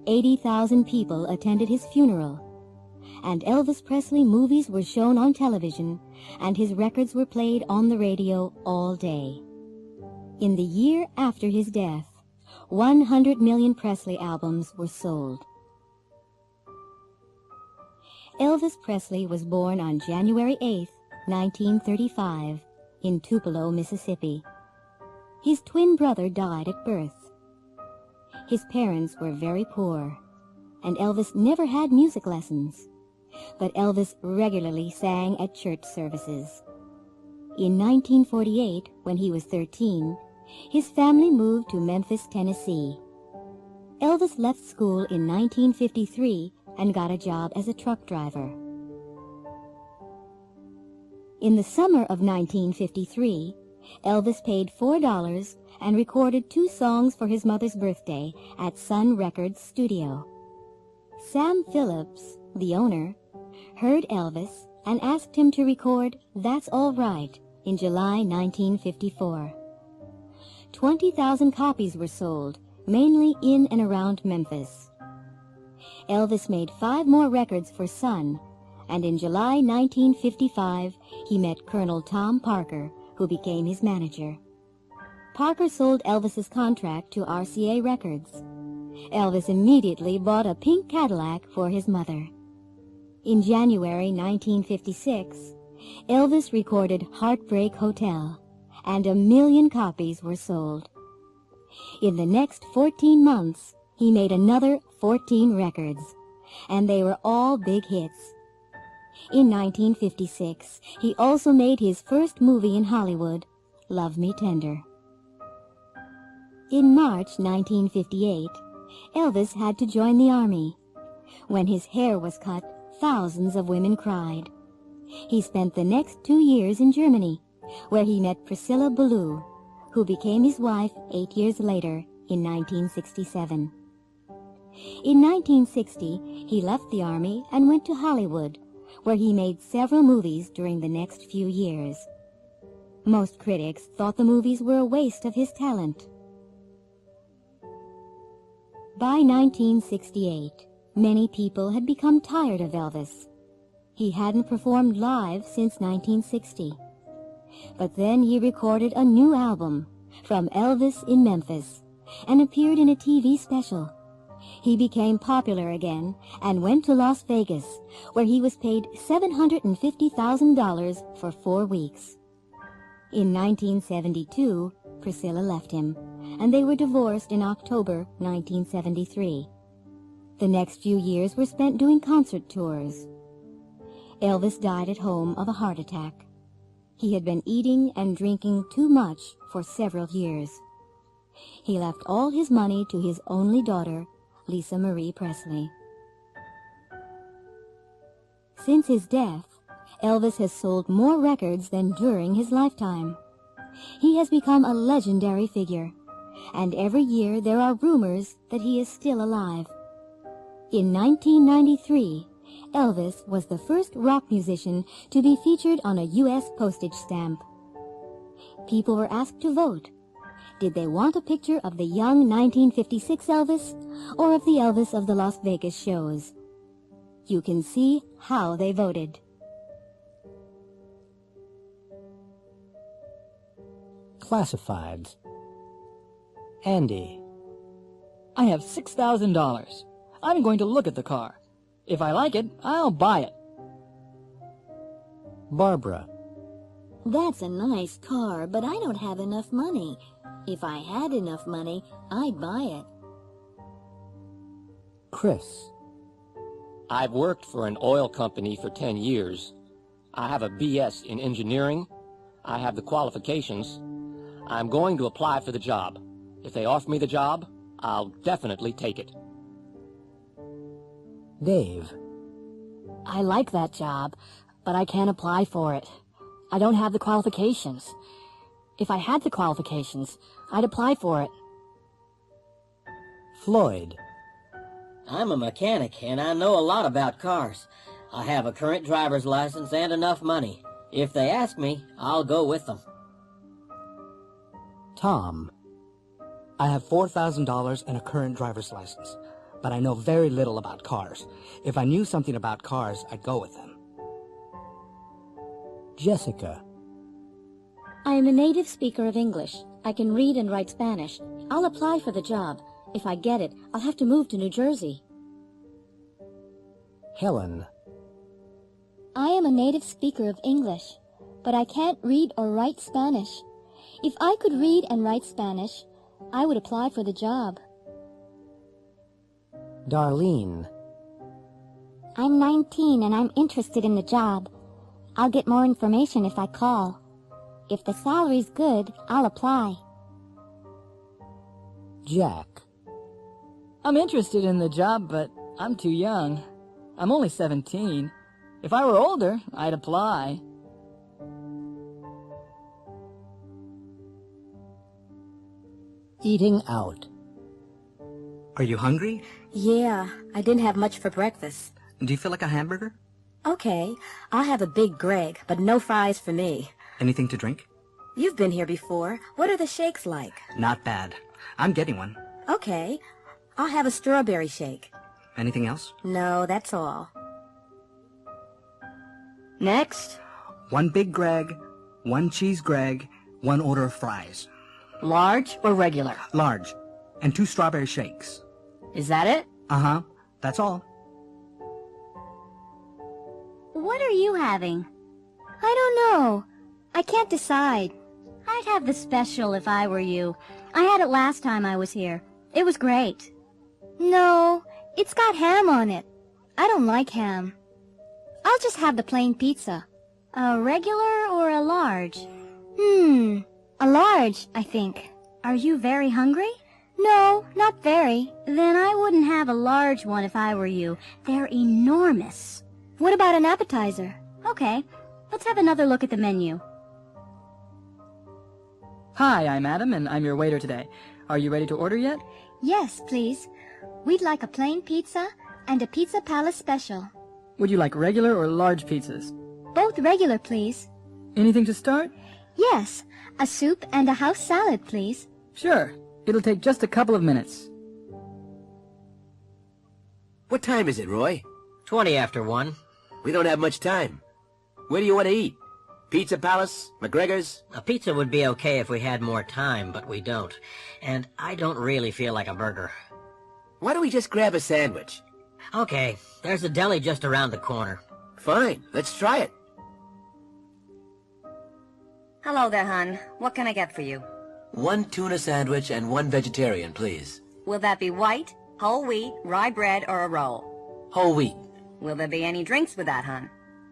80,000 people attended his funeral, and Elvis Presley movies were shown on television, and his records were played on the radio all day. In the year after his death, 100 million Presley albums were sold. Elvis Presley was born on January 8, 1935, in Tupelo, Mississippi. His twin brother died at birth. His parents were very poor, and Elvis never had music lessons, but Elvis regularly sang at church services. In 1948, when he was 13, his family moved to Memphis, Tennessee. Elvis left school in 1953 and got a job as a truck driver. In the summer of 1953, Elvis paid $4 and recorded 2 songs for his mother's birthday at Sun Records studio. Sam Phillips, the owner, heard Elvis and asked him to record That's All Right in July 1954. 20,000 copies were sold, mainly in and around Memphis. Elvis made 5 more records for Sun, and in July 1955 he met Colonel Tom Parker, who became his manager. Parker sold Elvis's contract to RCA Records. Elvis immediately bought a pink Cadillac for his mother. In January 1956, Elvis recorded Heartbreak Hotel, and 1 million copies were sold. In the next 14 months, he made another 14 records, and they were all big hits. In 1956, he also made his first movie in Hollywood, Love Me Tender. In March 1958, Elvis had to join the army. When his hair was cut, thousands of women cried. He spent the next 2 years in Germany, where he met Priscilla Ballou, who became his wife 8 years later in 1967. In 1960, he left the army and went to Hollywood, where he made several movies during the next few years. Most critics thought the movies were a waste of his talent. By 1968, many people had become tired of Elvis. He hadn't performed live since 1960. But then he recorded a new album, From Elvis in Memphis, and appeared in a TV special. He became popular again and went to Las Vegas, where he was paid $750,000 for 4 weeks. In 1972, Priscilla left him, and they were divorced in October 1973. The next few years were spent doing concert tours. Elvis died at home of a heart attack. He had been eating and drinking too much for several years. He left all his money to his only daughter, Lisa Marie Presley. Since his death, Elvis has sold more records than during his lifetime. He has become a legendary figure, and every year there are rumors that he is still alive. In 1993, Elvis was the first rock musician to be featured on a U.S. postage stamp. People were asked to vote. Did they want a picture of the young 1956 Elvis or of the Elvis of the Las Vegas shows? You can see how they voted. Classifieds. Andy. I have $6,000. I'm going to look at the car. If I like it, I'll buy it. Barbara. That's a nice car, but I don't have enough money. If I had enough money, I'd buy it. Chris. I've worked for an oil company for 10 years. I have a BS in engineering. I have the qualifications. I'm going to apply for the job. If they offer me the job, I'll definitely take it. Dave. I like that job, but I can't apply for it. I don't have the qualifications. If I had the qualifications, I'd apply for it. Floyd. I'm a mechanic, and I know a lot about cars. I have a current driver's license and enough money. If they ask me, I'll go with them. Tom. I have $4,000 and a current driver's license, but I know very little about cars. If I knew something about cars, I'd go with them. Jessica. I am a native speaker of English. I can read and write Spanish. I'll apply for the job. If I get it, I'll have to move to New Jersey. Helen. I am a native speaker of English, but I can't read or write Spanish. If I could read and write Spanish, I would apply for the job. Darlene. I'm 19 and I'm interested in the job. I'll get more information if I call. If the salary's good, I'll apply. Jack. I'm interested in the job, but I'm too young. I'm only 17. If I were older, I'd apply. Eating out. Are you hungry? Yeah, I didn't have much for breakfast. Do you feel like a hamburger? Okay, I'll have a Big Greg, but no fries for me. Anything to drink? You've been here before. What are the shakes like? Not bad. I'm getting one. Okay, I'll have a strawberry shake. Anything else? No, that's all. Next. 1 Big Greg, 1 Cheese Greg, 1 order of fries. Large or regular? Large. And 2 strawberry shakes. Is that it? Uh-huh. That's all. What are you having? I don't know. I can't decide. I'd have the special if I were you. I had it last time I was here. It was great. No, it's got ham on it. I don't like ham. I'll just have the plain pizza. A regular or a large? A large, I think. Are you very hungry? No, not very. Then I wouldn't have a large one if I were you. They're enormous. What about an appetizer? Okay, let's have another look at the menu. Hi, I'm Adam, and I'm your waiter today. Are you ready to order yet? Yes, please. We'd like a plain pizza and a Pizza Palace special. Would you like regular or large pizzas? Both regular, please. Anything to start? Yes, a soup and a house salad, please. Sure. It'll take just a couple of minutes. What time is it, Roy? 20 after 1. We don't have much time. Where do you want to eat? Pizza Palace? McGregor's? A pizza would be okay if we had more time, but we don't. And I don't really feel like a burger. Why don't we just grab a sandwich? Okay, there's a deli just around the corner. Fine, let's try it. Hello there, hon. What can I get for you? 1 tuna sandwich and 1 vegetarian, please. Will that be white, whole wheat, rye bread, or a roll? Whole wheat. Will there be any drinks with that, hon?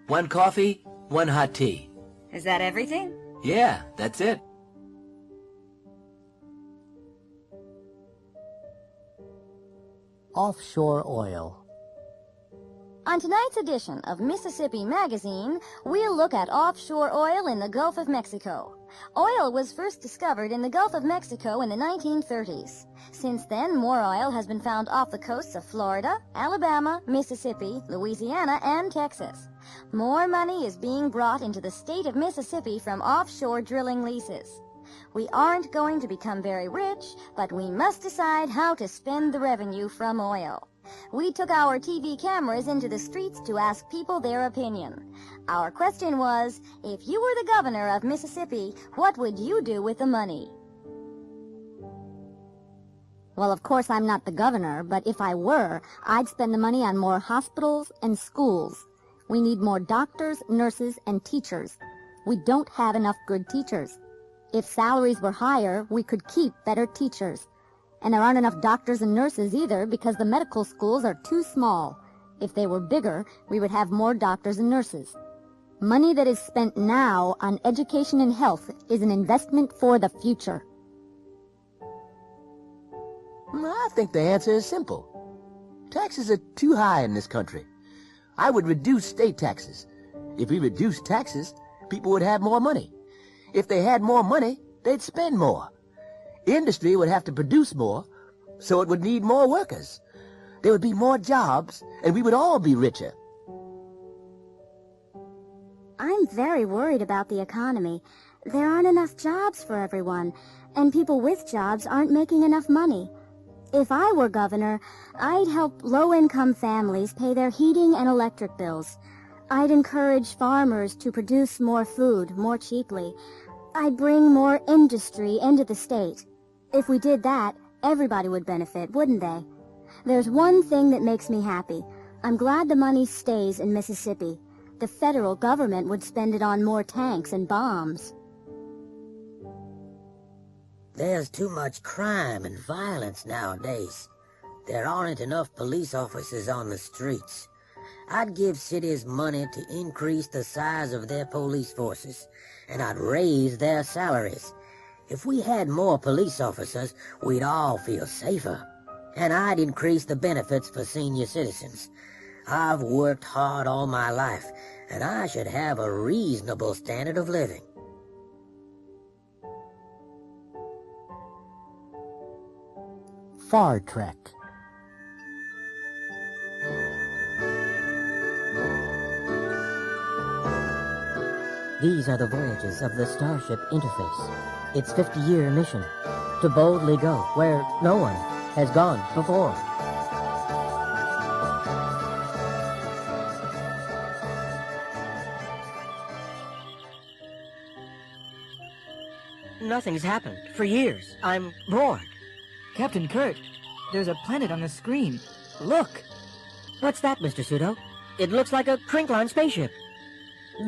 1 coffee, 1 hot tea. Is that everything? Yeah, that's it. Offshore oil. On tonight's edition of Mississippi Magazine, we'll look at offshore oil in the Gulf of Mexico. Oil was first discovered in the Gulf of Mexico in the 1930s. Since then, more oil has been found off the coasts of Florida, Alabama, Mississippi, Louisiana, and Texas. More money is being brought into the state of Mississippi from offshore drilling leases. We aren't going to become very rich, but we must decide how to spend the revenue from oil. We took our TV cameras into the streets to ask people their opinion. Our question was, if you were the governor of Mississippi, what would you do with the money? Well, of course I'm not the governor, but if I were, I'd spend the money on more hospitals and schools. We need more doctors, nurses, and teachers. We don't have enough good teachers. If salaries were higher, we could keep better teachers. And there aren't enough doctors and nurses either because the medical schools are too small. If they were bigger, we would have more doctors and nurses. Money that is spent now on education and health is an investment for the future. I think the answer is simple. Taxes are too high in this country. I would reduce state taxes. If we reduced taxes, people would have more money. If they had more money, they'd spend more. Industry would have to produce more, so it would need more workers. There would be more jobs, and we would all be richer. I'm very worried about the economy. There aren't enough jobs for everyone, and people with jobs aren't making enough money. If I were governor, I'd help low-income families pay their heating and electric bills. I'd encourage farmers to produce more food more cheaply. I'd bring more industry into the state. If we did that, everybody would benefit, wouldn't they? There's one thing that makes me happy. I'm glad the money stays in Mississippi. The federal government would spend it on more tanks and bombs. There's too much crime and violence nowadays. There aren't enough police officers on the streets. I'd give cities money to increase the size of their police forces, and I'd raise their salaries. If we had more police officers, we'd all feel safer. And I'd increase the benefits for senior citizens. I've worked hard all my life, and I should have a reasonable standard of living. Far Trek. These are the voyages of the Starship Interface. Its 50-year mission, to boldly go where no one has gone before. Nothing's happened for years. I'm bored. Captain Kirk, there's a planet on the screen. Look! What's that, Mr. Pseudo? It looks like a Krinklon spaceship.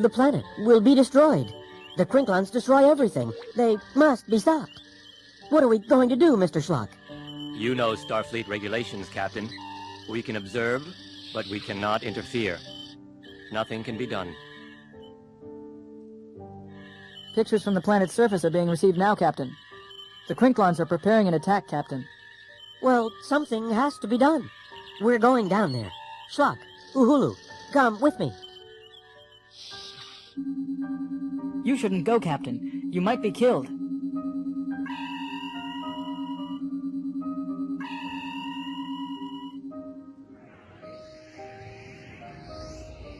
The planet will be destroyed. The Krinklons destroy everything. They must be stopped. What are we going to do, Mr. Schlock? You know Starfleet regulations, Captain. We can observe, but we cannot interfere. Nothing can be done. Pictures from the planet's surface are being received now, Captain. The Krinklons are preparing an attack, Captain. Well, something has to be done. We're going down there. Schlock, Uhulu, come with me. You shouldn't go, Captain. You might be killed.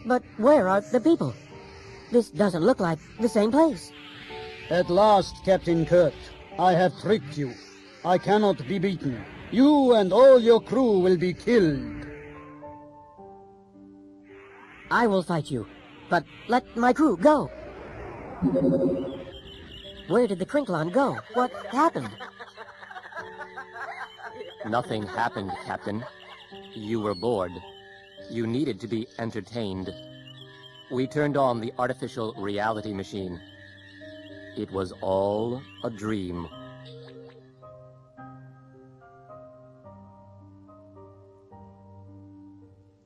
But where are the people? This doesn't look like the same place. At last, Captain Kirk, I have tricked you. I cannot be beaten. You and all your crew will be killed. I will fight you, but let my crew go. Where did the Krinklon go? What happened? Nothing happened, Captain. You were bored. You needed to be entertained. We turned on the artificial reality machine. It was all a dream.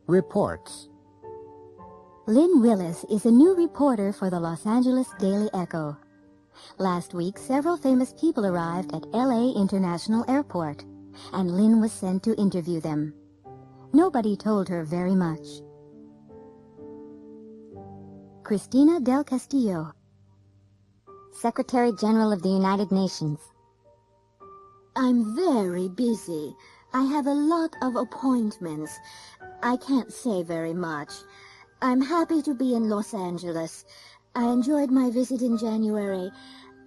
Reports. Lynn Willis is a new reporter for the Los Angeles Daily Echo. Last week, several famous people arrived at L.A. International Airport, and Lynn was sent to interview them. Nobody told her very much. Cristina del Castillo, Secretary General of the United Nations. I'm very busy. I have a lot of appointments. I can't say very much. I'm happy to be in Los Angeles. I enjoyed my visit in January.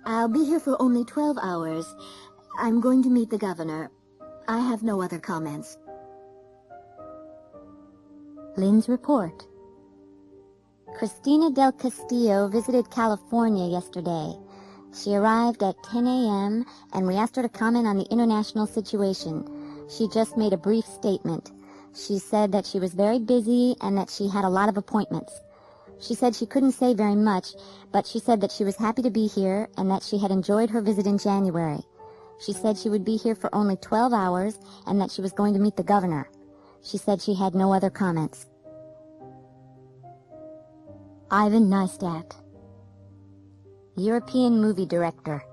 I'll be here for only 12 hours. I'm going to meet the governor. I have no other comments. Lynn's report. Cristina del Castillo visited California yesterday. She arrived at 10 a.m. and we asked her to comment on the international situation. She just made a brief statement. She said that she was very busy and that she had a lot of appointments. She said she couldn't say very much, but she said that she was happy to be here and that she had enjoyed her visit in January. She said she would be here for only 12 hours and that she was going to meet the governor. She said she had no other comments. Ivan Neistat, European movie director.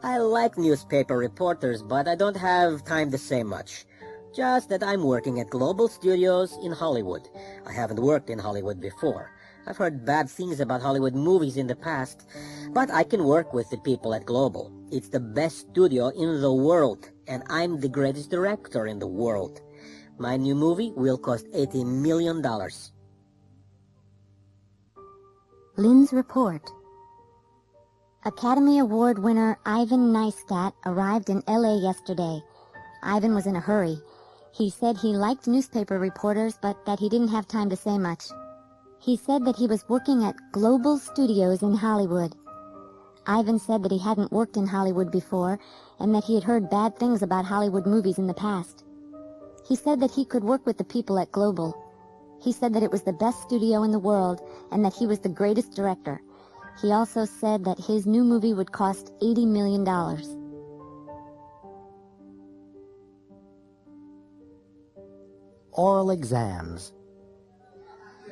I like newspaper reporters, but I don't have time to say much. Just that I'm working at Global Studios in Hollywood. I haven't worked in Hollywood before. I've heard bad things about Hollywood movies in the past, but I can work with the people at Global. It's the best studio in the world, and I'm the greatest director in the world. My new movie will cost $80 million. Lynn's report. Academy Award winner Ivan Neistat arrived in L.A. yesterday. Ivan was in a hurry. He said he liked newspaper reporters, but that he didn't have time to say much. He said that he was working at Global Studios in Hollywood. Ivan said that he hadn't worked in Hollywood before, and that he had heard bad things about Hollywood movies in the past. He said that he could work with the people at Global. He said that it was the best studio in the world, and that he was the greatest director. He also said that his new movie would cost $80 million. Oral exams.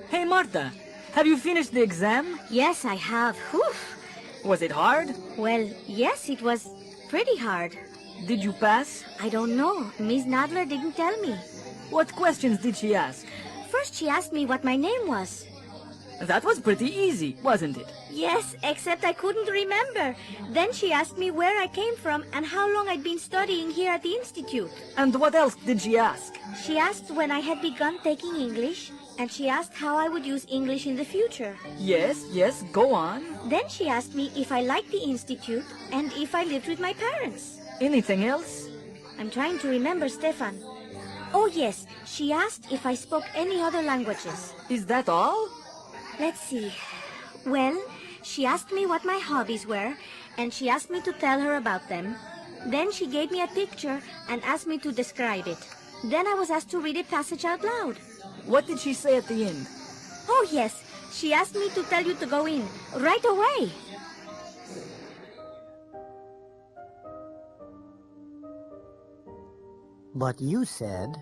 Hey, Martha, have you finished the exam? Yes, I have. Whew. Was it hard? Well, yes, it was pretty hard. Did you pass? I don't know. Miss Nadler didn't tell me. What questions did she ask? First, she asked me what my name was. That was pretty easy, wasn't it? Yes, except I couldn't remember. Then she asked me where I came from and how long I'd been studying here at the Institute. And what else did she ask? She asked when I had begun taking English, and she asked how I would use English in the future. Yes, go on. Then she asked me if I liked the Institute and if I lived with my parents. Anything else? I'm trying to remember, Stefan. Oh, yes, she asked if I spoke any other languages. Is that all? Let's see. Well, she asked me what my hobbies were, and she asked me to tell her about them. Then she gave me a picture and asked me to describe it. Then I was asked to read a passage out loud. What did she say at the end? Oh, yes. She asked me to tell you to go in right away. But you said...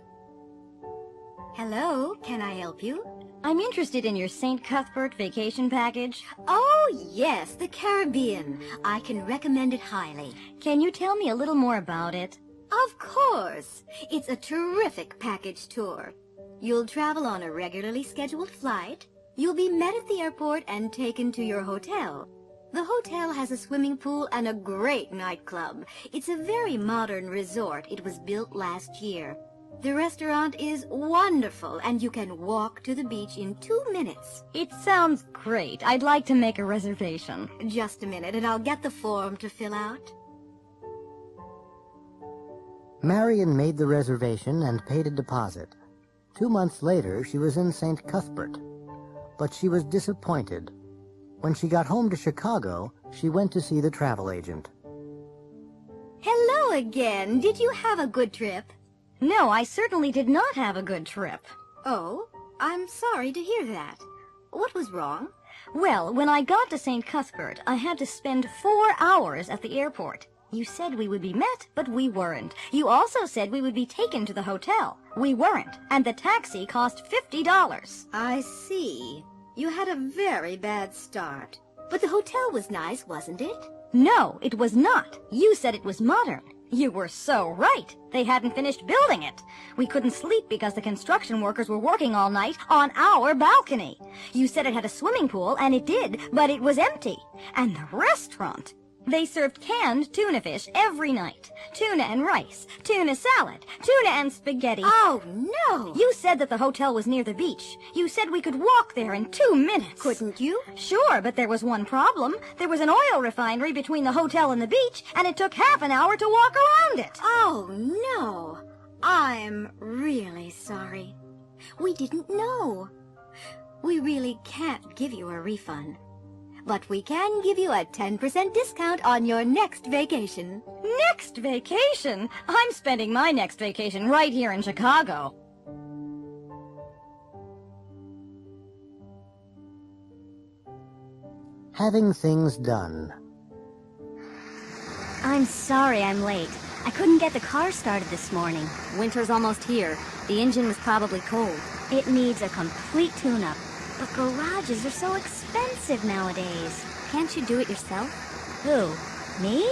Hello, can I help you? I'm interested in your St. Cuthbert vacation package. Oh, yes, the Caribbean. I can recommend it highly. Can you tell me a little more about it? Of course. It's a terrific package tour. You'll travel on a regularly scheduled flight. You'll be met at the airport and taken to your hotel. The hotel has a swimming pool and a great nightclub. It's a very modern resort. It was built last year. The restaurant is wonderful, and you can walk to the beach in 2 minutes. It sounds great. I'd like to make a reservation. Just a minute, and I'll get the form to fill out. Marion made the reservation and paid a deposit. 2 months later, she was in St. Cuthbert. But she was disappointed. When she got home to Chicago, she went to see the travel agent. Hello again. Did you have a good trip? No, I certainly did not have a good trip. Oh, I'm sorry to hear that. What was wrong? Well, when I got to St. Cuthbert, I had to spend 4 hours at the airport. You said we would be met, but we weren't. You also said we would be taken to the hotel. We weren't, and the taxi cost $50. I see. You had a very bad start. But the hotel was nice, wasn't it? No, it was not. You said it was modern. You were so right. They hadn't finished building it. We couldn't sleep because the construction workers were working all night on our balcony. You said it had a swimming pool, and it did, but it was empty. And the restaurant. They served canned tuna fish every night. Tuna and rice, tuna salad, tuna and spaghetti. Oh, no! You said that the hotel was near the beach. You said we could walk there in 2 minutes. Couldn't you? Sure, but there was one problem. There was an oil refinery between the hotel and the beach, and it took half an hour to walk around it. Oh, no. I'm really sorry. We didn't know. We really can't give you a refund. But we can give you a 10% discount on your next vacation. Next vacation? I'm spending my next vacation right here in Chicago. Having things done. I'm sorry I'm late. I couldn't get the car started this morning. Winter's almost here. The engine was probably cold. It needs a complete tune-up. But garages are so expensive nowadays. Can't you do it yourself? Who? Me?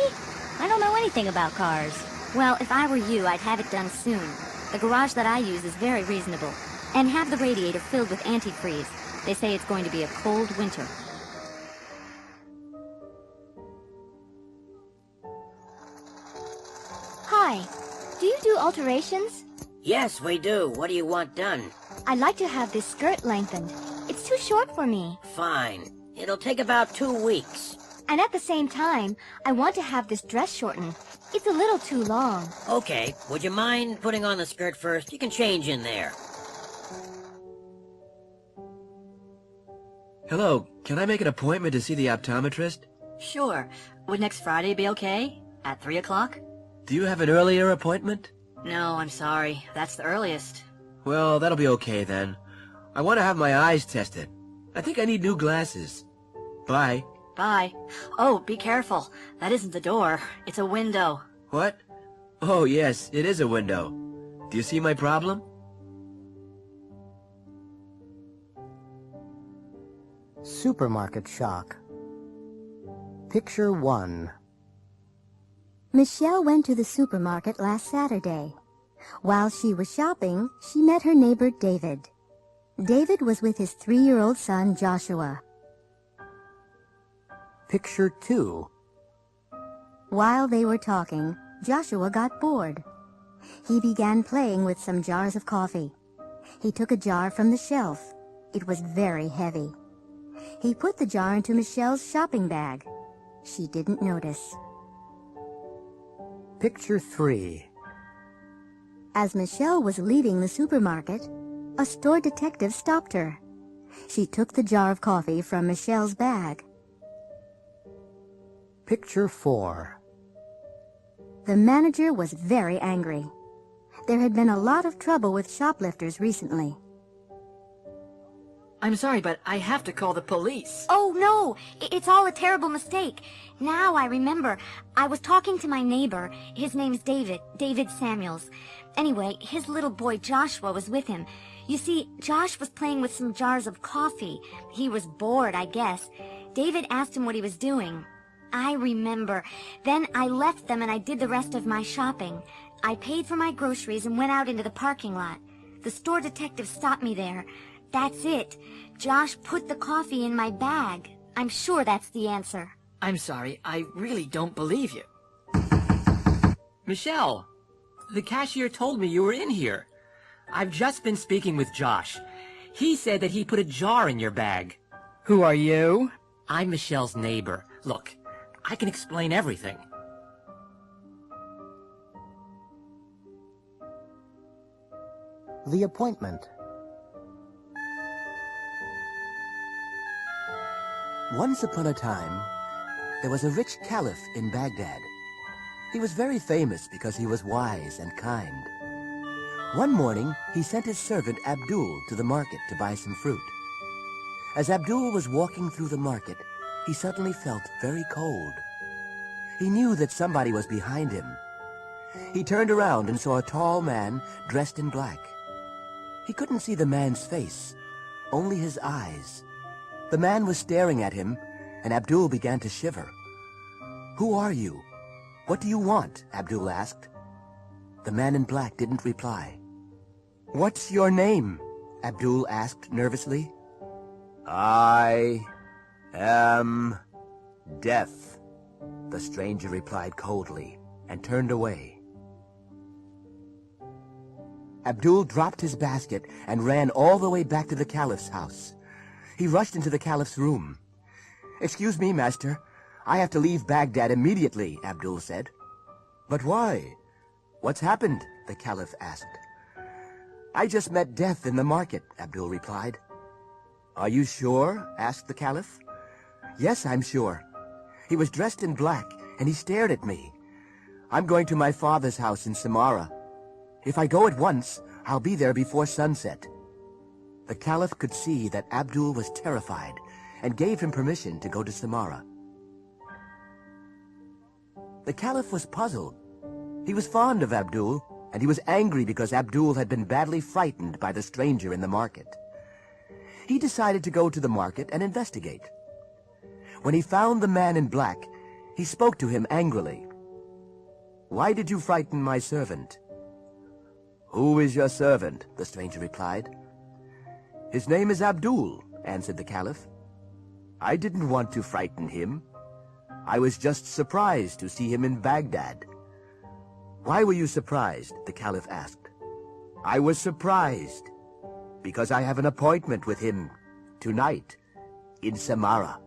I don't know anything about cars. Well, if I were you, I'd have it done soon. The garage that I use is very reasonable. And have the radiator filled with antifreeze. They say it's going to be a cold winter. Hi. Do you do alterations? Yes, we do. What do you want done? I'd like to have this skirt lengthened. It's too short for me. Fine. It'll take about 2 weeks. And at the same time, I want to have this dress shortened. It's a little too long. Okay. Would you mind putting on the skirt first? You can change in there. Hello, can I make an appointment to see the optometrist? Sure. Would next Friday be okay? At 3 o'clock? Do you have an earlier appointment? No, I'm sorry. That's the earliest. Well, that'll be okay then. I want to have my eyes tested. I think I need new glasses. Bye. Bye. Oh, be careful. That isn't the door. It's a window. What? Oh, yes, it is a window. Do you see my problem? Supermarket shock. Picture 1. Michelle went to the supermarket last Saturday. While she was shopping, she met her neighbor David. David was with his 3-year-old son Joshua. Picture 2. While they were talking, Joshua got bored. He began playing with some jars of coffee. He took a jar from the shelf. It was very heavy. He put the jar into Michelle's shopping bag. She didn't notice. Picture 3. As Michelle was leaving the supermarket, a store detective stopped her. She took the jar of coffee from Michelle's bag. Picture 4. The manager was very angry. There had been a lot of trouble with shoplifters recently. I'm sorry, but I have to call the police. Oh, no! It's all a terrible mistake. Now I remember. I was talking to my neighbor. His name's David Samuels. Anyway, his little boy Joshua was with him. You see, Josh was playing with some jars of coffee. He was bored, I guess. David asked him what he was doing. I remember. Then I left them and I did the rest of my shopping. I paid for my groceries and went out into the parking lot. The store detective stopped me there. That's it. Josh put the coffee in my bag. I'm sure that's the answer. I'm sorry, I really don't believe you. Michelle, the cashier told me you were in here. I've just been speaking with Josh. He said that he put a jar in your bag. Who are you? I'm Michelle's neighbor. Look, I can explain everything. The appointment. Once upon a time, there was a rich caliph in Baghdad. He was very famous because he was wise and kind. One morning, he sent his servant Abdul to the market to buy some fruit. As Abdul was walking through the market, he suddenly felt very cold. He knew that somebody was behind him. He turned around and saw a tall man dressed in black. He couldn't see the man's face, only his eyes. The man was staring at him, and Abdul began to shiver. "Who are you? What do you want?" Abdul asked. The man in black didn't reply. "What's your name?" Abdul asked nervously. "I am Death," the stranger replied coldly and turned away. Abdul dropped his basket and ran all the way back to the Caliph's house. He rushed into the Caliph's room. "Excuse me, master. I have to leave Baghdad immediately," Abdul said. "But why? What's happened?" the Caliph asked. "I just met Death in the market," Abdul replied. "Are you sure?" asked the Caliph. "Yes, I'm sure. He was dressed in black, and he stared at me. I'm going to my father's house in Samara. If I go at once, I'll be there before sunset." The Caliph could see that Abdul was terrified and gave him permission to go to Samara. The Caliph was puzzled. He was fond of Abdul, and he was angry because Abdul had been badly frightened by the stranger in the market. He decided to go to the market and investigate. When he found the man in black, he spoke to him angrily. "Why did you frighten my servant?" "Who is your servant?" the stranger replied. "His name is Abdul," answered the Caliph. "I didn't want to frighten him. I was just surprised to see him in Baghdad." "Why were you surprised?" the Caliph asked. "I was surprised because I have an appointment with him tonight in Samara."